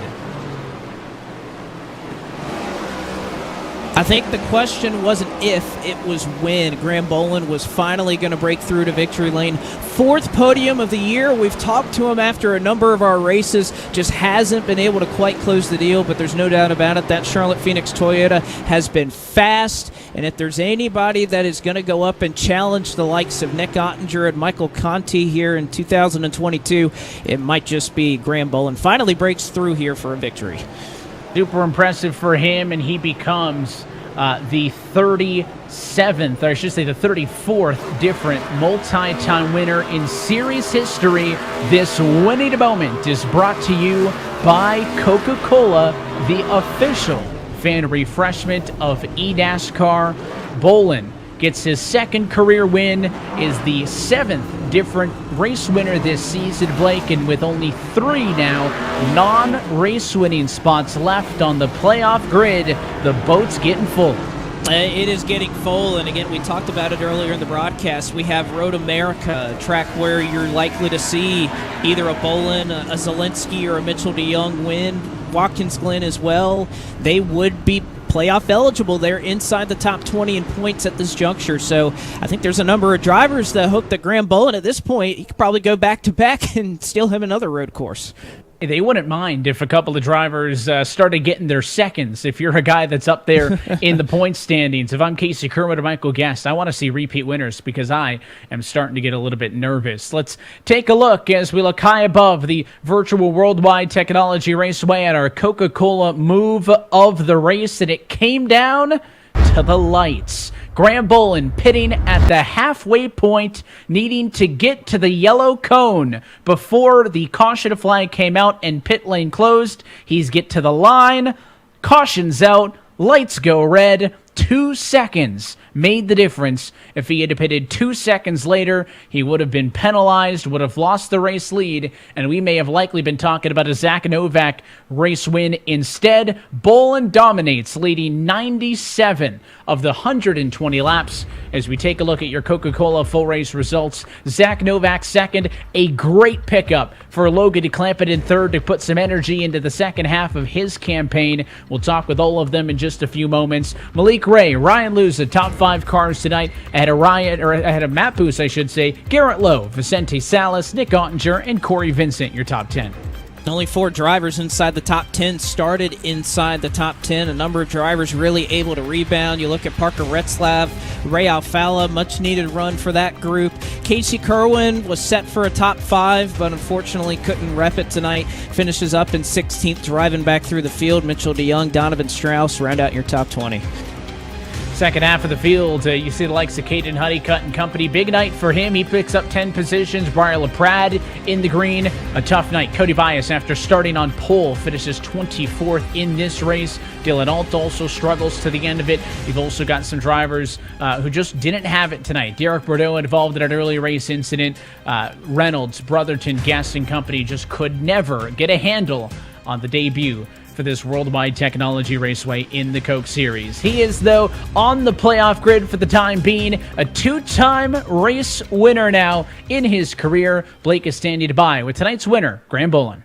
I think the question wasn't if, it was when. Graham Bolin was finally going to break through to victory lane. 4th podium of the year. We've talked to him after a number of our races. Just hasn't been able to quite close the deal, but there's no doubt about it. That Charlotte Phoenix Toyota has been fast, and if there's anybody that is going to go up and challenge the likes of Nick Ottinger and Michael Conti here in 2022, it might just be Graham Bolin. Finally breaks through here for a victory. Super impressive for him, and he becomes the 37th, or I should say the 34th different multi-time winner in series history. This winning moment is brought to you by Coca-Cola, the official fan refreshment of eNASCAR. Bolin gets his 2nd career win, is the 7th different race winner this season, Blake, and with only 3 now non-race winning spots left on the playoff grid, the boat's getting full. It is getting full, and again, we talked about it earlier in the broadcast. We have Road America, a track where you're likely to see either a Bolin, a Zelensky, or a Mitchell DeYoung win. Watkins Glen as well. They would be playoff eligible. They're inside the top 20 in points at this juncture. So I think there's a number of drivers that hope that Graham Bolin at this point, he could probably go back-to-back and still have another road course. They wouldn't mind if a couple of drivers started getting their seconds. If you're a guy that's up there in the point standings, if I'm Casey Kerwin or Michael Guest, I want to see repeat winners because I am starting to get a little bit nervous. Let's take a look as we look high above the virtual Worldwide Technology Raceway at our Coca-Cola move of the race, and it came down to the lights. Graham Bolin pitting at the halfway point, needing to get to the yellow cone before the caution flag came out and pit lane closed. He's get to the line, caution's out, lights go red. 2 seconds made the difference. If he had pitted 2 seconds later, he would have been penalized, would have lost the race lead, and we may have likely been talking about a Zach Novak race win instead. Bolin dominates, leading 97 of the 120 laps. As we take a look at your Coca-Cola full race results, Zach Novak 2nd, a great pickup for Logan DeClampett in 3rd to put some energy into the second half of his campaign. We'll talk with all of them in just a few moments. Malik Ray, Ryan Luza, top 5 cars tonight. Ahead of Matt Booth, I should say. Garrett Lowe, Vicente Salas, Nick Ottinger, and Corey Vincent, your top 10. Only 4 drivers inside the top 10 started inside the top 10. A number of drivers really able to rebound. You look at Parker Retzlaff, Ray Alfala, much needed run for that group. Casey Kerwin was set for a top 5, but unfortunately couldn't rep it tonight. Finishes up in 16th, driving back through the field. Mitchell DeYoung, Donovan Strauss round out your top 20. Second half of the field, you see the likes of Caden Honeycutt and company. Big night for him. He picks up 10 positions. Brian LaPrade in the green. A tough night. Cody Bias, after starting on pole, finishes 24th in this race. Dylan Alt also struggles to the end of it. You've also got some drivers who just didn't have it tonight. Derek Bordeaux involved in an early race incident. Reynolds, Brotherton, Gas and company just could never get a handle on the debut for this Worldwide Technology Raceway in the Coke Series. He is, though, on the playoff grid for the time being, a 2-time race winner now in his career. Blake is standing by with tonight's winner, Graham Bolin.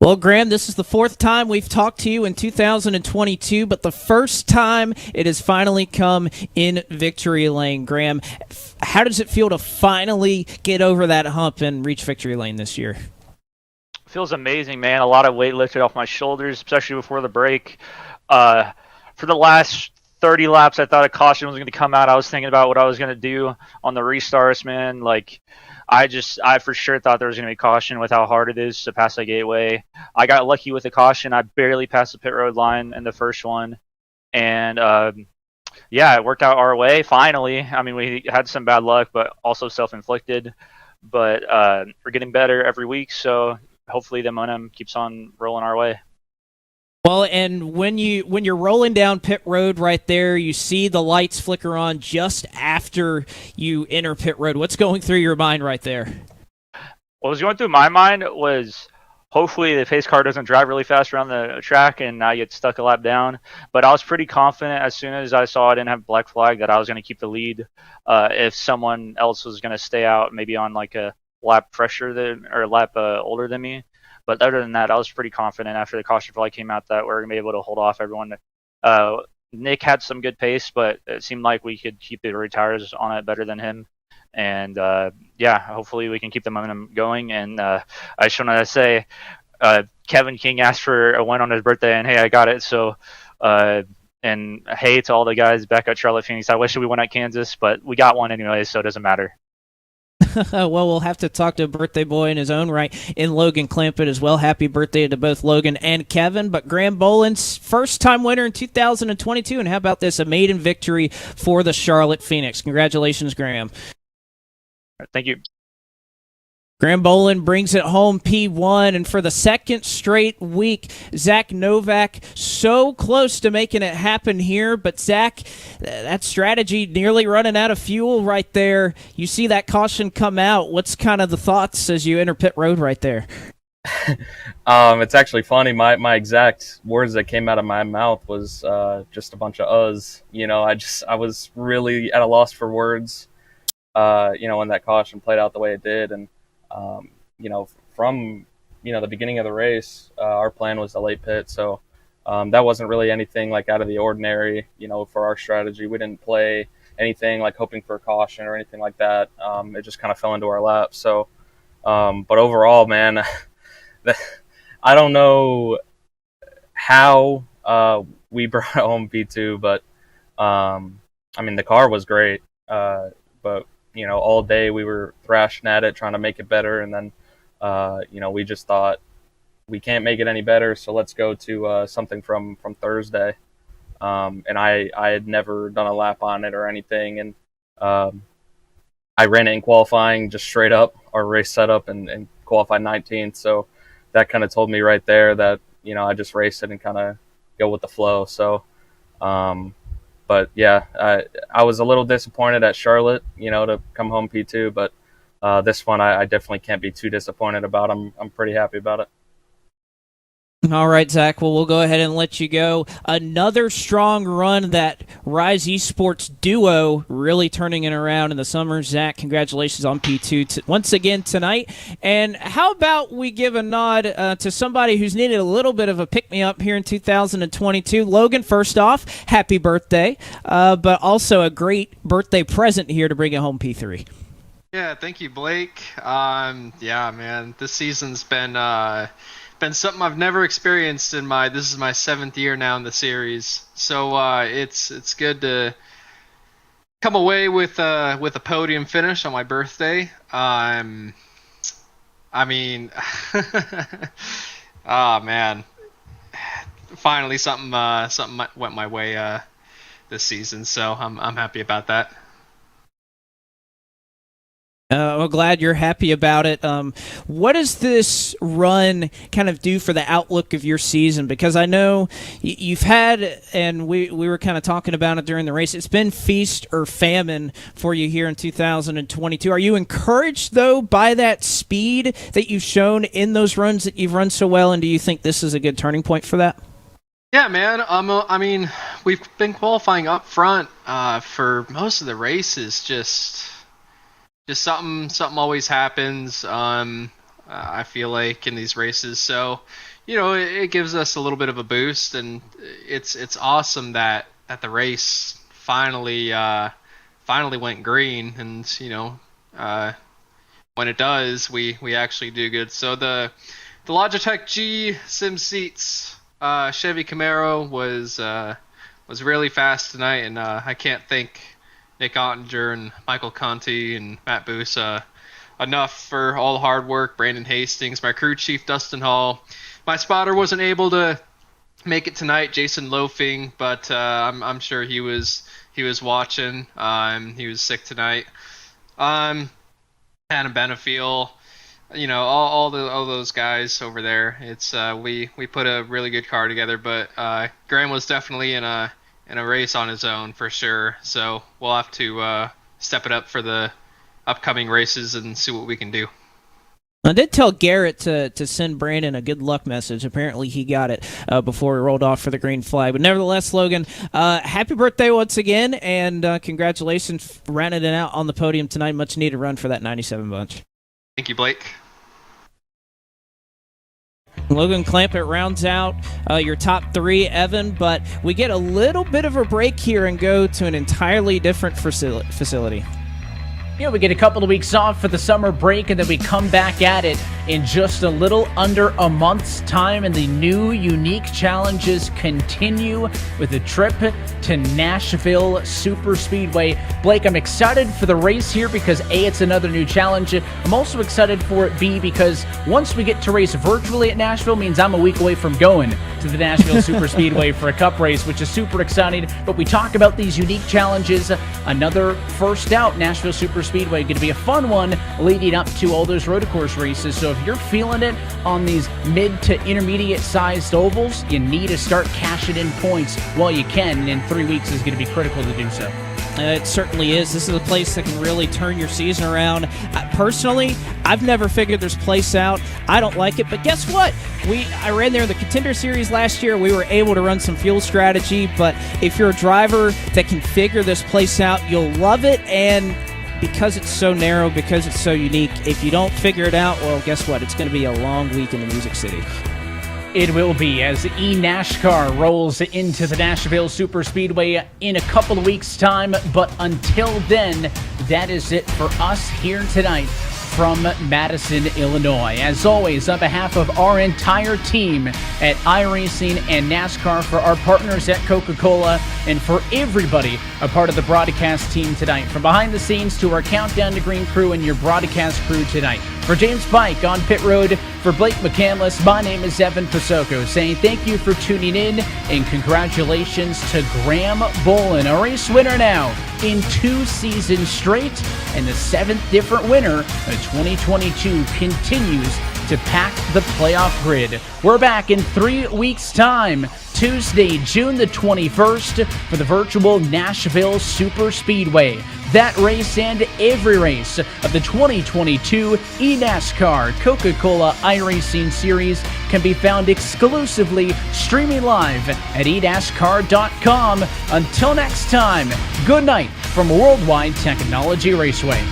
Well, Graham, this is the fourth time we've talked to you in 2022, but the first time it has finally come in victory lane. Graham, how does it feel to finally get over that hump and reach victory lane this year? Feels amazing, man. A lot of weight lifted off my shoulders, especially before the break. For the last 30 laps, I thought a caution was going to come out. I was thinking about what I was going to do on the restarts, man. Like, I for sure thought there was going to be caution with how hard it is to pass that gateway. I got lucky with the caution. I barely passed the pit road line in the first one. And, yeah, it worked out our way, finally. I mean, we had some bad luck, but also self-inflicted. But we're getting better every week, so hopefully the momentum keeps on rolling our way. Well, and when you're rolling down pit road right there, you see the lights flicker on just after you enter pit road. What's going through your mind right there? What was going through my mind was hopefully the pace car doesn't drive really fast around the track and I get stuck a lap down. But I was pretty confident as soon as I saw I didn't have black flag that I was going to keep the lead. If someone else was going to stay out, maybe on like a lap older than me. But other than that, I was pretty confident after the caution flag came out that we were going to be able to hold off everyone. Nick had some good pace, but it seemed like we could keep the retires on it better than him. And yeah, hopefully we can keep the momentum going. And I just want to say, Kevin King asked for a win on his birthday, and hey, I got it. So, and hey to all the guys back at Charlotte Phoenix. I wish we won at Kansas, but we got one anyway, so it doesn't matter. Well, we'll have to talk to a birthday boy in his own right in Logan Clampett as well. Happy birthday to both Logan and Kevin. But Graham Boland's first-time winner in 2022, and how about this, a maiden victory for the Charlotte Phoenix. Congratulations, Graham. Thank you. Graham Boland brings it home P1, and for the second straight week, Zach Novak so close to making it happen here, but Zach, that strategy nearly running out of fuel right there. You see that caution come out. What's kind of the thoughts as you enter pit road right there? It's actually funny. My exact words that came out of my mouth was just a bunch of uhs. You know, I was really at a loss for words, you know, when that caution played out the way it did, and you know, from, you know, the beginning of the race, our plan was a late pit. So that wasn't really anything like out of the ordinary, you know, for our strategy. We didn't play anything like hoping for a caution or anything like that. It just kind of fell into our lap. So, but overall, man, I don't know how we brought home P2, but I mean, the car was great. But you know, all day we were thrashing at it, trying to make it better. And then, you know, we just thought we can't make it any better. So let's go to something from Thursday. And I had never done a lap on it or anything. And I ran it in qualifying just straight up our race setup and qualified 19th. So that kind of told me right there that, you know, I just race it and kind of go with the flow. So, but yeah, I was a little disappointed at Charlotte, you know, to come home P2, but this one I definitely can't be too disappointed about. I'm pretty happy about it. All right, Zach. Well, we'll go ahead and let you go. Another strong run, that Rise Esports duo really turning it around in the summer. Zach, congratulations on P2 once again tonight. And how about we give a nod to somebody who's needed a little bit of a pick-me-up here in 2022. Logan, first off, happy birthday, but also a great birthday present here to bring it home P3. Yeah, thank you, Blake. Yeah, man, this season's been something I've never experienced in this is my 7th year now in the series. So it's good to come away with a podium finish on my birthday. I mean, oh man, finally something went my way this season. So I'm happy about that. I'm glad you're happy about it. What does this run kind of do for the outlook of your season? Because I know you've had, and we were kind of talking about it during the race, it's been feast or famine for you here in 2022. Are you encouraged, though, by that speed that you've shown in those runs that you've run so well, and do you think this is a good turning point for that? Yeah, man. I mean, we've been qualifying up front for most of the races, just something always happens. I feel like, in these races. So, it gives us a little bit of a boost, and it's awesome that the race finally went green, and when it does, we actually do good. So the Logitech G Sim Seats Chevy Camaro was really fast tonight, and I can't thank Nick Ottinger and Michael Conti and Matt Busa enough for all the hard work. Brandon Hastings, my crew chief Dustin Hall. My spotter wasn't able to make it tonight, Jason Loafing, but I'm sure he was watching. He was sick tonight. Adam Benefiel, all those guys over there. It's we put a really good car together, but Graham was definitely in a race on his own for sure. So we'll have to step it up for the upcoming races and see what we can do. I did tell Garrett to send Brandon a good luck message. Apparently he got it before he rolled off for the green flag. But nevertheless, Logan, happy birthday once again, and congratulations for rounding it out on the podium tonight. Much needed run for that 97 bunch. Thank you, Blake. Logan Clampett rounds out your top three, Evan, but we get a little bit of a break here and go to an entirely different facility. Yeah, we get a couple of weeks off for the summer break, and then we come back at it in just a little under a month's time, and the new unique challenges continue with a trip to Nashville Superspeedway. Blake, I'm excited for the race here because A, it's another new challenge. I'm also excited for it, B, because once we get to race virtually at Nashville means I'm a week away from going to the Nashville Superspeedway for a cup race, which is super exciting. But we talk about these unique challenges. Another first out, Nashville Superspeedway, going to be a fun one leading up to all those rotocourse races. So if you're feeling it on these mid to intermediate sized ovals, you need to start cashing in points while you can, and in 3 weeks is going to be critical to do so. It certainly is. This is a place that can really turn your season around. Personally, I've never figured this place out. I don't like it, but guess what? I ran there in the Contender Series last year. We were able to run some fuel strategy, but if you're a driver that can figure this place out, you'll love it. And because it's so narrow, because it's so unique, if you don't figure it out, well, guess what? It's going to be a long week in the Music City. It will be, as eNASCAR rolls into the Nashville Superspeedway in a couple of weeks' time. But until then, that is it for us here tonight from Madison, Illinois. As always, on behalf of our entire team at iRacing and NASCAR, for our partners at Coca-Cola, and for everybody a part of the broadcast team tonight, from behind the scenes to our Countdown to Green crew and your broadcast crew tonight. For James Pike on pit road, for Blake McCandless, my name is Evan Pasoko, saying thank you for tuning in and congratulations to Graham Bolin, a race winner now in 2 seasons straight, and the 7th different winner of 2022 continues to pack the playoff grid. We're back in 3 weeks' time, Tuesday, June the 21st, for the virtual Nashville Superspeedway. That race and every race of the 2022 eNASCAR Coca-Cola iRacing Series can be found exclusively streaming live at eNASCAR.com. Until next time, good night from World Wide Technology Raceway.